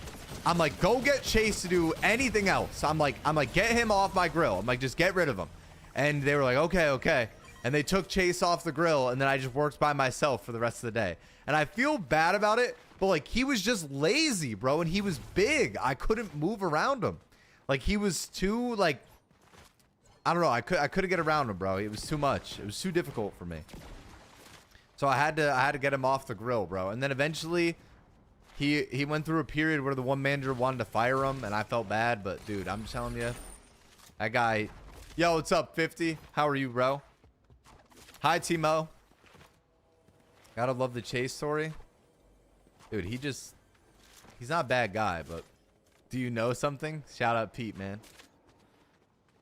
A: go get Chase to do anything else. I'm like, get him off my grill. I'm like, just get rid of him. And they were like, okay. And they took Chase off the grill. And then I just worked by myself for the rest of the day. And I feel bad about it. But like, he was just lazy, bro. And he was big. I couldn't move around him. Like, he was too like, I don't know. I couldn't get around him, bro. It was too much. It was too difficult for me. So I had to get him off the grill, bro. And then eventually he went through a period where the one manager wanted to fire him, and I felt bad. But dude, I'm just telling you, that guy. Yo, what's up, 50? How are you, bro? Hi, Timo. Gotta love the Chase story, dude. He's not a bad guy, but do you know something? Shout out Pete, man.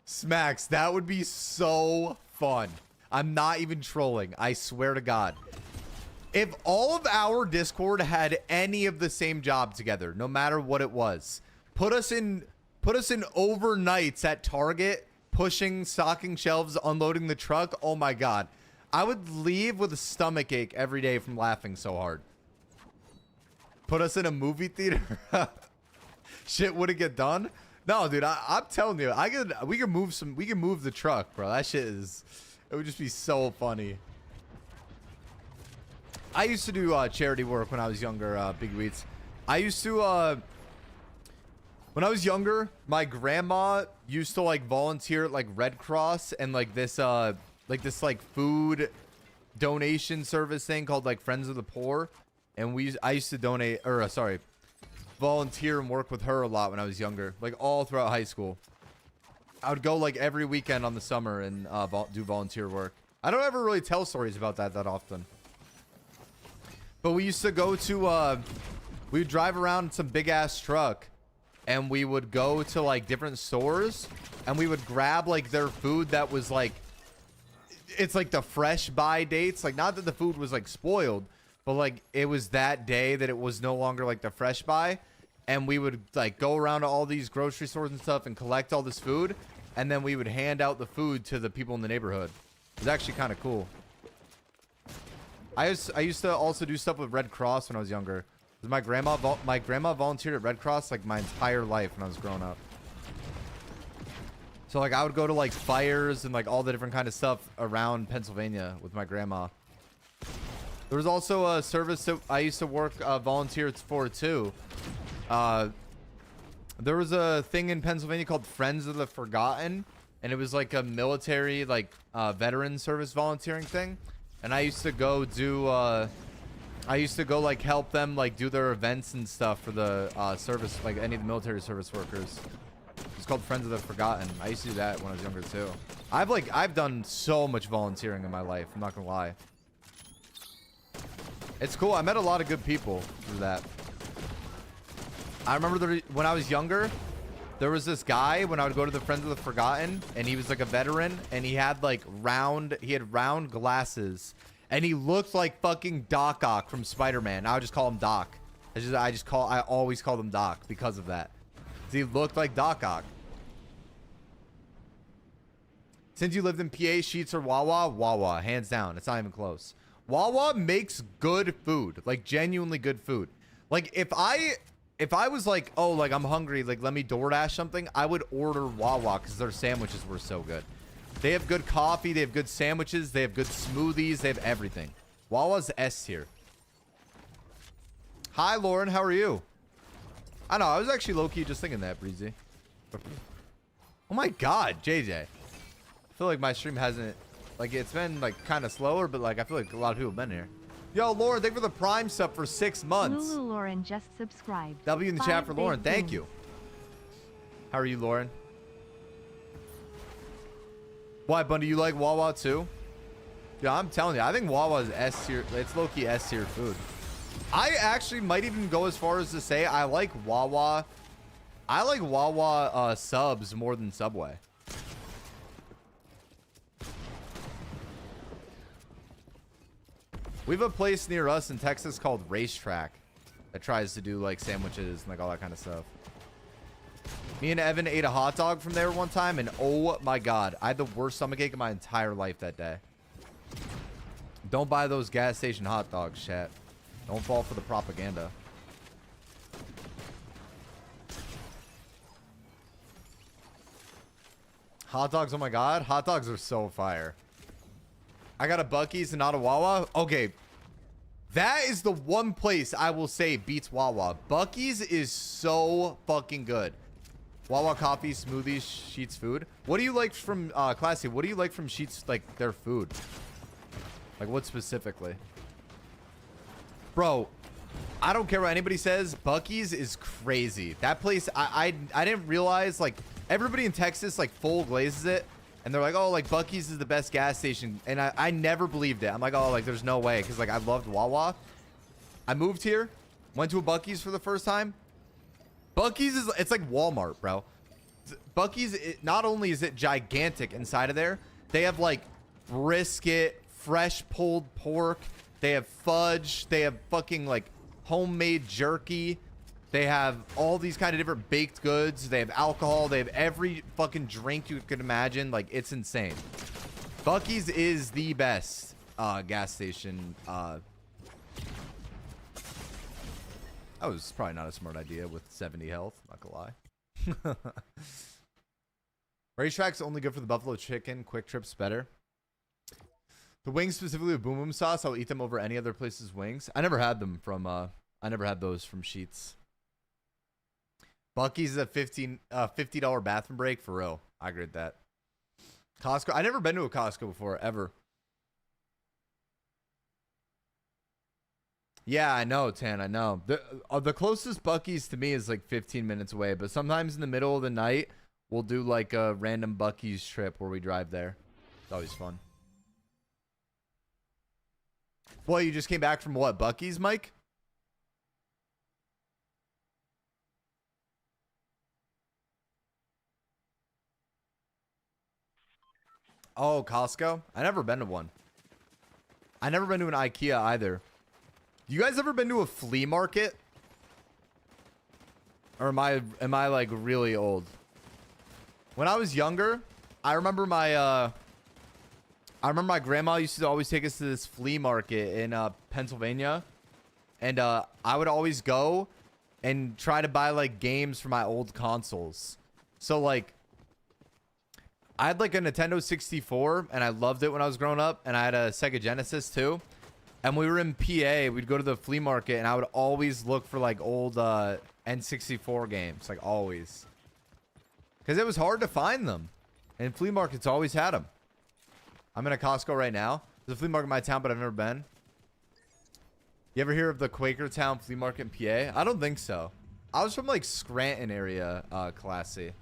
A: Smacks, that would be so fun. I'm not even trolling. I swear to God. If all of our Discord had any of the same job together, no matter what it was, put us in overnights at Target, pushing, stocking shelves, unloading the truck. Oh my God. I would leave with a stomach ache every day from laughing so hard. Put us in a movie theater. Shit wouldn't get done. No, dude, I'm telling you, we can move the truck, bro. That shit it would just be so funny. I used to do charity work when I was younger, Big Wheats. I used to when I was younger, my grandma used to like volunteer at like Red Cross and like this food donation service thing called like Friends of the Poor, and I used to volunteer and work with her a lot when I was younger, like all throughout high school. I would go like every weekend on the summer and do volunteer work. I don't ever really tell stories about that often, but we used to go to we would drive around in some big ass truck and we would go to like different stores and we would grab like their food that was like, it's like the fresh buy dates, like not that the food was like spoiled, but like it was that day that it was no longer like the fresh buy. And we would like go around to all these grocery stores and stuff and collect all this food. And then we would hand out the food to the people in the neighborhood. It was actually kind of cool. I used to also do stuff with Red Cross when I was younger. My grandma volunteered at Red Cross like my entire life when I was growing up. So like I would go to like fires and like all the different kind of stuff around Pennsylvania with my grandma. There was also a service that I used to work volunteer for too. There was a thing in Pennsylvania called Friends of the Forgotten, and it was like a military like veteran service volunteering thing. And I used to go do like help them like do their events and stuff for the service, like any of the military service workers. It's called Friends of the Forgotten. I used to do that when I was younger too. I've done so much volunteering in my life, I'm not gonna lie. It's cool. I met a lot of good people through that. I remember when I was younger, there was this guy when I would go to the Friends of the Forgotten, and he was like a veteran, and he had like round glasses, and he looked like fucking Doc Ock from Spider-Man. I would just call him Doc. I always called him Doc because of that. He looked like Doc Ock. Since you lived in PA, Sheetz or Wawa? Wawa, hands down. It's not even close. Wawa makes good food, like genuinely good food. Like if I was like, oh, like I'm hungry, like let me DoorDash something, I would order Wawa because their sandwiches were so good. They have good coffee, they have good sandwiches, they have good smoothies, they have everything. Wawa's S tier. Hi Lauren, how are you? I know, I was actually low-key just thinking that, Breezy. Oh my god, JJ. I feel like my stream hasn't, like it's been like kind of slower, but like I feel like a lot of people have been here. Yo, Lauren, thank you for the Prime sub for 6 months.
B: Lulu Lauren just subscribed.
A: W in the chat for Lauren. Thank you. How are you, Lauren? Why, Bundy, you like Wawa too? Yeah, I'm telling you, I think Wawa is S tier. It's low key S tier food. I actually might even go as far as to say I like Wawa. I like Wawa subs more than Subway. We have a place near us in Texas called Racetrack that tries to do like sandwiches and like all that kind of stuff. Me and Evan ate a hot dog from there one time, and oh my god, I had the worst stomachache of my entire life that day. Don't buy those gas station hot dogs, chat. Don't fall for the propaganda. Hot dogs, oh my god. Hot dogs are so fire. I got a Buc-ee's and not a Wawa. Okay. That is the one place I will say beats Wawa. Buc-ee's is so fucking good. Wawa coffee, smoothies, Sheetz food. What do you like from Classy? What do you like from Sheetz, like their food? Like what specifically? Bro, I don't care what anybody says. Buc-ee's is crazy. That place, I didn't realize, like, everybody in Texas, like, full glazes it. And they're like, oh, like, Buc-ee's is the best gas station. And I never believed it. I'm like, oh, like, there's no way. Because, like, I loved Wawa. I moved here. Went to a Buc-ee's for the first time. Buc-ee's is, it's like Walmart, bro. Buc-ee's, not only is it gigantic inside of there, they have, like, brisket, fresh pulled pork. They have fudge. They have fucking, like, homemade jerky. They have all these kind of different baked goods. They have alcohol. They have every fucking drink you could imagine. Like, it's insane. Buc-ee's is the best gas station. That was probably not a smart idea with 70 health. Not gonna lie. Racetrack's only good for the buffalo chicken. Quick Trip's better. The wings specifically with boom boom sauce, I'll eat them over any other place's wings. I never had them from I never had those from Sheetz. Buc-ee's is a $50 bathroom break for real. I agree with that. Costco. I never been to a Costco before ever. Yeah, I know, Tan. I know. The closest Buc-ee's to me is like 15 minutes away, but sometimes in the middle of the night we'll do like a random Buc-ee's trip where we drive there. It's always fun. Well, you just came back from what? Buc-ee's, Mike? Oh, Costco? I never been to one. I never been to an IKEA either. You guys ever been to a flea market? Or am I like really old? When I was younger, I remember my grandma used to always take us to this flea market in Pennsylvania. And I would always go and try to buy like games for my old consoles. So like I had like a Nintendo 64 and I loved it when I was growing up, and I had a Sega Genesis too. And we were in PA, we'd go to the flea market and I would always look for like old N64 games, like always. Cuz it was hard to find them. And flea markets always had them. I'm in a Costco right now. There's a flea market in my town, but I've never been. You ever hear of the Quakertown flea market in PA? I don't think so. I was from like Scranton area, Classy.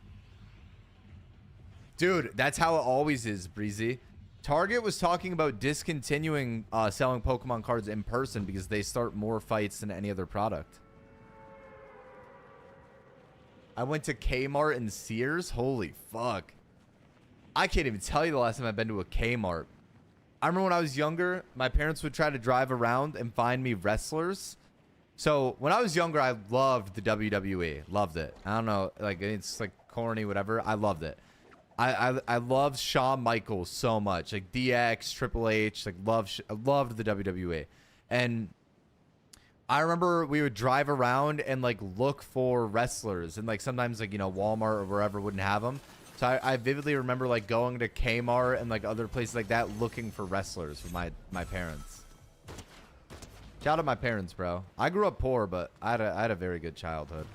A: Dude, that's how it always is, Breezy. Target was talking about discontinuing selling Pokemon cards in person because they start more fights than any other product. I went to Kmart and Sears. Holy fuck. I can't even tell you the last time I've been to a Kmart. I remember when I was younger, my parents would try to drive around and find me wrestlers. So when I was younger, I loved the WWE. Loved it. I don't know, like it's like corny, whatever. I loved it. I loved Shawn Michaels so much, like DX, Triple H, like I loved the WWE. And I remember we would drive around and like look for wrestlers, and like sometimes like, you know, Walmart or wherever wouldn't have them. So I vividly remember like going to Kmart and like other places like that looking for wrestlers with my parents. Shout out my parents, bro. I grew up poor, but I had a very good childhood.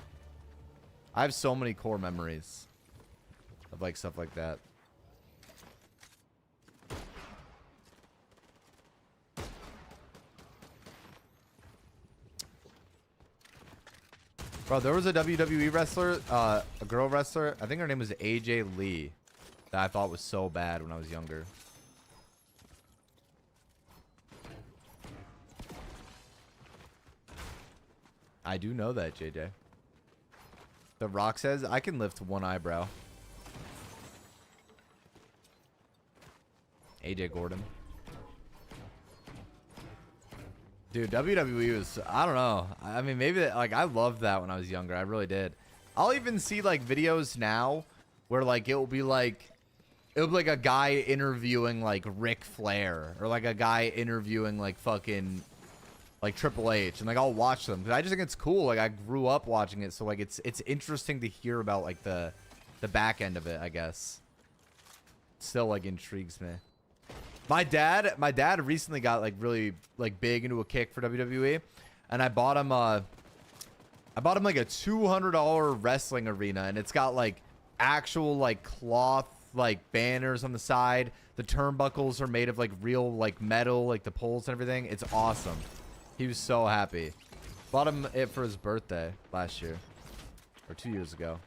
A: I have so many core memories of like stuff like that. Bro, there was a WWE wrestler, a girl wrestler. I think her name was AJ Lee, that I thought was so bad when I was younger. I do know that, JJ. The Rock says I can lift one eyebrow. AJ Gordon. Dude, WWE was, I don't know. I mean, maybe, like, I loved that when I was younger. I really did. I'll even see, like, videos now where, like, it'll be like a guy interviewing, like, Ric Flair. Or, like, a guy interviewing, like, fucking, like, Triple H. And, like, I'll watch them. Because I just think it's cool. Like, I grew up watching it. So, like, it's interesting to hear about, like, the back end of it, I guess. Still, like, intrigues me. My dad recently got like really like big into a kick for WWE, and I bought him like a $200 wrestling arena, and it's got like actual like cloth like banners on the side. The turnbuckles are made of like real like metal, like the poles and everything. It's awesome. He was so happy. Bought him it for his birthday last year or 2 years ago.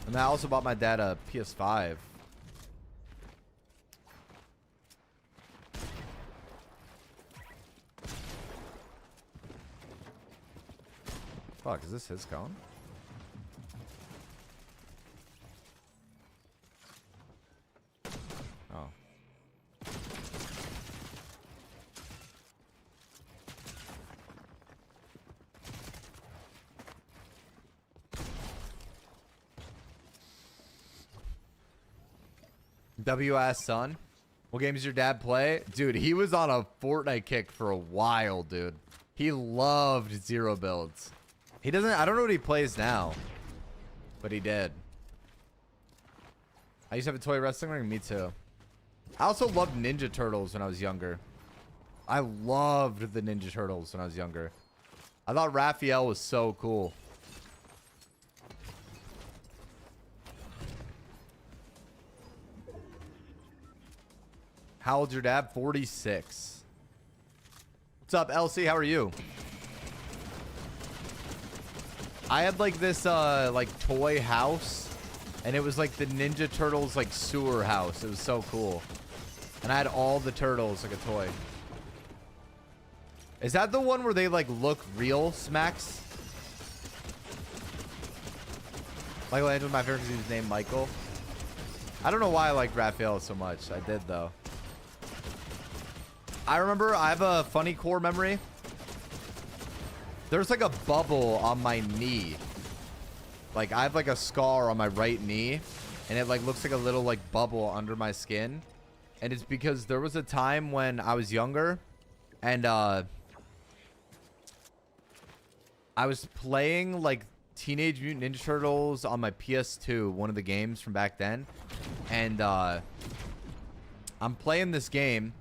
A: And I also bought my dad a PS5. Fuck, is this his cone? Oh. WS son. What games does your dad play? Dude, he was on a Fortnite kick for a while, dude. He loved zero builds. He doesn't, I don't know what he plays now, but he did. I used to have a toy wrestling ring. Me too. I also loved Ninja Turtles when I was younger. I loved the Ninja Turtles when I was younger. I thought Raphael was so cool. How old's your dad? 46. What's up, Elsie? How are you? I had like this like toy house, and it was like the Ninja Turtles like sewer house. It was so cool. And I had all the turtles like a toy. Is that the one where they like look real, Smacks? Michelangelo's my favorite because he was named Michael. I don't know why I like Raphael so much. I did though. I remember I have a funny core memory. There's like a bubble on my knee. Like I have like a scar on my right knee, and it like looks like a little like bubble under my skin. And it's because there was a time when I was younger, and I was playing like Teenage Mutant Ninja Turtles on my PS2, one of the games from back then. And I'm playing this game,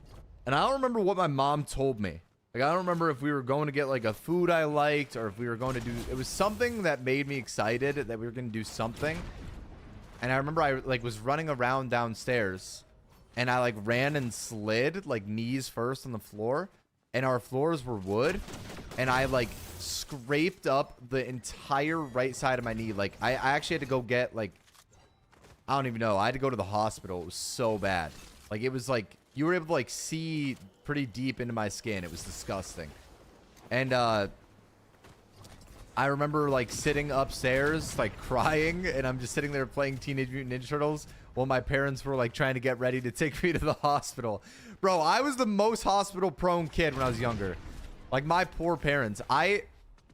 A: and I don't remember what my mom told me. Like, I don't remember if we were going to get, like, a food I liked, or if we were going to do... It was something that made me excited that we were going to do something. And I remember I, like, was running around downstairs, and I, like, ran and slid, like, knees first on the floor. And our floors were wood. And I, like, scraped up the entire right side of my knee. Like, I actually had to go get, like... I don't even know. I had to go to the hospital. It was so bad. Like, it was, like... You were able to, like, see... pretty deep into my skin. It was disgusting. And I remember like sitting upstairs like crying, and I'm just sitting there playing Teenage Mutant Ninja Turtles while my parents were like trying to get ready to take me to the hospital. Bro, I was the most hospital prone kid when I was younger. Like my poor parents. I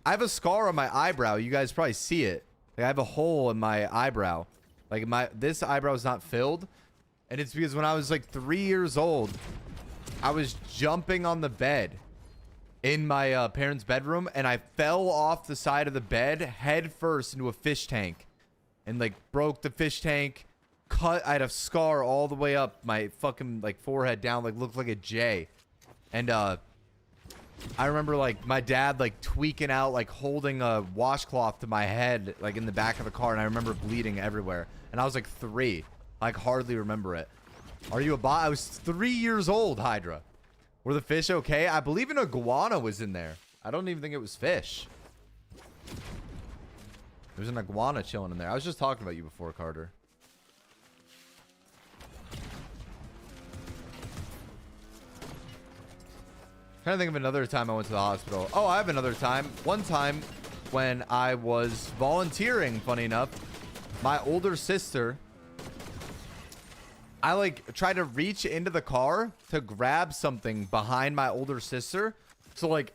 A: have a scar on my eyebrow. You guys probably see it. Like I have a hole in my eyebrow. Like this eyebrow is not filled, and it's because when I was like 3 years old, I was jumping on the bed in my parents' bedroom, and I fell off the side of the bed head first into a fish tank and like broke the fish tank. I had a scar all the way up my fucking like forehead down, like looked like a J. And I remember like my dad like tweaking out, like holding a washcloth to my head like in the back of the car, and I remember bleeding everywhere. And I was like 3. I hardly remember it. Are you a bot? I was 3 years old, Hydra. Were the fish okay? I believe an iguana was in there. I don't even think it was fish. There's an iguana chilling in there. I was just talking about you before, Carter. Trying to think of another time I went to the hospital. Oh, I have another time. One time when I was volunteering, funny enough, my older sister, I like tried to reach into the car to grab something behind my older sister. So like,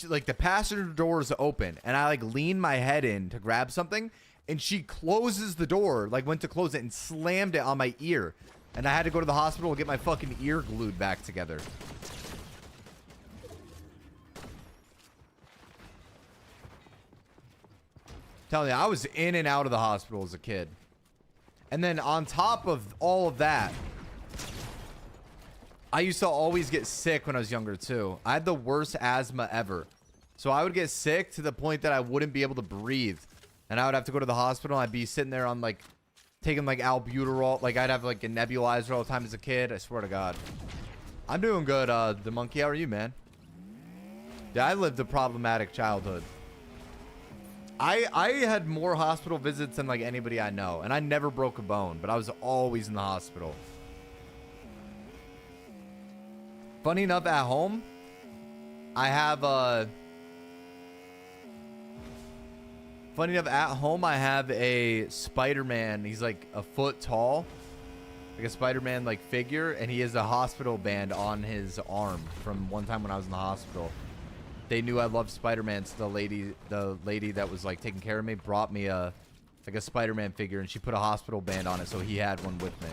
A: like the passenger door is open and I like lean my head in to grab something and she closes the door, like went to close it and slammed it on my ear. And I had to go to the hospital and get my fucking ear glued back together. Telling you, I was in and out of the hospital as a kid. And then on top of all of that, I used to always get sick when I was younger too. I had the worst asthma ever. So I would get sick to the point that I wouldn't be able to breathe. And I would have to go to the hospital and I'd be sitting there on like, taking like albuterol. Like I'd have like a nebulizer all the time as a kid. I swear to God. I'm doing good, the monkey. How are you, man? Yeah, I lived a problematic childhood. I had more hospital visits than like anybody I know. And I never broke a bone, but I was always in the hospital. Funny enough, at home, I have funny enough, at home, I have a Spider-Man. He's like a foot tall. Like a Spider-Man like figure. And he has a hospital band on his arm from one time when I was in the hospital. They knew I loved Spider-Man, so the lady that was like taking care of me brought me a like a Spider-Man figure, and she put a hospital band on it, so he had one with me.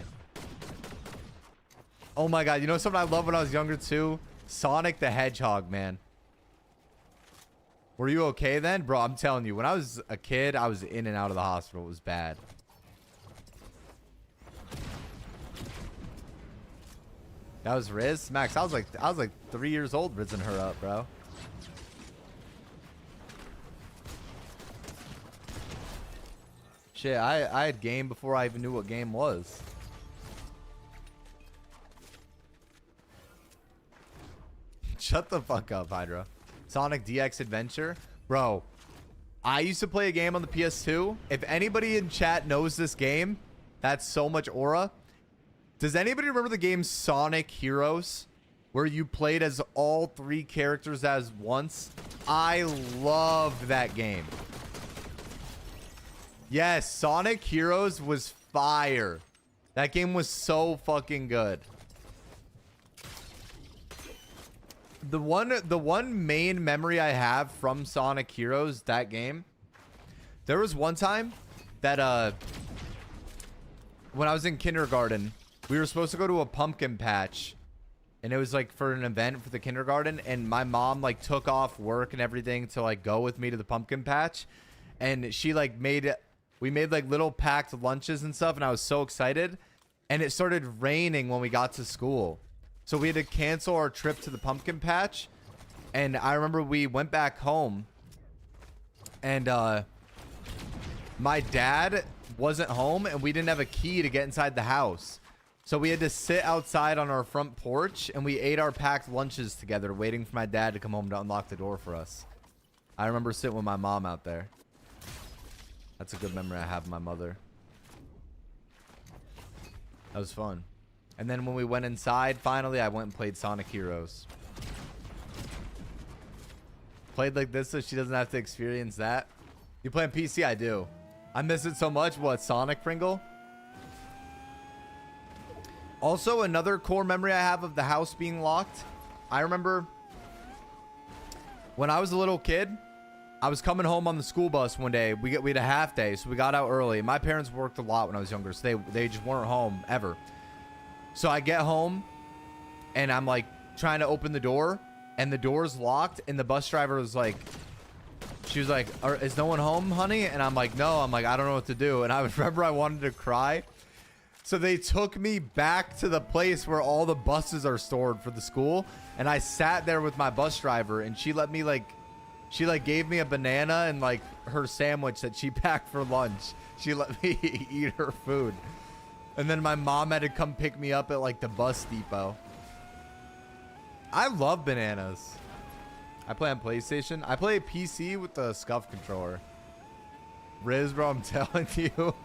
A: Oh my God, you know something I loved when I was younger too? Sonic the Hedgehog, man. Were you okay then? Bro, I'm telling you, when I was a kid, I was in and out of the hospital. It was bad. That was Riz? Max, I was like 3 years old rizzing her up, bro. Shit, I had game before I even knew what game was. Shut the fuck up, Hydra. Sonic DX Adventure. Bro, I used to play a game on the PS2. If anybody in chat knows this game, that's so much aura. Does anybody remember the game Sonic Heroes? Where you played as all 3 characters as once? I loved that game. Yes, Sonic Heroes was fire. That game was so fucking good. The one main memory I have from Sonic Heroes, that game, there was one time that when I was in kindergarten, we were supposed to go to a pumpkin patch, and it was like for an event for the kindergarten, and my mom like took off work and everything to like go with me to the pumpkin patch, and she like we made like little packed lunches and stuff, and I was so excited, and it started raining when we got to school. So we had to cancel our trip to the pumpkin patch. And I remember we went back home. And my dad wasn't home. And we didn't have a key to get inside the house. So we had to sit outside on our front porch. And we ate our packed lunches together, waiting for my dad to come home to unlock the door for us. I remember sitting with my mom out there. That's a good memory I have of my mother. That was fun. And then when we went inside, finally, I went and played Sonic Heroes. Played like this so she doesn't have to experience that. You play on PC? I do. I miss it so much. What, Sonic Pringle? Also, another core memory I have of the house being locked. I remember when I was a little kid, I was coming home on the school bus one day. We had a half day, so we got out early. My parents worked a lot when I was younger, so they just weren't home ever. So I get home, and I'm like trying to open the door, and the door's locked, and the bus driver was like, she was like, is no one home, honey? And I'm like, no. I'm like, I don't know what to do. And I remember I wanted to cry. So they took me back to the place where all the buses are stored for the school, and I sat there with my bus driver, and she let me she gave me a banana and like her sandwich that she packed for lunch. She let me eat her food. And then my mom had to come pick me up at like the bus depot. I love bananas. I play on PlayStation. I play PC with the scuff controller. Riz, bro, I'm telling you.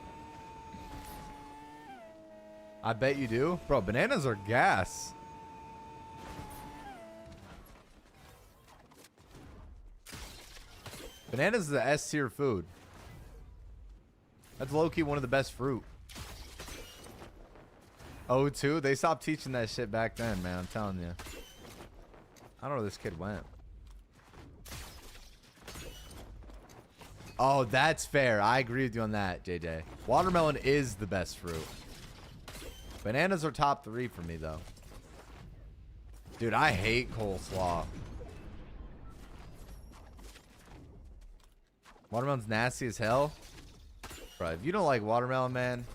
A: I bet you do. Bro, bananas are gas. Bananas is the S tier food. That's low-key one of the best fruit. O2? They stopped teaching that shit back then, man. I'm telling you. I don't know where this kid went. Oh, that's fair. I agree with you on that, JJ. Watermelon is the best fruit. Bananas are top 3 for me, though. Dude, I hate coleslaw. Watermelon's nasty as hell. Bro, if you don't like watermelon, man.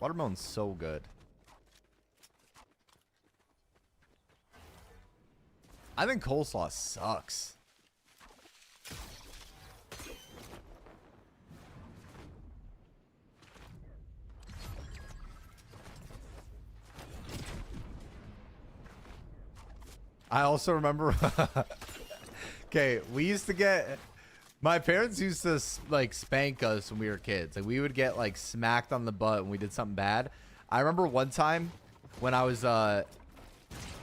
A: Watermelon's so good. I think coleslaw sucks. I also remember okay, we used to get my parents used to like spank us when we were kids. Like we would get like smacked on the butt when we did something bad. I remember one time when I was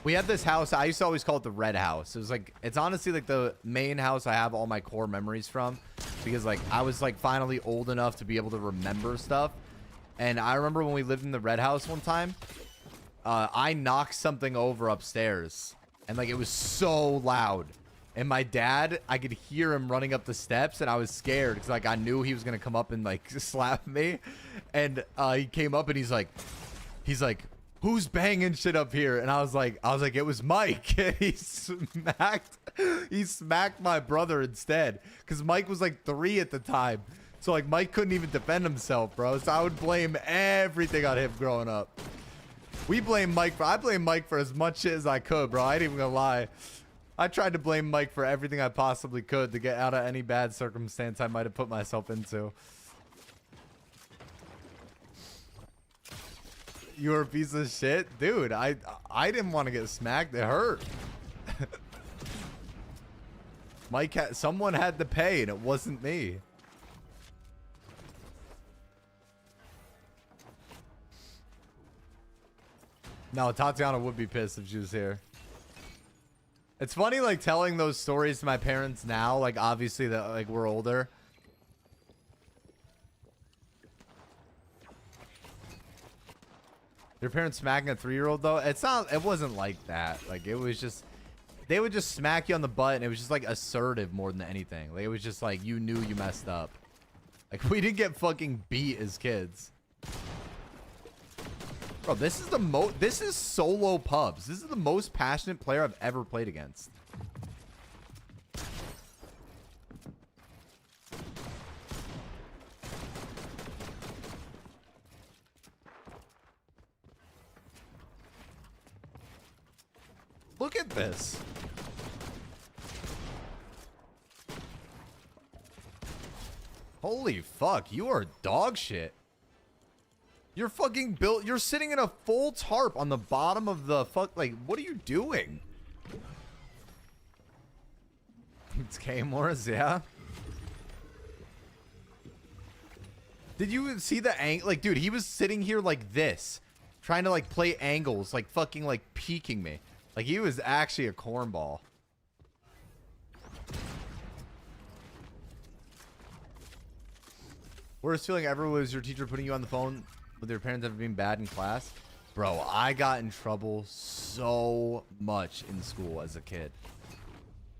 A: we had this house. I used to always call it the red house. It was like, it's honestly like the main house I have all my core memories from, because like I was like finally old enough to be able to remember stuff. And I remember when we lived in the red house one time, I knocked something over upstairs. And like it was so loud, and my dad, I could hear him running up the steps, and I was scared because like I knew he was gonna come up and like slap me. And he came up and he's like, who's banging shit up here? And I was like, it was Mike. And he smacked my brother instead, because Mike was like 3 at the time, so like Mike couldn't even defend himself, bro. So I would blame everything on him growing up. I blame Mike for as much shit as I could, bro. I ain't even gonna lie. I tried to blame Mike for everything I possibly could to get out of any bad circumstance I might have put myself into. You were a piece of shit? Dude, I didn't want to get smacked. It hurt. Someone had to pay, and it wasn't me. No, Tatiana would be pissed if she was here. It's funny, like, telling those stories to my parents now. Like, obviously, that like we're older. Your parents smacking a 3-year-old, though? It wasn't like that. Like, it was just... They would just smack you on the butt, and it was just, like, assertive more than anything. Like, it was just, like, you knew you messed up. Like, we didn't get fucking beat as kids. Bro, this is solo pubs. This is the most passionate player I've ever played against. Look at this. Holy fuck, you are dog shit. You're fucking built. You're sitting in a full tarp on the bottom of the fuck. Like, what are you doing? It's K Morris, yeah. Did you see the angle? Like, dude, he was sitting here like this, trying to like play angles, like fucking like peeking me. Like, he was actually a cornball. Worst feeling ever was your teacher putting you on the phone with your parents ever being bad in class? Bro, I got in trouble so much in school as a kid.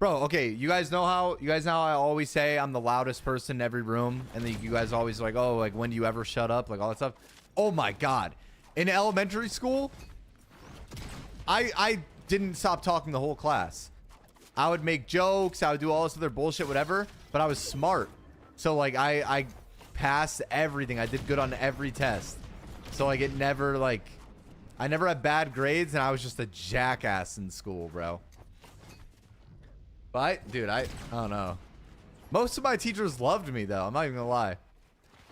A: Bro, okay, you guys know how I always say I'm the loudest person in every room, and then you guys always like, oh, like, when do you ever shut up? Like, all that stuff. Oh my god. In elementary school, I didn't stop talking the whole class. I would make jokes, I would do all this other bullshit, whatever, but I was smart. So like I passed everything. I did good on every test. So like it never like I never had bad grades, and I was just a jackass in school, bro. But dude, I don't know. Most of my teachers loved me though. I'm not even gonna lie.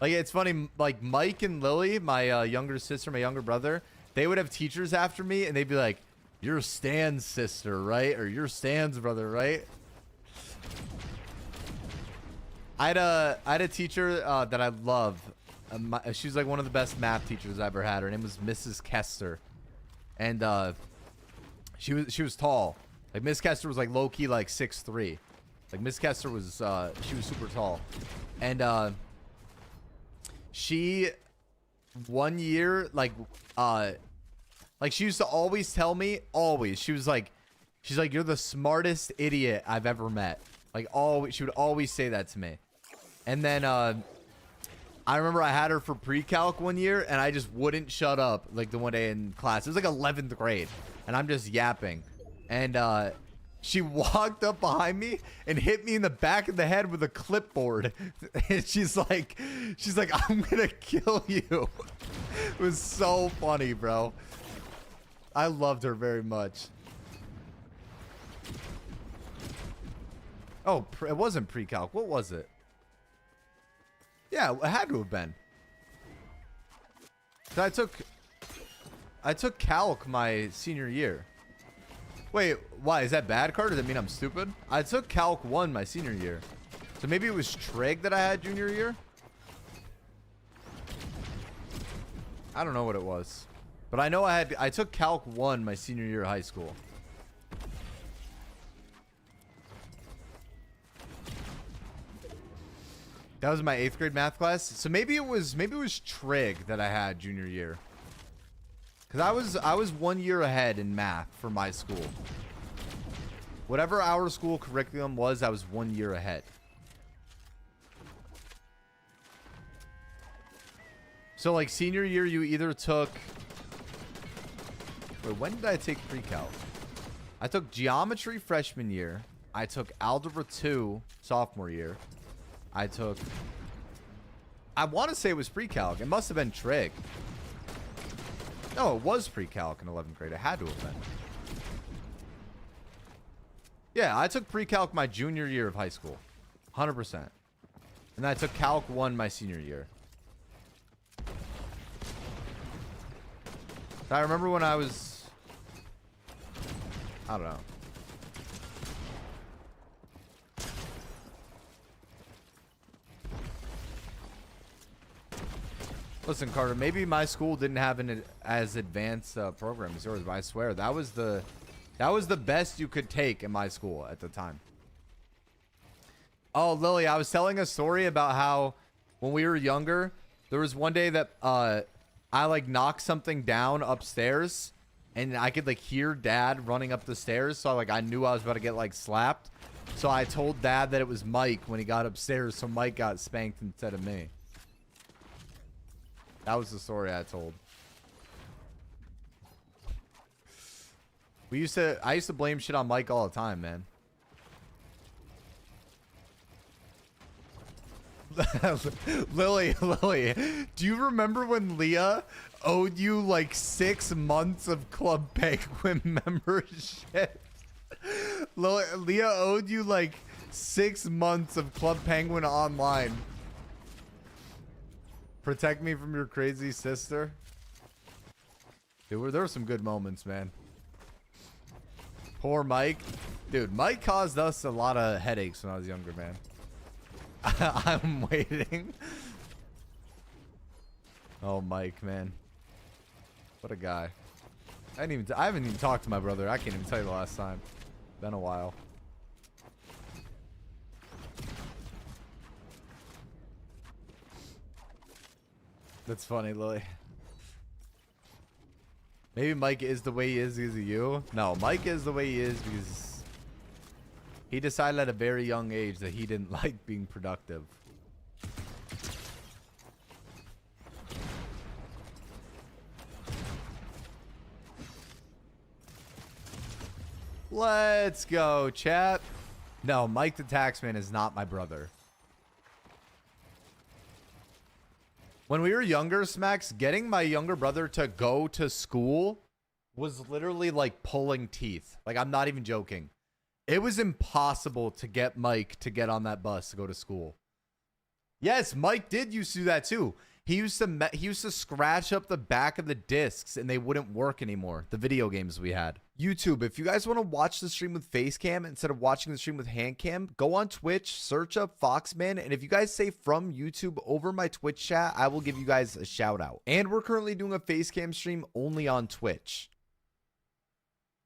A: Like, it's funny, like Mike and Lily, my younger sister, my younger brother, they would have teachers after me, and they'd be like, "You're Stan's sister, right?" Or "You're Stan's brother, right?" I had a teacher that I love. She was like one of the best math teachers I ever had. Her name was Mrs. Kester, and she was tall. Like Miss Kester was like low key like 6'3". Like Miss Kester was she was super tall. And she one year like she used to always tell me, always, she's like, you're the smartest idiot I've ever met. Like always, she would always say that to me. And then I remember I had her for pre-calc one year and I just wouldn't shut up like the one day in class. It was like 11th grade and I'm just yapping. And she walked up behind me and hit me in the back of the head with a clipboard. And she's like, I'm gonna kill you. It was so funny, bro. I loved her very much. Oh, it wasn't pre-calc. What was it? Yeah, it had to have been. So I took calc my senior year. Wait, why? Is that bad card? Does that mean I'm stupid? I took calc 1 my senior year. So maybe it was trig that I had junior year? I don't know what it was. But I know I took calc 1 my senior year of high school. That was my 8th grade math class. So maybe it was trig that I had junior year. Cause I was 1 year ahead in math for my school. Whatever our school curriculum was, I was 1 year ahead. So like senior year, you either took. Wait, when did I take pre-calc? I took geometry freshman year. I took algebra 2 sophomore year. I want to say it was pre-calc. It must have been trig. No, it was pre-calc in 11th grade. It had to have been. Yeah, I took pre-calc my junior year of high school. 100%. And then I took calc 1 my senior year. I remember when I was... I don't know. Listen, Carter, maybe my school didn't have an as advanced program as yours, but I swear that was the best you could take in my school at the time. Oh, Lily, I was telling a story about how when we were younger, there was one day that I like knocked something down upstairs and I could like hear Dad running up the stairs, so I knew I was about to get like slapped. So I told Dad that it was Mike when he got upstairs, so Mike got spanked instead of me. That was the story I told. I used to blame shit on Mike all the time, man. Lily, do you remember when Leah owed you like 6 months of Club Penguin membership? Leah owed you like 6 months of Club Penguin online. Protect me from your crazy sister. Dude, there were some good moments, man. Poor Mike. Dude, Mike caused us a lot of headaches when I was younger, man. I'm waiting. Oh, Mike, man. What a guy. I haven't even talked to my brother. I can't even tell you the last time. Been a while. That's funny, Lily. Maybe Mike is the way he is because of you. No, Mike is the way he is because he decided at a very young age that he didn't like being productive. Let's go, chat. No, Mike the Taxman is not my brother. When we were younger, Smacks, getting my younger brother to go to school was literally like pulling teeth. Like, I'm not even joking. It was impossible to get Mike to get on that bus to go to school. Yes, Mike did used to do that too. He used to scratch up the back of the discs and they wouldn't work anymore. The video games we had. YouTube, if you guys want to watch the stream with Facecam instead of watching the stream with Handcam, go on Twitch, search up FoxMan, and if you guys say from YouTube over my Twitch chat, I will give you guys a shout out. And we're currently doing a Facecam stream only on Twitch.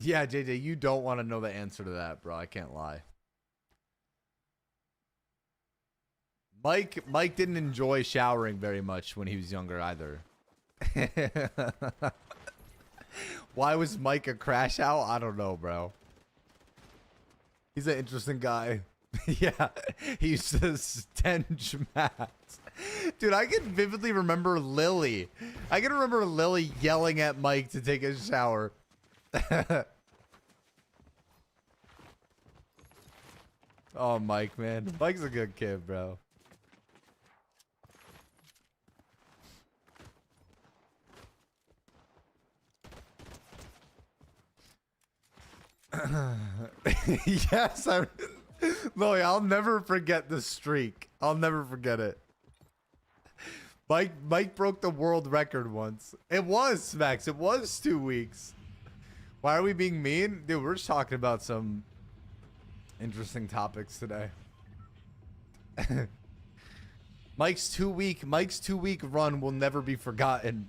A: Yeah, JJ, you don't want to know the answer to that, bro. I can't lie. Mike didn't enjoy showering very much when he was younger either. Why was Mike a crash out? I don't know, bro. He's an interesting guy. Yeah, he used to stench mats. Dude, I can vividly remember Lily. I can remember Lily yelling at Mike to take a shower. Oh, Mike, man. Mike's a good kid, bro. Yes, Lily, I'll never forget the streak. I'll never forget it. Mike broke the world record once. It was, Max. It was 2 weeks. Why are we being mean? Dude, we're just talking about some interesting topics today. Mike's 2 week run will never be forgotten.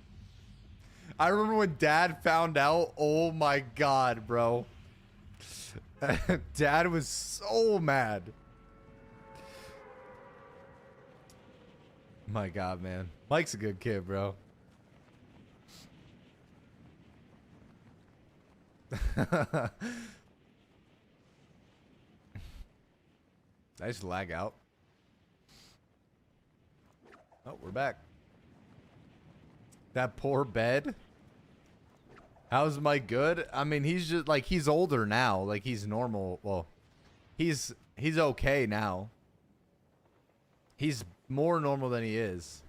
A: I remember when Dad found out. Oh my God, bro. Dad was so mad. My God, man. Mike's a good kid, bro. Nice lag out. Oh, we're back. That poor bed. How's Mike good? I mean, he's just like, he's older now. Like, he's normal. Well, he's okay now. He's more normal than he is.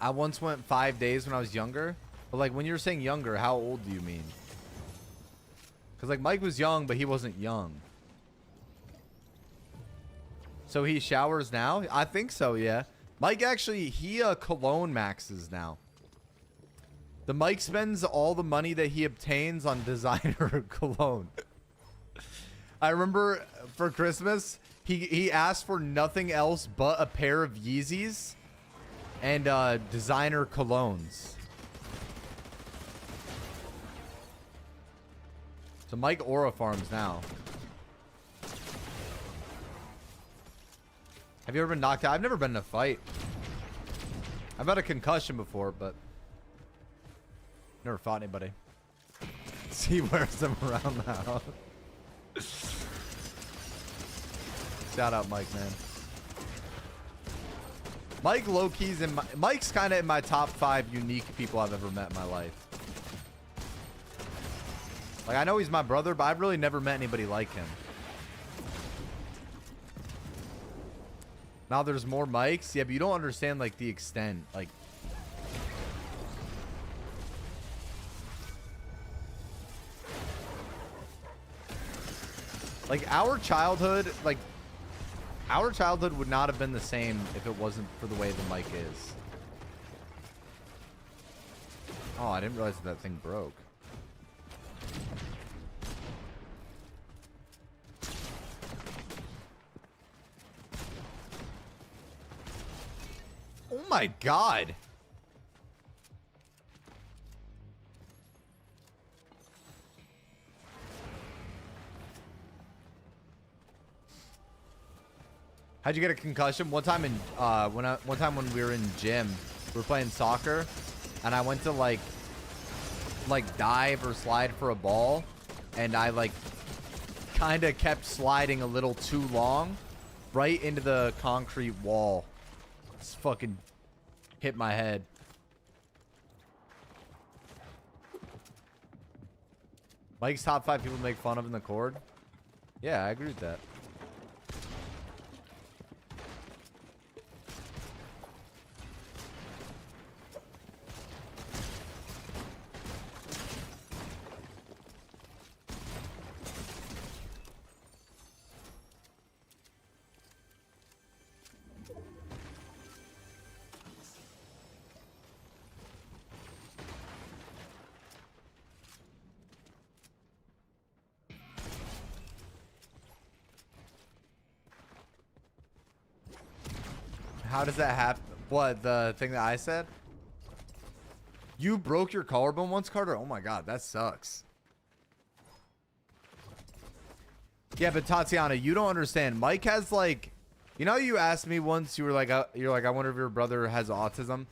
A: I once went 5 days when I was younger. But like, when you're saying younger, how old do you mean? Because like, Mike was young, but he wasn't young. So he showers now? I think so, yeah. Mike actually, he cologne maxes now. The Mike spends all the money that he obtains on designer cologne. I remember for Christmas, he asked for nothing else but a pair of Yeezys and designer colognes. So Mike aura farms now. Have you ever been knocked out? I've never been in a fight. I've had a concussion before, but never fought anybody. He wears them around the house. Shout out Mike, man. Mike low-key's in my... Mike's kind of in my top 5 unique people I've ever met in my life. Like, I know he's my brother, but I've really never met anybody like him. Now there's more Mikes. Yeah, but you don't understand, like, the extent. Like, our childhood would not have been the same if it wasn't for the way the mic is. Oh, I didn't realize that thing broke. Oh my God. How'd you get a concussion? One time in one time when we were in gym, we were playing soccer, and I went to like dive or slide for a ball, and I like kind of kept sliding a little too long, right into the concrete wall. Just fucking hit my head. Mike's top 5 people to make fun of in the cord. Yeah, I agree with that. How does that happen? What, the thing that I said? You broke your collarbone once, Carter? Oh my god, that sucks. Yeah, but Tatiana, you don't understand. Mike has like, you know, you asked me once, you were like, I wonder if your brother has autism.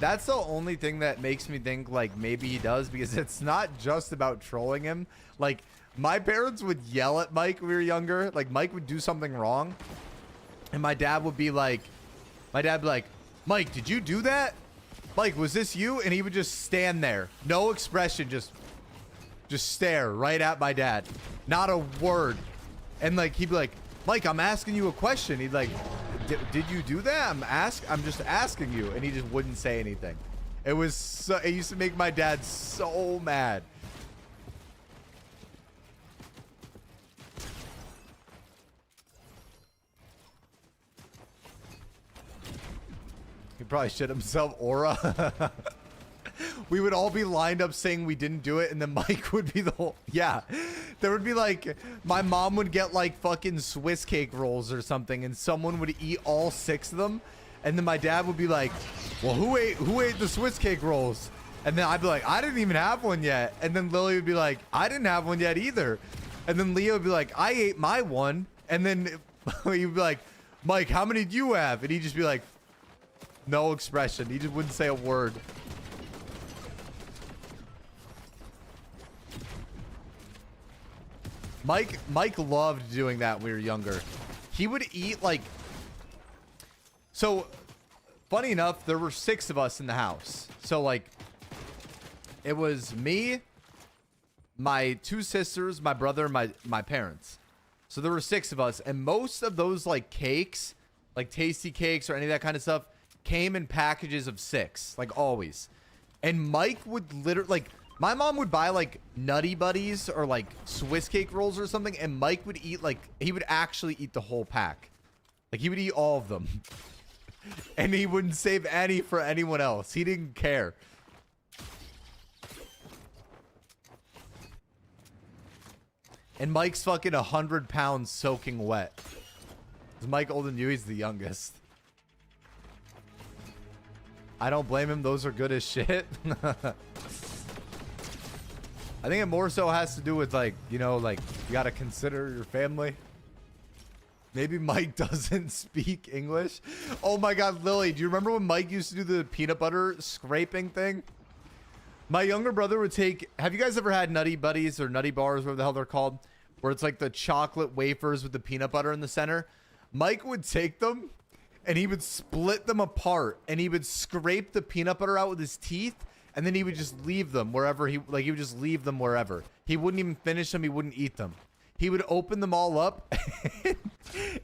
A: That's the only thing that makes me think like maybe he does, because it's not just about trolling him. Like, my parents would yell at Mike when we were younger. Like, Mike would do something wrong, and my dad would be like, Mike, did you do that? Mike, was this you? And he would just stand there, no expression, just stare right at my dad, not a word. And like, he'd be like, Mike, I'm asking you a question. He'd like, did you do that? I'm just asking you. And he just wouldn't say anything. It used to make my dad so mad. He probably shit himself, Aura. We would all be lined up saying we didn't do it, and then Mike would be the whole... Yeah. There would be like... My mom would get like fucking Swiss cake rolls or something, and someone would eat all 6 of them, and then my dad would be like, well, who ate the Swiss cake rolls? And then I'd be like, I didn't even have one yet. And then Lily would be like, I didn't have one yet either. And then Leo would be like, I ate my one. And then he'd be like, Mike, how many do you have? And he'd just be like, no expression. He just wouldn't say a word. Mike loved doing that when we were younger. He would eat like... So, funny enough, there were 6 of us in the house. So, like, it was me, my 2 sisters, my brother, my parents. So there were 6 of us, and most of those like cakes, like tasty cakes or any of that kind of stuff, came in packages of 6, like always. And Mike would literally, like, my mom would buy like Nutty Buddies or like Swiss cake rolls or something, and Mike would eat like, he would actually eat the whole pack. Like, he would eat all of them. And he wouldn't save any for anyone else. He didn't care. And Mike's fucking 100 pounds soaking wet. Is Mike older than you? He's the youngest. I don't blame him. Those are good as shit. I think it more so has to do with, like, you know, like, you gotta consider your family. Maybe Mike doesn't speak English. Oh my god, Lily, do you remember when Mike used to do the peanut butter scraping thing? My younger brother would take... Have you guys ever had Nutty Buddies or Nutty Bars, whatever the hell they're called? Where it's like the chocolate wafers with the peanut butter in the center. Mike would take them and he would split them apart and he would scrape the peanut butter out with his teeth. And then he would just leave them wherever he would just leave them wherever. He wouldn't even finish them. He wouldn't eat them. He would open them all up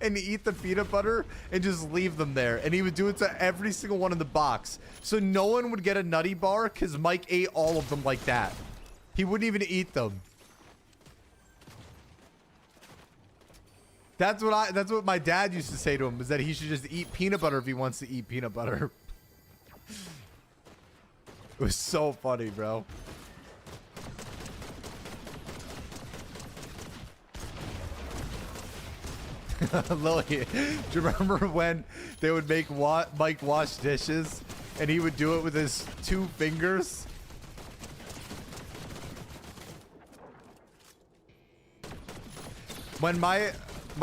A: and eat the peanut butter and just leave them there. And he would do it to every single one in the box. So no one would get a Nutty Bar because Mike ate all of them like that. He wouldn't even eat them. That's what my dad used to say to him, is that he should just eat peanut butter if he wants to eat peanut butter. It was so funny, bro. Lily, do you remember when they would make Mike wash dishes and he would do it with his 2 fingers? When my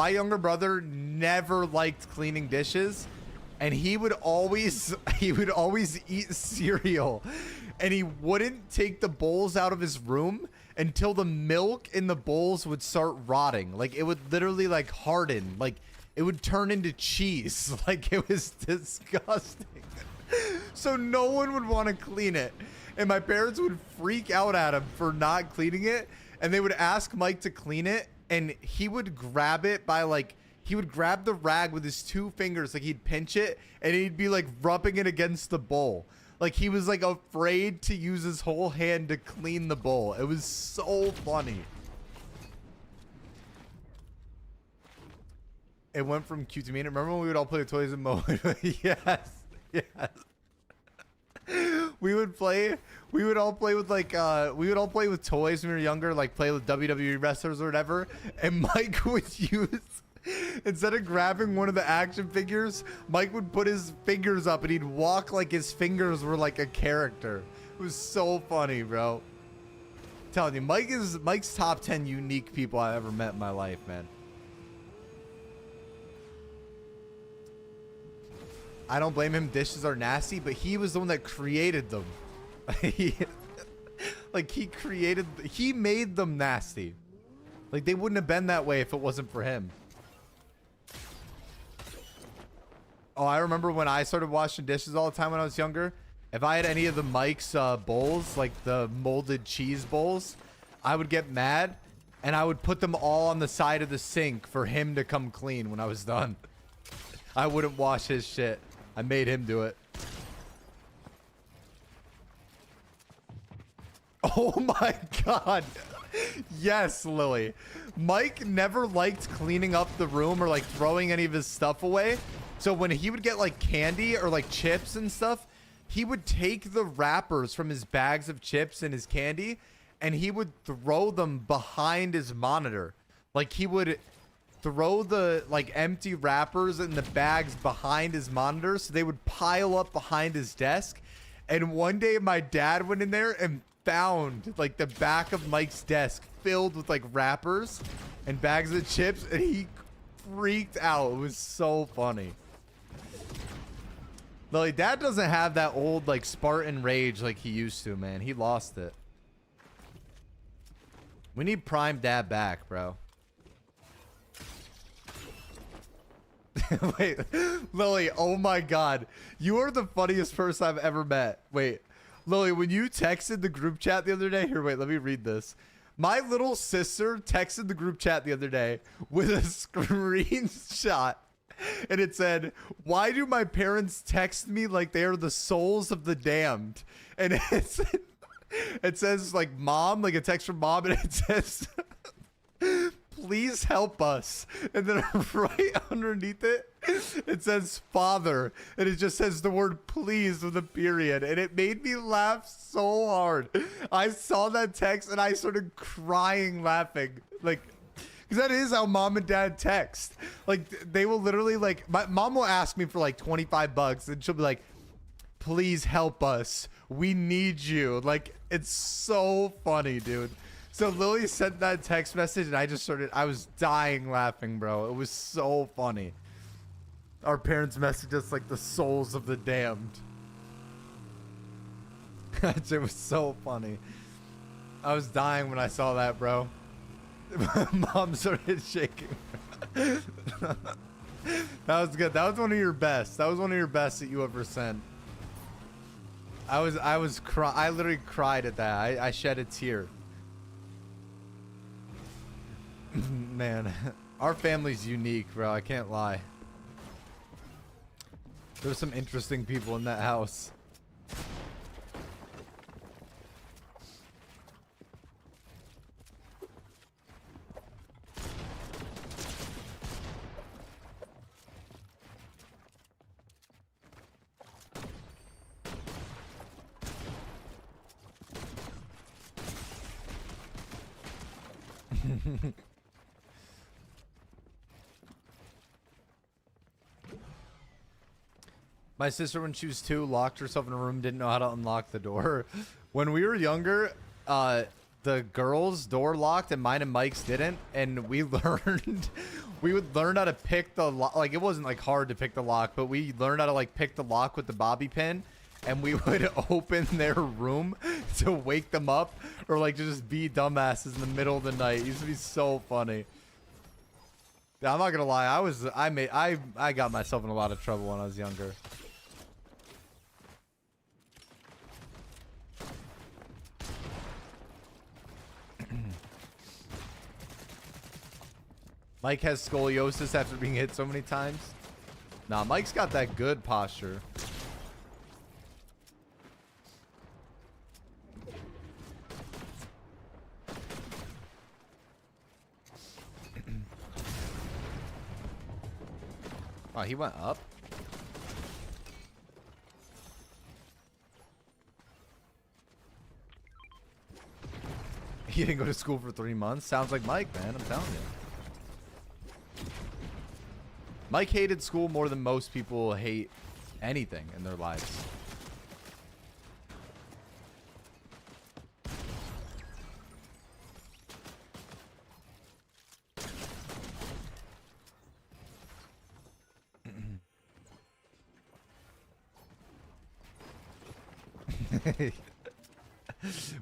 A: younger brother never liked cleaning dishes, and he would always eat cereal, and he wouldn't take the bowls out of his room until the milk in the bowls would start rotting. Like, it would literally like harden, like it would turn into cheese. Like, it was disgusting. So no one would want to clean it, and my parents would freak out at him for not cleaning it, and they would ask Mike to clean it, and he would grab it by like, he would grab the rag with his 2 fingers, like he'd pinch it, and he'd be like rubbing it against the bowl. Like, he was like afraid to use his whole hand to clean the bowl. It was so funny. It went from cute to mean. Remember when we would all play with toys and Mo? Yes, yes. We would all play with like play with toys when we were younger, like play with WWE wrestlers or whatever. And Mike would use, instead of grabbing one of the action figures, Mike would put his fingers up and he'd walk like his fingers were like a character. It was so funny, bro. I'm telling you, Mike's top 10 unique people I ever met in my life, man. I don't blame him. Dishes are nasty, but he was the one that created them. Like he made them nasty. Like they wouldn't have been that way if it wasn't for him. Oh, I remember when I started washing dishes all the time when I was younger. If I had any of the Mike's bowls, like the molded cheese bowls, I would get mad and I would put them all on the side of the sink for him to come clean when I was done. I wouldn't wash his shit. I made him do it. Oh my God. Yes, Lily. Mike never liked cleaning up the room or like throwing any of his stuff away. So when he would get like candy or like chips and stuff, he would take the wrappers from his bags of chips and his candy and he would throw them behind his monitor. Like he would throw the like empty wrappers in the bags behind his monitor so they would pile up behind his desk. And one day my dad went in there and found like the back of Mike's desk filled with like wrappers and bags of chips and he freaked out. It was so funny. Lily, Dad doesn't have that old like Spartan rage like he used to, man. He lost it. We need prime Dad back, bro. Wait, Lily, oh my God. You are the funniest person I've ever met. Wait, Lily, when you texted the group chat the other day, here, wait, let me read this. My little sister texted the group chat the other day with a screenshot and it said, "Why do my parents text me like they are the souls of the damned?" And it says like mom, like a text from mom, and it says, "Please help us." And then right underneath it, it says father. And it just says the word please with a period. And it made me laugh so hard. I saw that text and I started crying laughing. Like, because that is how mom and dad text. Like, they will literally, like, my mom will ask me for like $25 and she'll be like, "Please help us. We need you." Like, it's so funny, dude. So Lily sent that text message and I was dying laughing, bro. It was so funny. Our parents messaged us like the souls of the damned. It was so funny. I was dying when I saw that, bro. Mom started shaking. That was good. That was one of your best. That was one of your best that you ever sent. I literally cried at that. I shed a tear. Man, our family's unique, bro. I can't lie. There's some interesting people in that house. My sister, when she was 2, locked herself in a room, didn't know how to unlock the door. When we were younger, the girls' door locked and mine and Mike's didn't. And we learned, we would learn how to pick the lock. Like, it wasn't like hard to pick the lock, but we learned how to like pick the lock with the bobby pin. And we would open their room to wake them up or like just be dumbasses in the middle of the night. It used to be so funny. Yeah, I'm not gonna lie. I got myself in a lot of trouble when I was younger. Mike has scoliosis after being hit so many times. Nah, Mike's got that good posture. Oh, he went up? He didn't go to school for 3 months. Sounds like Mike, man. I'm telling you. Mike hated school more than most people hate anything in their lives.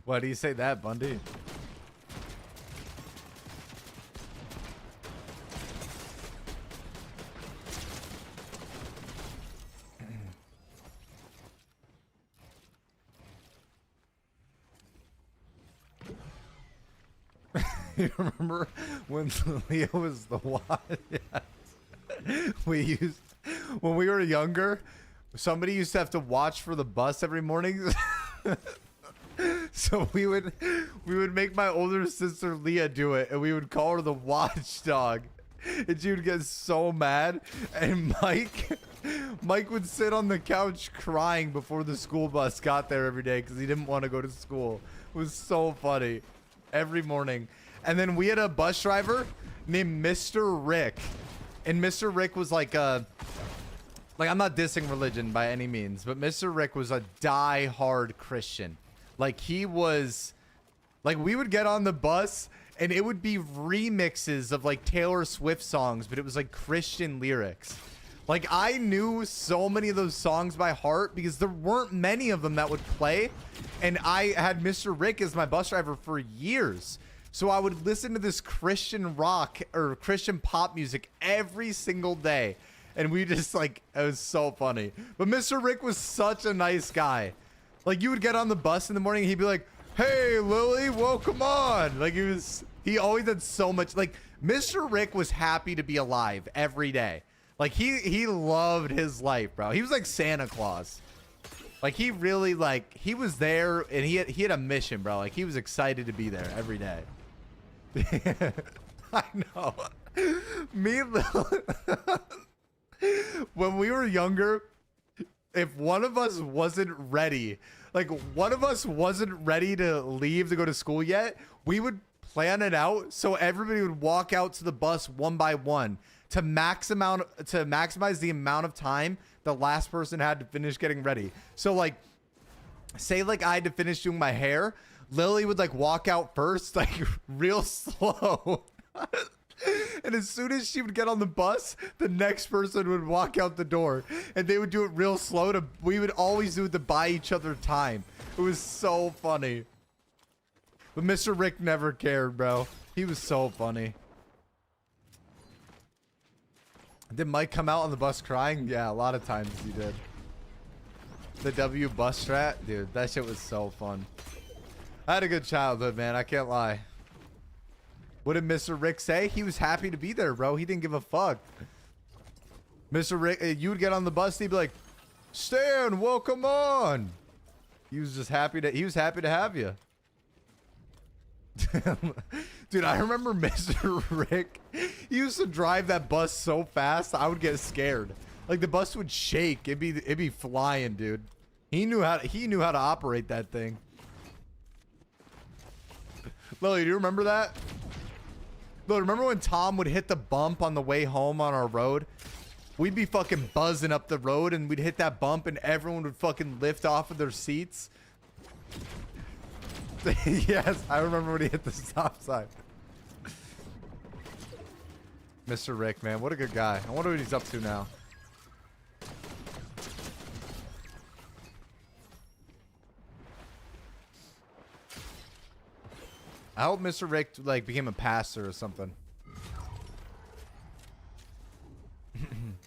A: Why do you say that, Bundy? You remember when Leo was the watch? Yes. When we were younger, somebody used to have to watch for the bus every morning. So we would make my older sister Leah do it, and we would call her the watchdog, and she would get so mad. And Mike would sit on the couch crying before the school bus got there every day because he didn't want to go to school. It was so funny every morning. And then we had a bus driver named Mr. Rick. And Mr. Rick was like I'm not dissing religion by any means, but Mr. Rick was a die-hard Christian. Like, he was, like, we would get on the bus and it would be remixes of like Taylor Swift songs, but it was like Christian lyrics. Like, I knew so many of those songs by heart because there weren't many of them that would play. And I had Mr. Rick as my bus driver for years. So I would listen to this Christian rock or Christian pop music every single day. And we just like, it was so funny. But Mr. Rick was such a nice guy. Like, you would get on the bus in the morning and he'd be like, "Hey, Lily, welcome on." Like, he always had so much, like, Mr. Rick was happy to be alive every day. Like, he loved his life, bro. He was like Santa Claus. Like, he really, like, he was there and he had a mission, bro. Like, he was excited to be there every day. I know. When we were younger, if one of us wasn't ready, like one of us wasn't ready to leave to go to school yet, we would plan it out so everybody would walk out to the bus one by one to maximize the amount of time the last person had to finish getting ready. So like, say like I had to finish doing my hair, Lily would like walk out first, like real slow. And as soon as she would get on the bus, the next person would walk out the door and they would do it real slow. We would always do it to buy each other time. It was so funny. But Mr. Rick never cared, bro. He was so funny. Did Mike come out on the bus crying? Yeah, a lot of times he did. The W bus strat? Dude, that shit was so fun. I had a good childhood, man. I can't lie. What did Mr. Rick say? He was happy to be there, bro. He didn't give a fuck. Mr. Rick, you would get on the bus, he'd be like, "Stan, welcome on." He was just happy to, he was happy to have you. Dude, I remember Mr. Rick, he used to drive that bus so fast, I would get scared. Like, the bus would shake. It'd be flying, dude. He knew how to operate that thing. Lily, do you remember that? Lily, remember when Tom would hit the bump on the way home on our road? We'd be fucking buzzing up the road and we'd hit that bump and everyone would fucking lift off of their seats. Yes, I remember when he hit the stop sign. Mr. Rick, man, what a good guy. I wonder what he's up to now. I hope Mr. Rick like became a pastor or something.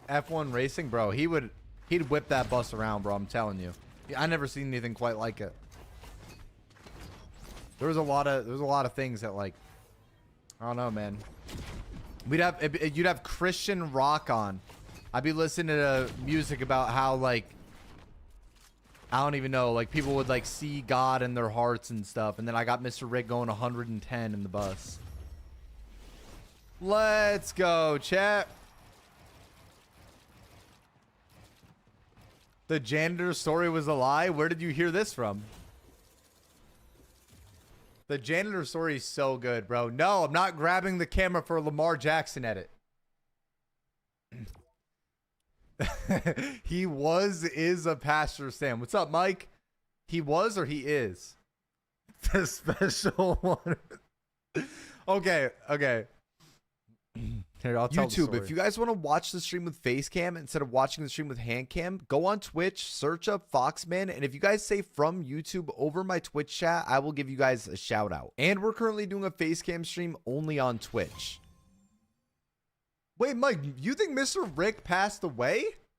A: F1 racing, bro. He'd whip that bus around, bro. I'm telling you. I never seen anything quite like it. There was a lot of things that, like, I don't know, man. You'd have Christian rock on. I'd be listening to music about how, like, I don't even know, like, people would like see God in their hearts and stuff. And then I got Mr. Rick going 110 in the bus. Let's go, chat. The janitor story was a lie. Where did you hear this from? The janitor story is so good, bro. No, I'm not grabbing the camera for a Lamar Jackson edit. He is a pastor, Sam. What's up, Mike? He was or he is? The special one. Okay.
C: Here, I'll tell the
A: YouTube,
C: story.
A: if you guys want to watch the stream with face cam instead of watching the stream with hand cam, go on Twitch, search up Foxman, and if you guys say from YouTube over my Twitch chat, I will give you guys a shout out. And we're currently doing a face cam stream only on Twitch. Wait, Mike, you think Mr. Rick passed away?